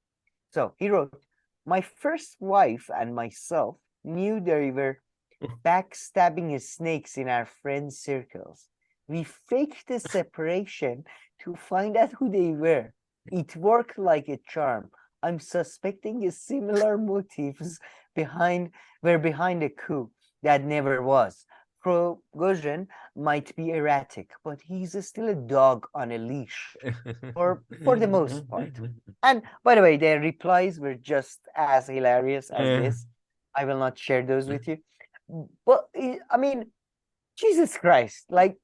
So he wrote, my first wife and myself knew there were backstabbing snakes in our friend circles. We faked the separation to find out who they were. It worked like a charm. I'm suspecting a similar motives behind a coup that never was. Prigozhin might be erratic, but he's still a dog on a leash, or for the most part. And by the way, their replies were just as hilarious as this. I will not share those with you. But I mean, Jesus Christ, like,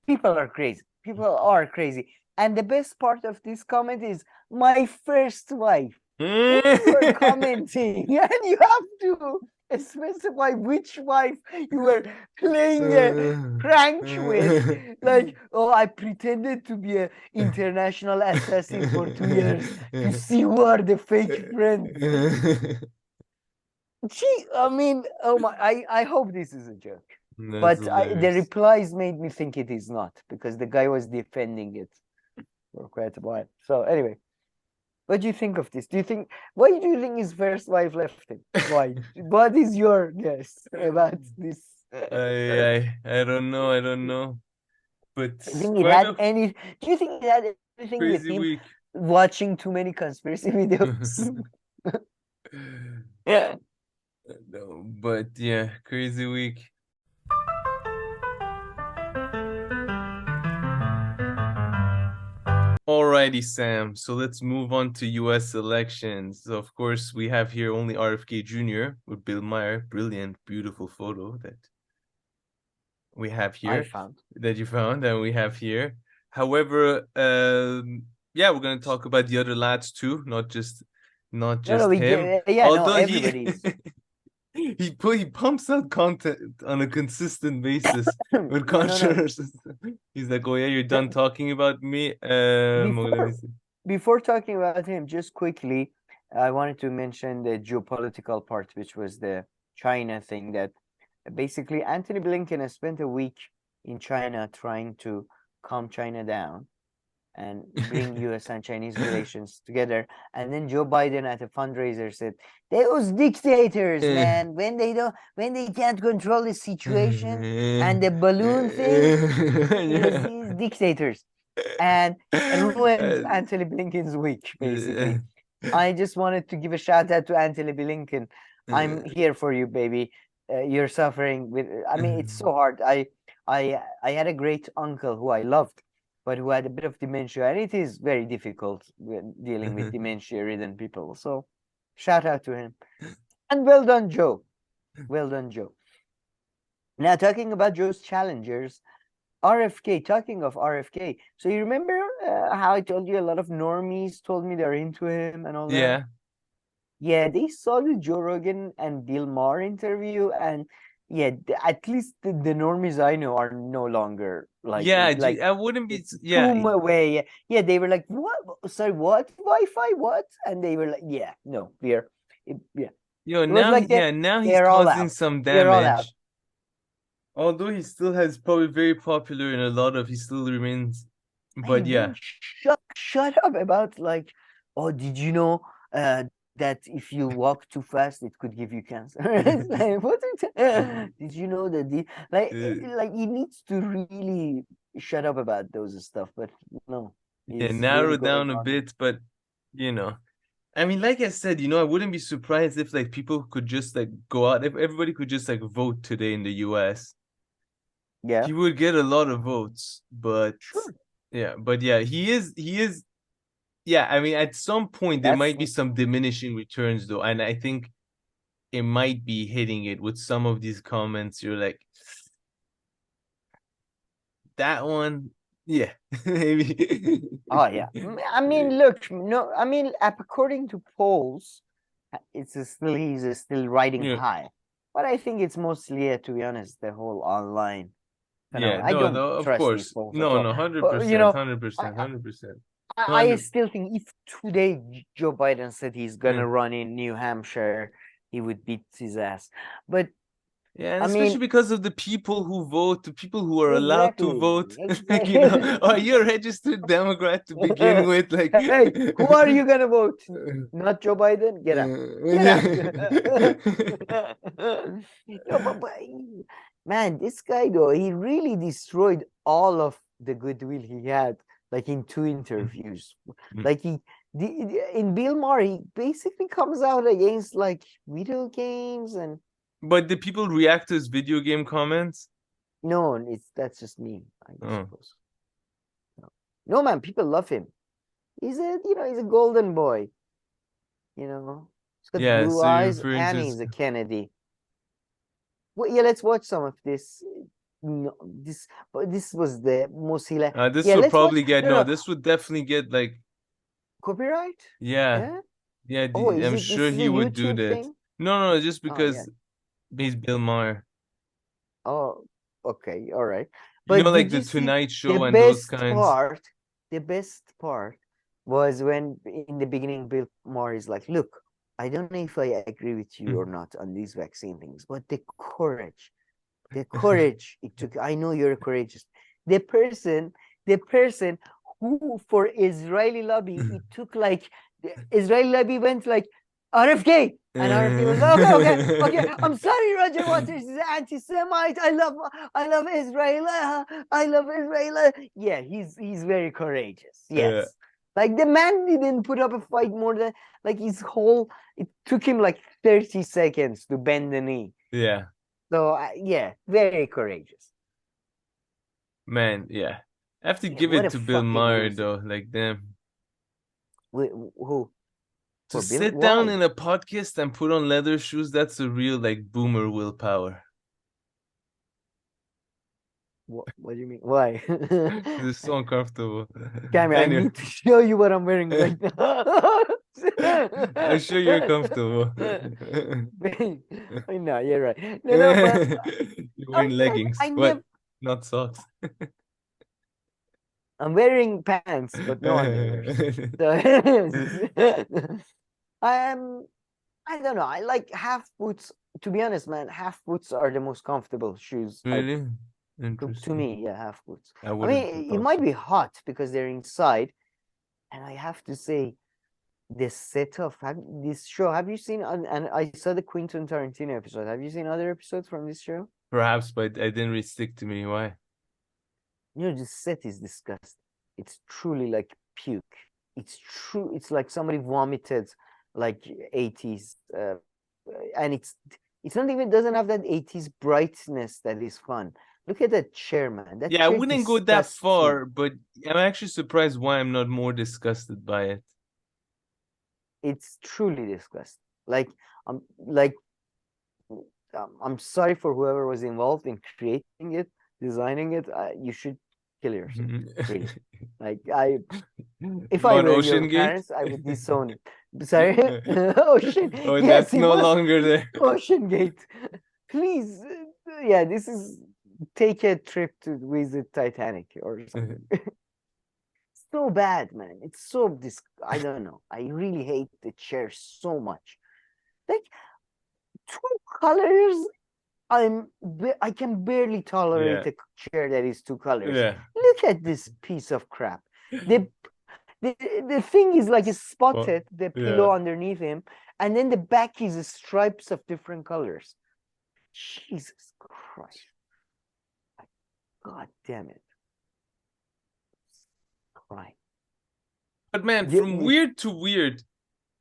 people are crazy. People are crazy. And the best part of this comment is my first wife. You were commenting, and you have to specify which wife you were playing a prank with. Like, oh, I pretended to be an international assassin for 2 years to see who are the fake friends. I mean, oh my, I hope this is a joke. But the replies made me think it is not, because the guy was defending it for quite a while. So anyway, what do you think of this? Why do you think his first wife left him? Why? What is your guess about this? I don't know. But do you think it had anything with him watching too many conspiracy videos? Yeah. No, but yeah, crazy week. Alrighty, Sam. So let's move on to U.S. elections. So of course, we have here only RFK Jr. with Bill Maher. Brilliant, beautiful photo that we have here. That you found, and we have here. However, yeah, we're gonna talk about the other lads too, not just him. Although everybody. He pumps out content on a consistent basis with controversies. He's like, oh yeah, you're done talking about me. Before talking about him, just quickly, I wanted to mention the geopolitical part, which was the China thing. That basically Antony Blinken has spent a week in China trying to calm China down and bring U.S. and Chinese relations together. And then Joe Biden at a fundraiser said, "Those dictators, man, when they can't control the situation and the balloon thing, these dictators." And ruined Antony Blinken's week, basically. I just wanted to give a shout out to Antony Blinken. I'm here for you, baby. You're suffering with. I mean, it's so hard. I I had a great uncle who I loved, but who had a bit of dementia, and it is very difficult when dealing with dementia-ridden people. So, shout out to him, and well done, Joe. Well done, Joe. Now, talking about Joe's challengers, RFK. Talking of RFK, so you remember how I told you a lot of normies told me they're into him and all that? Yeah. Yeah, they saw the Joe Rogan and Bill Maher interview, and yeah, at least the normies I know are no longer like Yeah, like I wouldn't be. boom Yeah, away. Yeah, yeah, they were like, what? Sorry, what? Wi-Fi? What? And they were like, yeah, no, we're yeah. yo, It was now, like now he's they're all causing out. some They're all out. damage. Although he still has probably very popular in a lot of, he still remains. But Hey, yeah, dude, shut up about like, oh, did you know that if you walk too fast, it could give you cancer? It's like, did you know that like he needs to really shut up about those stuff, but no, yeah, he's narrow really going down a on. bit. But you know, I mean, like I said, I wouldn't be surprised if like people could just like go out, if everybody could just like vote today in the US. Yeah, He would get a lot of votes, but sure. yeah, he is. Yeah, I mean, at some point there That's might be some diminishing returns though, and I think it might be hitting it with some of these comments. You're like, that one, yeah, maybe. Oh yeah. I mean, look, no, I mean, according to polls, he's still riding Yeah. high, but I think it's mostly, to be honest, the whole online. Yeah, I don't no, of trust these course. polls at No, all. no, But, 100%, 100%, 100%. I still think if today Joe Biden said he's gonna Yeah. run in New Hampshire, he would beat his ass. But Yeah, and I especially mean, because of the people who vote, the people who are allowed to exactly. vote. Like, are you a registered Democrat to begin with? Like, Hey, who are you gonna vote? Not Joe Biden? Get out. Get out. No, but man, this guy though, he really destroyed all of the goodwill he had, like in 2 interviews. Like in Bill Maher, he basically comes out against like video games and But did people react to his video game comments? no, that's just me, I Oh. suppose. No, man, people love him. He's a golden boy. He's got Yeah, blue so you're eyes referring and to he's a Kennedy. Well, yeah, let's watch some of this. No, this was the most hilarious. this Yeah, would let's probably watch. get No, this would definitely get like copyright. yeah. Yeah. Oh, I'm this sure is a he would do YouTube that. thing? No, just Oh, yeah. because he's Bill Maher. Oh, okay, all right. You But know, like did the you see Tonight Show the and those best kinds. part? The best part was when in the beginning Bill Maher is like, "Look, I don't know if I agree with you or not on these vaccine things, but the courage it took. I know you're courageous. The person who for Israeli lobby, it took like the Israeli lobby went like RFK. And RFK was okay. I'm sorry, Roger Waters is anti-Semite. I love Israel. I love Israel. Yeah, he's very courageous. Yes. Yeah. Like the man didn't put up a fight more than like it took him like 30 seconds to bend the knee. Yeah. So yeah, very courageous. Man, yeah. I have to Yeah, give what it a to Bill fucking Maher loser. though, like damn. Who? To For Bill? sit down Why? in a podcast and put on leather shoes, that's a real like boomer willpower. What do you mean? Why? It's so uncomfortable. Cammy, I Anyway. need to show you what I'm wearing right now. I'm sure you're comfortable. No, you're right. No, but You're wearing leggings, I but never. not socks. I'm wearing pants, but no underwear. So, I don't know. I like half boots. To be honest, man, half boots are the most comfortable shoes. Really? To Interesting. me, yeah, half boots. I I wouldn't mean, have it thought might so. be hot because they're inside, and I have to say, the setup. This show. Have you seen? And I saw the Quentin Tarantino episode. Have you seen other episodes from this show? Perhaps, but I didn't really stick to me. Why? The set is disgusting. It's truly like puke. It's true. It's like somebody vomited, like 80s, and it's not even doesn't have that 80s brightness that is fun. Look at that chair, man. That Yeah, I chair wouldn't go that disgusts far, you. but I'm actually surprised why I'm not more disgusted by it. It's truly disgusting. Like I'm sorry for whoever was involved in creating it, designing it. You should kill yourself. Really. Like if You I want were your Ocean Gate? parents, I would disown it. Sorry, Ocean. Oh, Yes, that's it no was longer there. Ocean Gate. Please, yeah, this is take a trip to visit Titanic or something. So bad, man. It's so I don't know. I really hate the chair so much. Like 2 colors, I can barely tolerate Yeah. a chair that is 2 colors. Yeah. Look at this piece of crap. The thing is like spotted, the pillow yeah. underneath him, and then the back is stripes of different colors. Jesus Christ. God damn it. Right. But man, from weird to weird.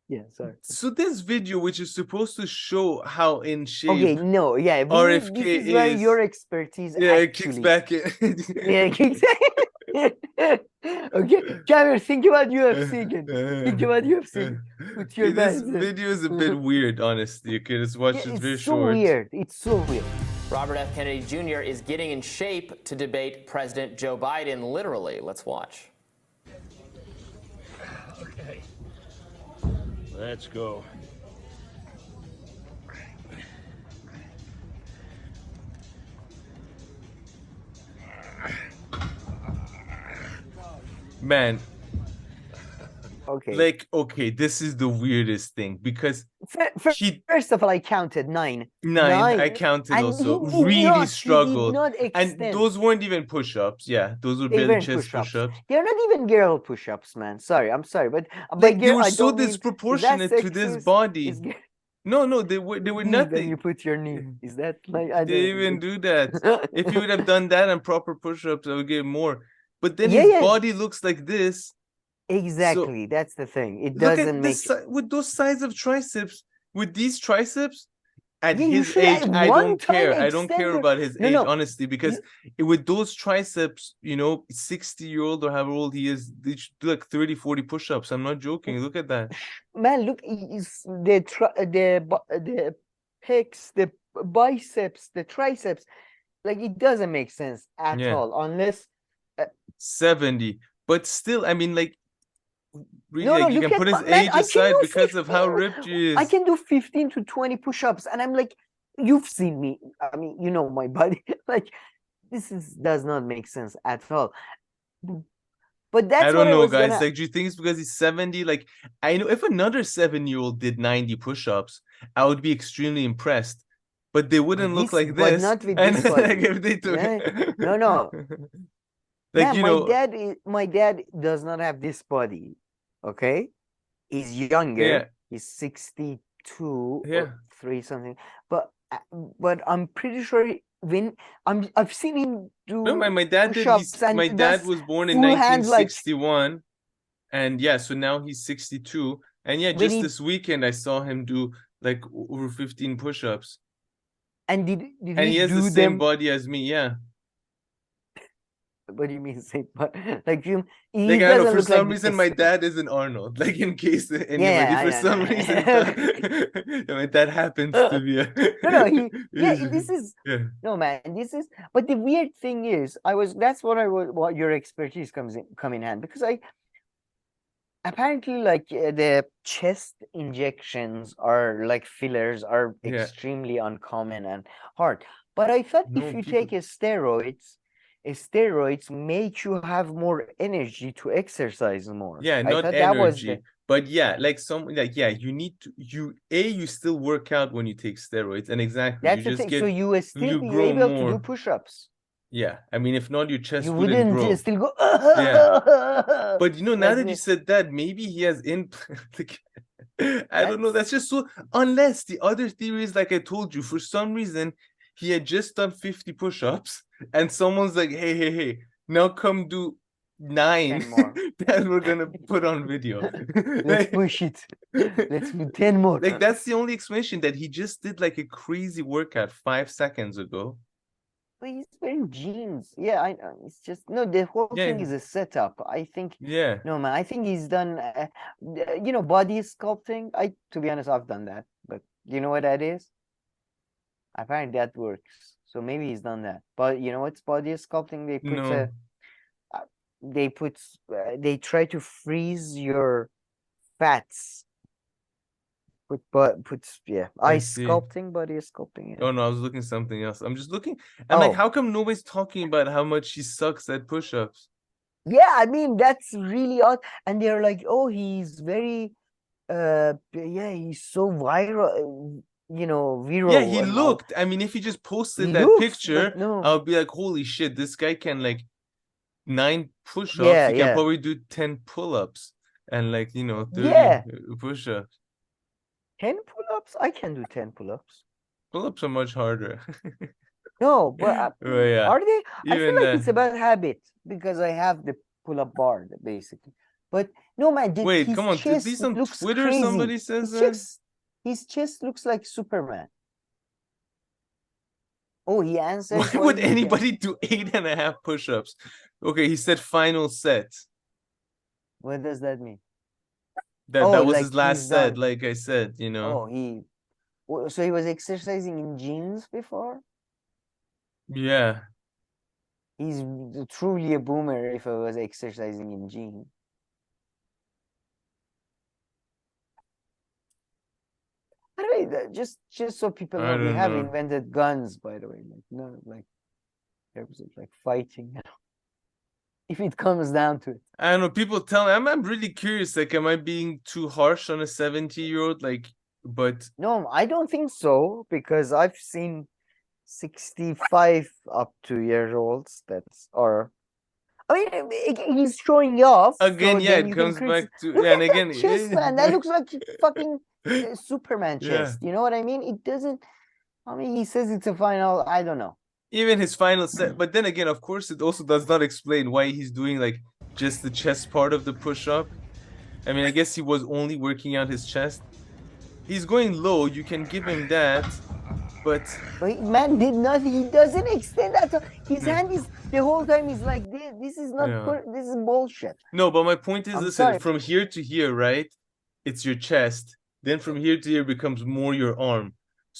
Yeah, sorry. So this video, which is supposed to show how in shape Okay, no, yeah, RFK this is where your expertise yeah, actually. it kicks back in. Yeah, it kicks Okay, Jamir, think about UFC again. Think about UFC. Put your This best. video is a bit weird, honestly. Okay, let's watch Yeah, it. It's very so short. weird. It's so weird. Robert F. Kennedy Jr. is getting in shape to debate President Joe Biden, literally. Let's watch. Okay. Let's go. Man. Okay. Like, okay, this is the weirdest thing because first of all, I counted 9. 9. I counted and also. He Really struggled. He did not extend. And those weren't even push-ups. Yeah, those were barely chest push-ups. They're not even girl push-ups, man. Sorry, I'm sorry, but like girl, they were I so don't mean, disproportionate to this body. No, they were nothing. Then you put your knee. Is that like I they didn't even do that? If you would have done that on proper push-ups, I would get more. But then his body looks like this. Exactly, so, that's the thing. It look doesn't at make with those size of triceps, with these triceps. At yeah, his age, I don't care. I don't care about his age, honestly, because with those triceps, you know, 60-year-old or however old he is, they should do like 30, 40 push-ups. I'm not joking. Look at that. Man, look, the pecs, the biceps, the triceps, like it doesn't make sense at all, unless 70. But still, I mean, like, really, no, like, you can put his age aside because of how ripped he is. I can do 15 to 20 push-ups, and I'm like, you've seen me. I mean, you know my body. Like, does not make sense at all. But that's I don't know, guys. Like, do you think it's because he's 70? Like, I know if another 7-year-old did 90 push-ups, I would be extremely impressed. But they wouldn't look like this. But not with this body. Like if they took No. Like, man, you know, my dad does not have this body. Okay, he's younger. Yeah. He's 62 Yeah. or 3 something. But I'm pretty sure I've seen him do. No, my dad did. My dad was born in 1961, and yeah, so now he's 62. And yeah, just this weekend I saw him do like over 15 push-ups. And he has the same body as me, yeah. What do you mean same body? Like you? Like I don't know, for some reason my dad isn't Arnold. Like in case anybody, for some reason, that happens to be a. No. This is no man. This is. But the weird thing is, that's what your expertise come in hand, because apparently like the chest injections are like fillers are extremely uncommon and hard. But I thought if you take steroids make you have more energy to exercise more. Yeah, not energy. But yeah, like you need to you still work out when you take steroids, and exactly that's the thing. So you will still be able to do push-ups. Yeah, I mean, if not, your chest wouldn't grow. Still go. Yeah, but you know, now that you said that, maybe he has like, I don't know. That's just so. Unless the other theory is like I told you, for some reason he had just done 50 push-ups, and someone's like, hey, now come do 9 more that we're gonna put on video. Let's push it. Let's do 10 more. Like that's the only explanation, that he just did like a crazy workout 5 seconds ago. he's wearing jeans. Yeah, I know. It's just no. The whole Yeah. thing is a setup. I think. Yeah. No, man. I think he's done. Body sculpting. To be honest, I've done that. But you know what that is? Apparently that works. So maybe he's done that. But you know what's body sculpting? No. They try to freeze your fats. Ice see. sculpting, body sculpting. Yeah. Oh no, I was looking something else. I'm just looking. I'm like, Oh. how come nobody's talking about how much he sucks at push-ups? Yeah, I mean that's really odd. And they're like, oh, he's very he's so viral, viral. Yeah, he and all. looked. I mean, if he just posted He that looks, picture, but no. I would be like, holy shit, this guy can like 9 push-ups. Yeah, he can yeah. probably do 10 pull-ups and like 30 Yeah. push-ups. 10 pull-ups? I can do 10 pull-ups. Pull-ups are much harder. No, but Oh, yeah. are they? I feel Even like it's about habit because I have the pull-up bar basically. But no, man, Wait, his come on. At chest least on looks Twitter crazy. somebody says his that. his chest looks like Superman. Oh, he answered. Why would anybody do 8.5 push-ups? Okay, he said final set. What does that mean? That Oh, was like his last he's set, done. like I said, Oh, so he was exercising in jeans before? Yeah. He's truly a boomer if he was exercising in jeans. By the way, just so people I know, we don't have know. invented guns, by the way. Like terms of like fighting. If it comes down to it. I don't know. People tell me, I'm really curious. Like, am I being too harsh on a 70-year-old? Like, but No, I don't think so, because I've seen 65 up to year olds I mean, he's showing off. again, so yeah, then it you can comes back to Look yeah, and at again, that chest, man. That looks like fucking Superman Yeah. chest. You know what I mean? It doesn't. I mean, he says it's a final. I don't know. even his final set. But then again, of course, it also does not explain why he's doing like just the chest part of the push-up. I mean, I guess he was only working out his chest. He's going low. You can give him that, but man did not. He doesn't extend that. His hand is the whole time. He's like this. This is not. Yeah. This is bullshit. No, but my point is, I'm listen, sorry. from here to here, right? It's your chest. Then from here to here becomes more your arm.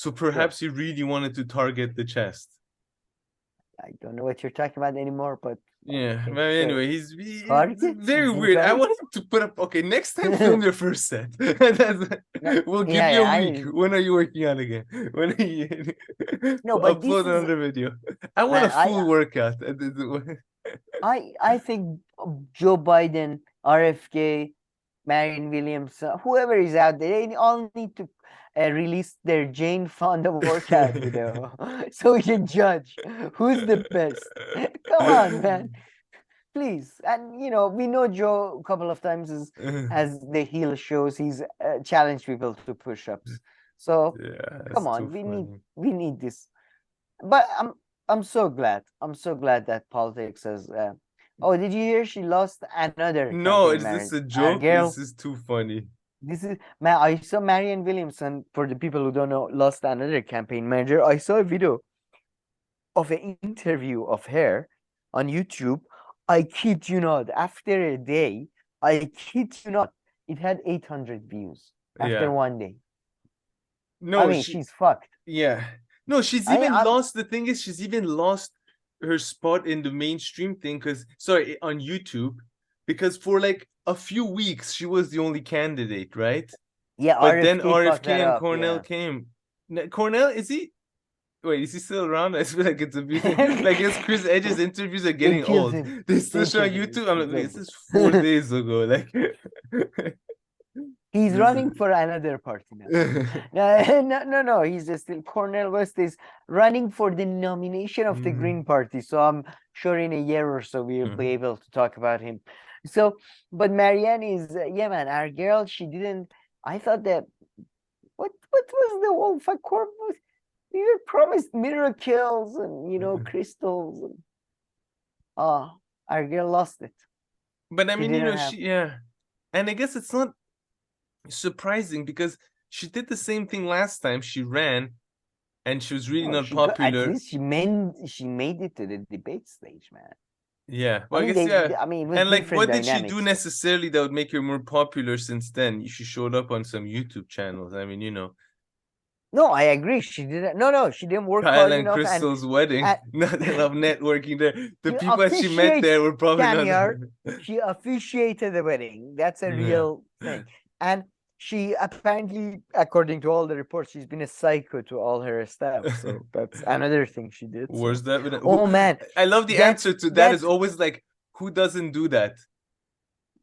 So perhaps he really wanted to target the chest. I don't know what you're talking about anymore, but Yeah, okay, but sure. anyway, he's Target? very You weird. I guys? want him to put up. Okay, next time film your first set. We'll give you a week. When are you working on again? When are you? No, We'll but this upload is- another video. I want Man, a full workout. I think Joe Biden, RFK, Marianne Williams, whoever is out there, they all need to release their Jane Fonda workout video so we can judge who's the best. Come on, man. Please. And, we know Joe a couple of times as the heel shows, he's challenged people to push-ups. So, come on, we need this. But I'm so glad. I'm so glad that politics has. Oh, did you hear she lost another? No, campaign is this manager? a joke? Girl, This is too funny. this is man. I saw Marianne Williamson. For the people who don't know, lost another campaign manager. I saw a video of an interview of her on YouTube. I kid you not. After a day, I kid you not, it had 800 views after one day. No, I mean, she's fucked. Yeah. No, she's even lost. The thing is, she's even lost her spot in the mainstream thing on YouTube, because for like a few weeks she was the only candidate, right? Yeah, but then fucked RFK that and up, Cornell yeah. came. Cornell, is he? Wait, is he still around? I feel like it's amusing. Like his Chris Edge's interviews are getting killed old. him. They still They show on killed him. YouTube. I'm like, wait, this is 4 days ago. Like He's running for another party now. No. He's just still. Cornel West is running for the nomination of the Green Party. So I'm sure in a year or so we'll be able to talk about him. So, but Marianne is, man, our girl. She didn't. I thought that. What was the whole fuck? We were promised miracles and crystals. And, our girl lost it. But I mean, didn't have- and I guess it's not surprising because she did the same thing last time she ran, and she was really No, not she got, at popular. least she made it to the debate stage, man. Yeah, I well, I mean, guess yeah. I mean, it was And like, different what did she do dynamics. necessarily that would make her more popular since then? She showed up on some YouTube channels. I mean, No, I agree. She didn't. No, she didn't work Kyle hard and enough, and Crystal's wedding. Not enough networking there. The she people that she met officiates. there were probably Damn, not. she officiated the wedding. That's a Yeah. real thing. And she apparently, according to all the reports, she's been a psycho to all her staff. So that's another thing she did. So. Where's that? Oh man, I love the answer to that is always like, who doesn't do that?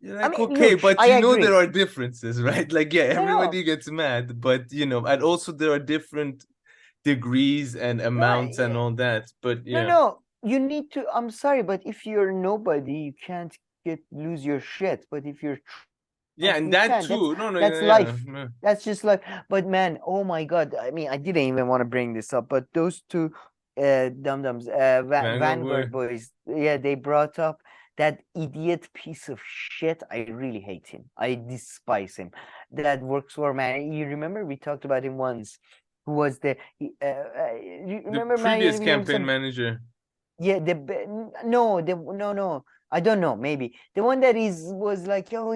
You're like, I mean, okay, look, but I you know agree. there are differences, right? Like, yeah, No, everybody gets mad, but and also there are different degrees and amounts and all that. But yeah. No, you need to. I'm sorry, but if you're nobody, you can't lose your shit. But if you're yeah, and that too. That's life. That's just life. But man, oh my god. I mean, I didn't even want to bring this up, but those two dum-dums, Vanguard boys, yeah, they brought up that idiot piece of shit. I really hate him. I despise him. That works for man. You remember we talked about him once. Who was the remember the previous Marianne campaign manager? Yeah, no. I don't know. Maybe the one that was like, oh,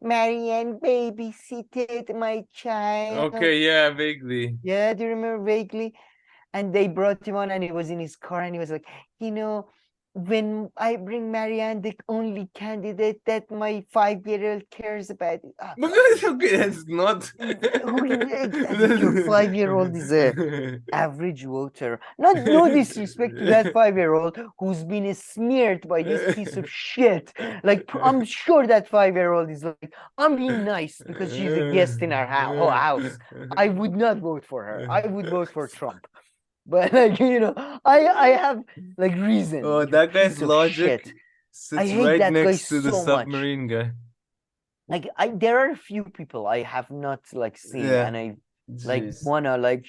Marianne babysitted my child. Okay, yeah, vaguely. Yeah, do you remember vaguely? And they brought him on, and he was in his car, and he was like, when I bring Marianne, the only candidate that my 5-year-old cares about. Okay, that's not. Your 5-year-old is a average voter. No disrespect to that 5-year-old who's been smeared by this piece of shit. Like, I'm sure that 5-year-old is like, I'm being nice because she's a guest in our house. I would not vote for her. I would vote for Trump. But like I have like reason. Oh, that guy's logic sits I hate right that next guy to the so submarine guy. Like there are a few people I have not like seen, and I like wanna like.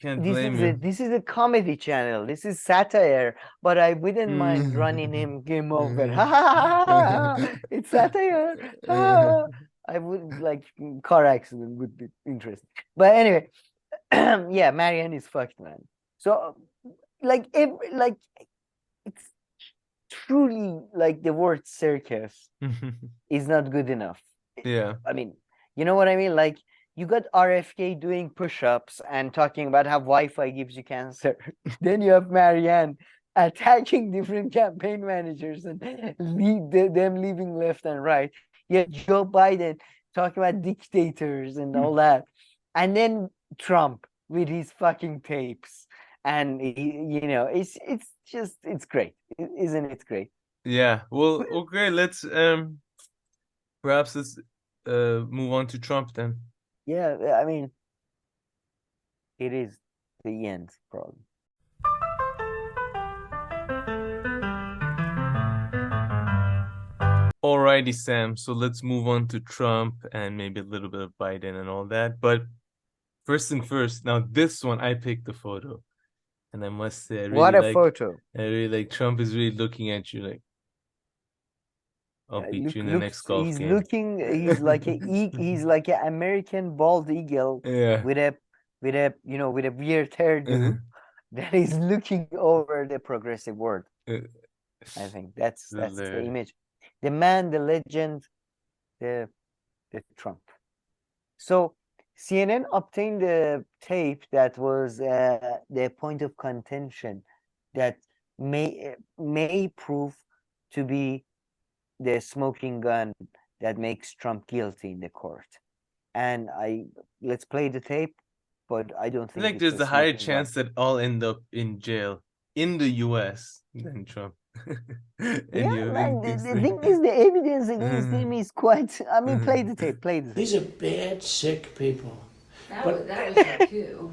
Can't blame you. This is a comedy channel. This is satire, but I wouldn't mind running him game over. It's satire. I would like car accident would be interesting, but anyway. Yeah, Marianne is fucked, man. So, like, it's truly like the word circus is not good enough. Yeah. I mean, you know what I mean? Like, you got RFK doing push-ups and talking about how Wi-Fi gives you cancer. Then you have Marianne attacking different campaign managers and them leaving left and right. You have Joe Biden talking about dictators and all that. And then Trump with his fucking tapes, and it's great, isn't it great? Yeah. Well, okay. Let's perhaps let's move on to Trump then. Yeah, I mean, it is the end problem. Alrighty, Sam. So let's move on to Trump and maybe a little bit of Biden and all that. But first thing first, now this one I picked the photo, and I must say, I really what a photo! I really like Trump is really looking at you like, I'll beat you in the next golf game. He's like he's like an American bald eagle, yeah, with a weird hairdo that is looking over the progressive world. I think that's the image. The man, the legend, the Trump. So CNN obtained a tape that was the point of contention that may prove to be the smoking gun that makes Trump guilty in the court. And let's play the tape, but I don't think there's a higher chance that I'll end up in jail in the US than Trump. Yeah, man, the thing is, the evidence against him is quite. I mean, play the tape. These are bad, sick people. That was a coup,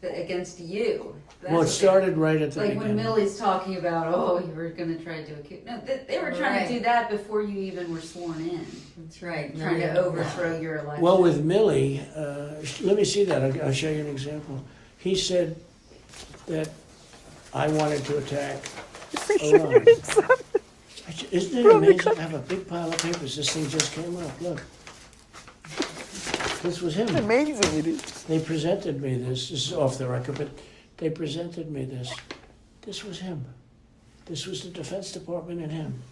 against you. Well, it started right at the like beginning. when Millie's talking about, you were going to try to do a coup. No, they were trying to do that before you even were sworn in. That's right. Trying to overthrow your election. Well, with Millie, let me see that. I'll show you an example. He said that I wanted to attack Elon. Isn't it amazing? I have a big pile of papers. This thing just came up. Look. This was him. It's amazing it is. They presented me this. This is off the record, but they presented me this. This was him. This was the Defense Department and him.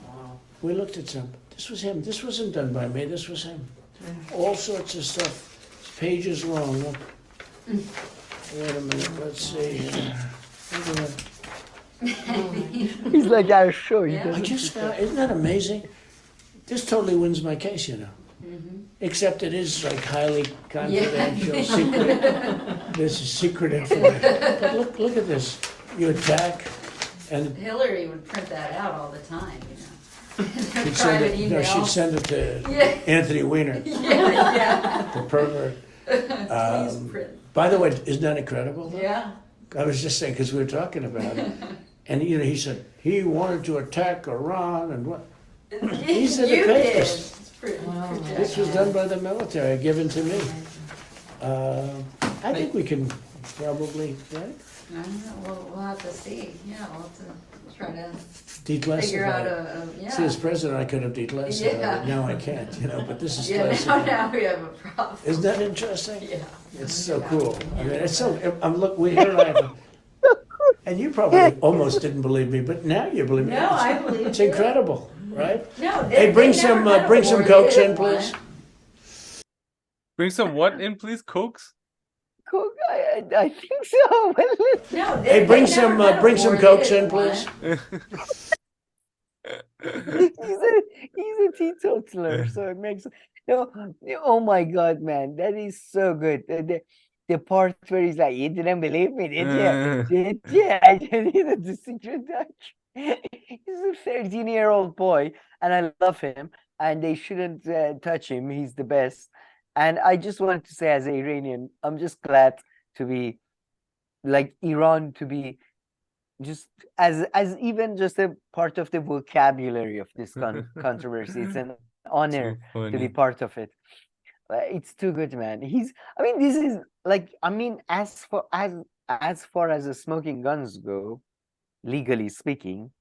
Wow. We looked at some. This was him. This wasn't done by me. This was him. All sorts of stuff. It's pages long. Look. Wait a minute. Let's see here. Look at that. He's like, I'll show you. I just found, isn't that amazing? This totally wins my case, you know. Except it is like highly confidential, secret. This is secret information. But look at this. You attack, and Hillary would print that out all the time, you know. she'd send it. No, she'd send it to Anthony Weiner, the pervert. By the way, isn't that incredible? Though? Yeah. I was just saying because we were talking about it, and you know, he said he wanted to attack Iran and what. These are the papers. This was done by the military, given to me. I think we can probably, right? I don't know. We'll have to see. Yeah, we'll have to try to Declassify. figure out See, as president, I could have declassified Yeah. it. Now I can't, you know, but this is Yeah, classified. now we have a problem. Isn't that interesting? Yeah. It's so cool. I mean, it's so, we here I am. And you probably almost didn't believe me, but now you believe me. No, I believe It's you. incredible, right? No, Hey, bring some Cokes in, please. Bring some what in, please? Cokes? Coke? I think so. No, Hey, bring some Cokes in, please. He's a teetotaler, so it makes oh my God, man, that is so good. The part where he's like, you didn't believe me, did you? Did you? I did the secret Dutch. He's a 13-year-old boy, and I love him, and they shouldn't touch him. He's the best. And I just wanted to say, as an Iranian, I'm just glad to be like Iran, to be just as even just a part of the vocabulary of this controversy. It's an honor to be part of it. It's too good, man. I mean, this is like, I mean, as far as the smoking guns go, legally speaking,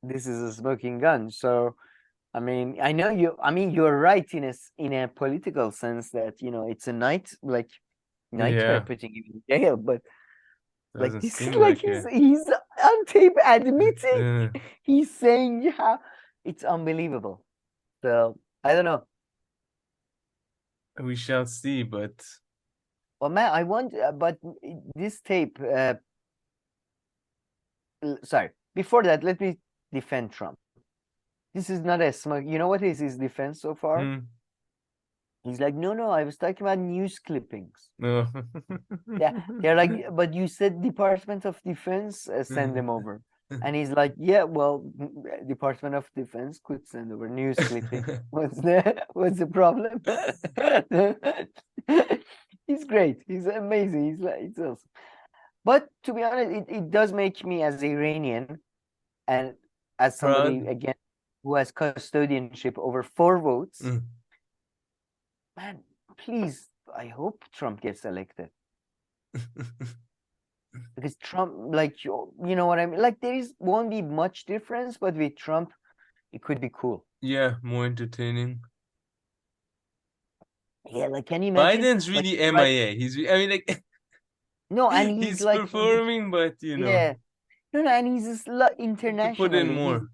this is a smoking gun. So, I mean, I know you're right in a political sense that, you know, it's a nightmare putting him in jail, but like this is like he's on tape admitting he's saying how it's unbelievable. So I don't know. We shall see, but well, man, I want, but this tape. Sorry. Before that, let me defend Trump. This is not a smoke. You know what is his defense so far? He's like, no, I was talking about news clippings. No. Yeah, they're like, but you said Department of Defense send them over. And he's like, yeah, well, Department of Defense could send over news clipping. What's the problem? He's great. He's amazing. He's like, it's awesome. But to be honest, it does make me, as Iranian, and as somebody again who has custodianship over 4 votes, man, please, I hope Trump gets elected. Because Trump, like, you know what I mean? Like, won't be much difference, but with Trump, it could be cool. Yeah, more entertaining. Yeah, like, can you imagine? Biden's really like, MIA. I mean, like, no, and he's like performing, but you know, yeah, no, and he's just internationally. Put in more.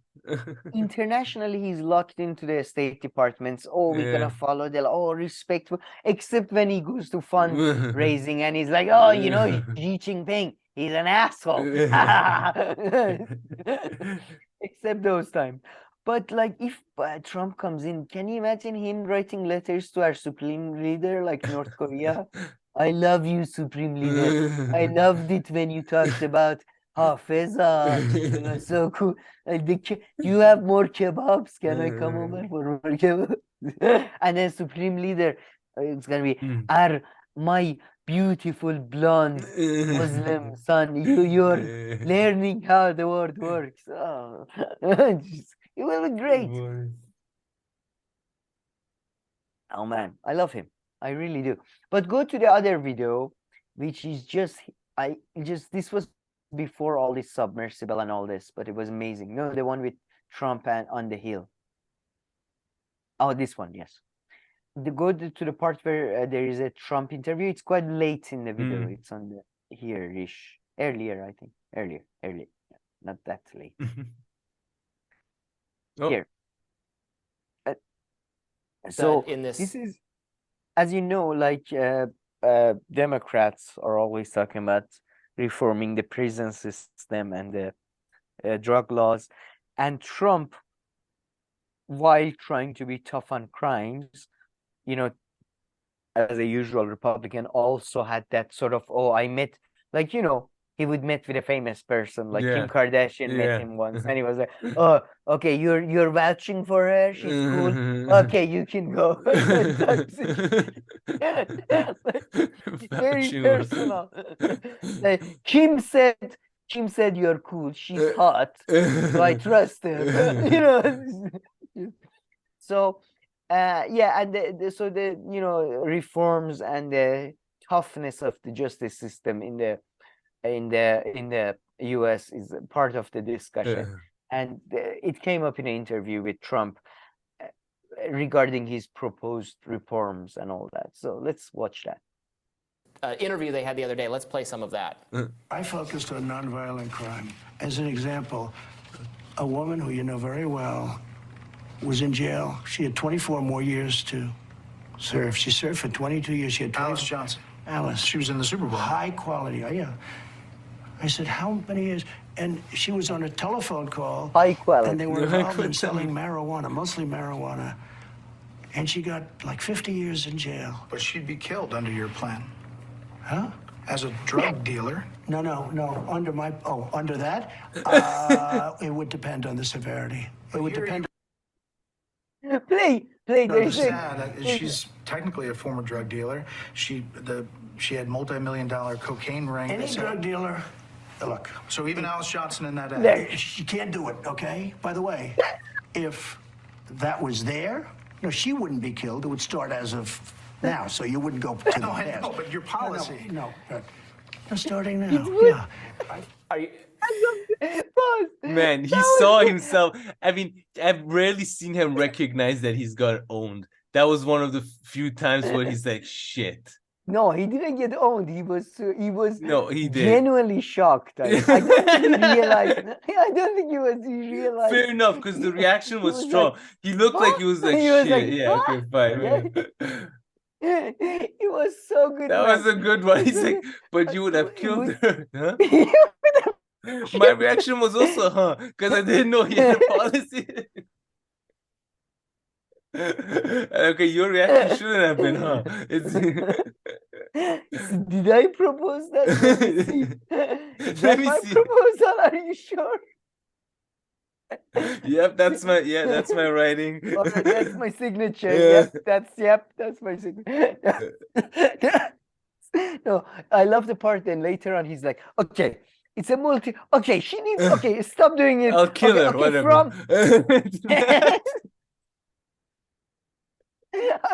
Internationally, he's locked into the State Departments. Oh, we're gonna follow the respectful. Except when he goes to fundraising and he's like, oh, you know, Xi Jinping, he's an asshole. Except those times. But like, if Trump comes in, can you imagine him writing letters to our supreme leader, like North Korea? I love you, supreme leader. I loved it when you talked about Hafeza, you know, so cool. Like, do you have more kebabs? Can I come over for more kebabs? And then supreme leader, it's gonna be my beautiful blonde Muslim son. You're learning how the world works. Oh, it will be great. Oh man, I love him. I really do. But go to the other video, which is this was before all this submersible and all this, but it was amazing. No, the one with Trump and on the hill. Oh, this one, yes. go to the part where there is a Trump interview. It's quite late in the video. Mm. It's on the here-ish. Earlier, I think. Earlier. Yeah, not that late. Oh. Here. So in this is, as you know, like Democrats are always talking about reforming the prison system and the drug laws, and Trump, while trying to be tough on crimes, you know, as a usual Republican, also had that sort of, oh, I met, like, you know, he would meet with a famous person, like Kim Kardashian met him once, and he was like, oh, okay, you're vouching for her, she's cool, okay, you can go. Very personal. Like, Kim said you're cool, she's hot, so I trust him. You know. So yeah, and so the reforms and the toughness of the justice system in the US is part of the discussion. And it came up in an interview with Trump regarding his proposed reforms and all that. So let's watch that. Interview they had the other day. Let's play some of that. I focused on nonviolent crime. As an example, a woman who you know very well was in jail. She had 24 more years to serve. She served for 22 years. She had Alice Johnson. Alice. She was in the Super Bowl. High quality, yeah. I said, how many years? And she was on a telephone call. High quality. And they were involved in selling marijuana, mostly marijuana. And she got like 50 years in jail. But she'd be killed under your plan. Huh? As a drug dealer. No. Under that? It would depend on the severity. It would depend. Play. No, she's technically a former drug dealer. She had multi-million-dollar cocaine ring. Any drug dealer, look. So even Alice Johnson in that ad. She can't do it, okay? By the way, if that was there, no, she wouldn't be killed. It would start as of now, so you wouldn't go to the past. I know, but your policy. No, starting now, yeah. Are you... Man, he saw himself. I mean, I've rarely seen him recognize that he's got owned. That was one of the few times where he's like, shit. No, he didn't get owned. He was no, he did. Genuinely shocked. I don't think he realized. I don't think he realized. Fair enough, because the reaction was strong. Like, he looked like he was like, shit. Like, yeah, okay, fine. It was so good. That was a good one. He's like, but you would have killed her, huh? My reaction was also, huh? Because I didn't know he had a policy. Okay, your reaction shouldn't have been, huh? Did I propose that? Let me see. Proposal? Are you sure? Yep, that's my writing. Okay, that's my signature. Yeah. That's my signature. No, I love the part. Then later on, he's like, okay. It's a multi. Okay, she needs. Okay, stop doing it. I'll kill her. Whatever.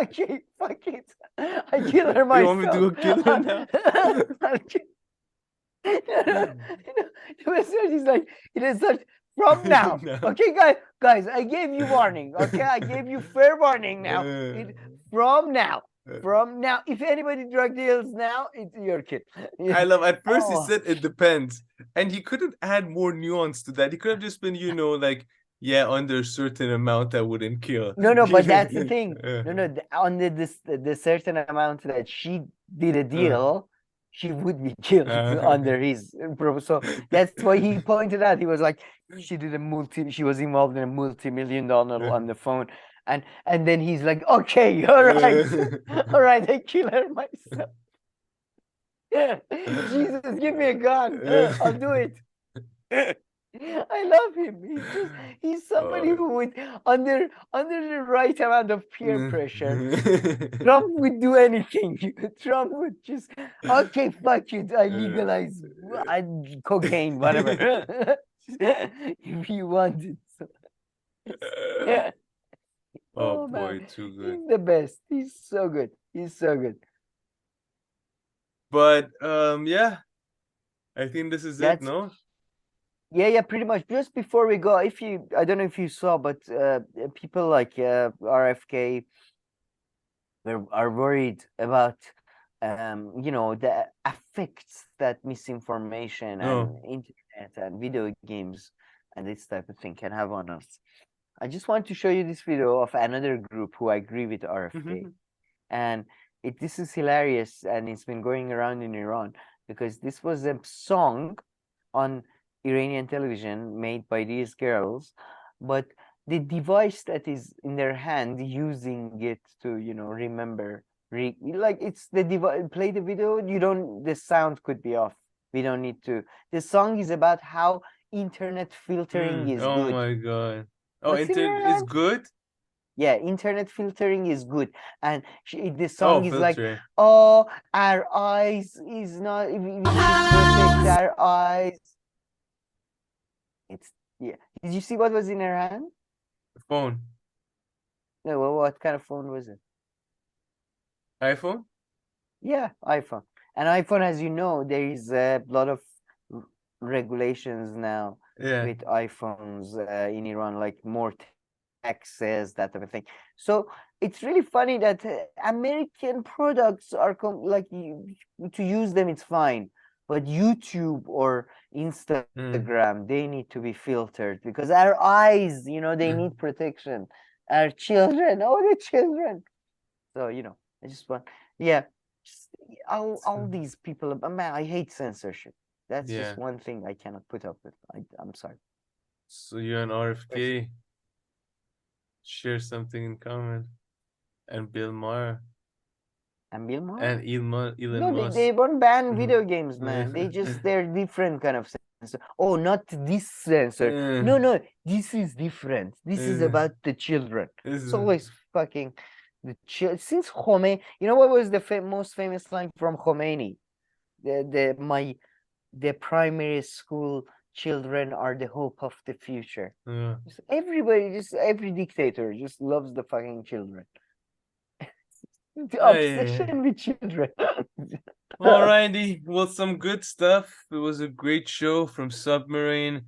Okay, fuck it. I kill her myself. You want me to go kill her now? The message is like, it is such. From now, okay, guys, I gave you warning. Okay, I gave you fair warning now. From now, if anybody drug deals now, it's your kid. I love. At first, he said it depends, and he couldn't add more nuance to that. He could have just been, like, yeah, under a certain amount, I wouldn't kill. No, but that's the thing. No, under the certain amount that she did a deal. She would be killed under his so that's why he pointed out. He was like, she was involved in a multi-million-dollar on the phone, and then he's like, okay, all right, I kill her myself. Jesus, give me a gun, I'll do it. I love him. He's somebody who would, under the right amount of peer pressure, Trump would do anything. Trump would just, okay, fuck you, I legalize cocaine, whatever. If you want it. So. Oh boy, too good. He's the best. He's so good. But yeah, I think this is it, no? Yeah, pretty much. Just before we go, I don't know if you saw, but people like RFK are worried about the effects that misinformation and internet and video games and this type of thing can have on us. I just want to show you this video of another group who agree with RFK. And this is hilarious, and it's been going around in Iran because this was a song on Iranian television made by these girls, but the device that is in their hand, using it to remember, like it's the device. Play the video. The sound could be off. We don't need to. The song is about how internet filtering is Oh good. my god. Oh, What's in your internet is hand? good? Yeah, internet filtering is good, and the song is like, filtering. "Oh, our eyes is not. We should protect our eyes." Yeah. Did you see what was in her hand? The phone. No, what kind of phone was it? iPhone? Yeah, iPhone. And iPhone, as you know, there is a lot of regulations now with iPhones in Iran, like more taxes, that type of thing. So it's really funny that American products are to use them, it's fine. But YouTube or Instagram, they need to be filtered because our eyes, they need protection. Our children, the children. So, I just want, all these people, man, I hate censorship. That's just one thing I cannot put up with. I'm sorry. So you and RFK share something in common. And Bill Maher. And Bill Maher? And Elon No, Musk. they won't ban video games, man. They're different kind of censor. Oh, not this censor. No, this is different. This is about the children. It's always fucking the children. Since Khomeini, what was the most famous line from Khomeini? The primary school children are the hope of the future. Every dictator just loves the fucking children. The obsession with children. Alrighty, well, some good stuff. It was a great show, from Submarine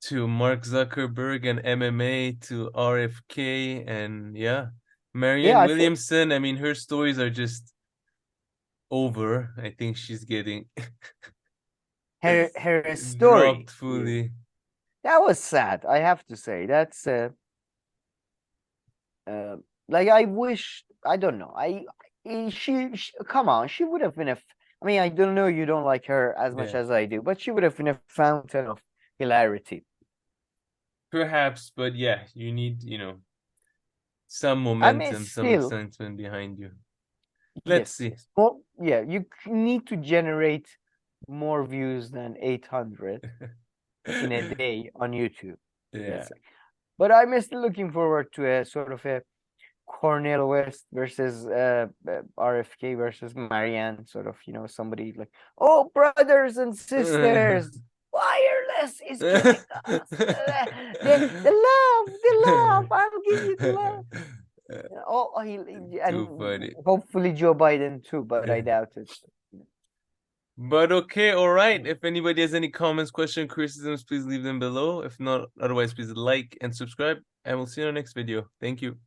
to Mark Zuckerberg and MMA to RFK, and Marianne Williamson. I mean, her stories are just over. I think she's getting her story dropped fully. That was sad, I have to say. That's I wish, I don't know. She come on, she would have been I mean, I don't know, you don't like her as much as I do, but she would have been a fountain of hilarity. Perhaps, but you need, some momentum, some excitement behind you. Let's see. Well, you need to generate more views than 800 in a day on YouTube. But I'm still looking forward to a sort of a Cornel West versus RFK versus Marianne, sort of, somebody like, oh, brothers and sisters, wireless is killing us. The love, I'll give you the love. And hopefully Joe Biden too, but I doubt it. But okay, all right. If anybody has any comments, questions, criticisms, please leave them below. If not, otherwise, please like and subscribe, and we'll see you in the next video. Thank you.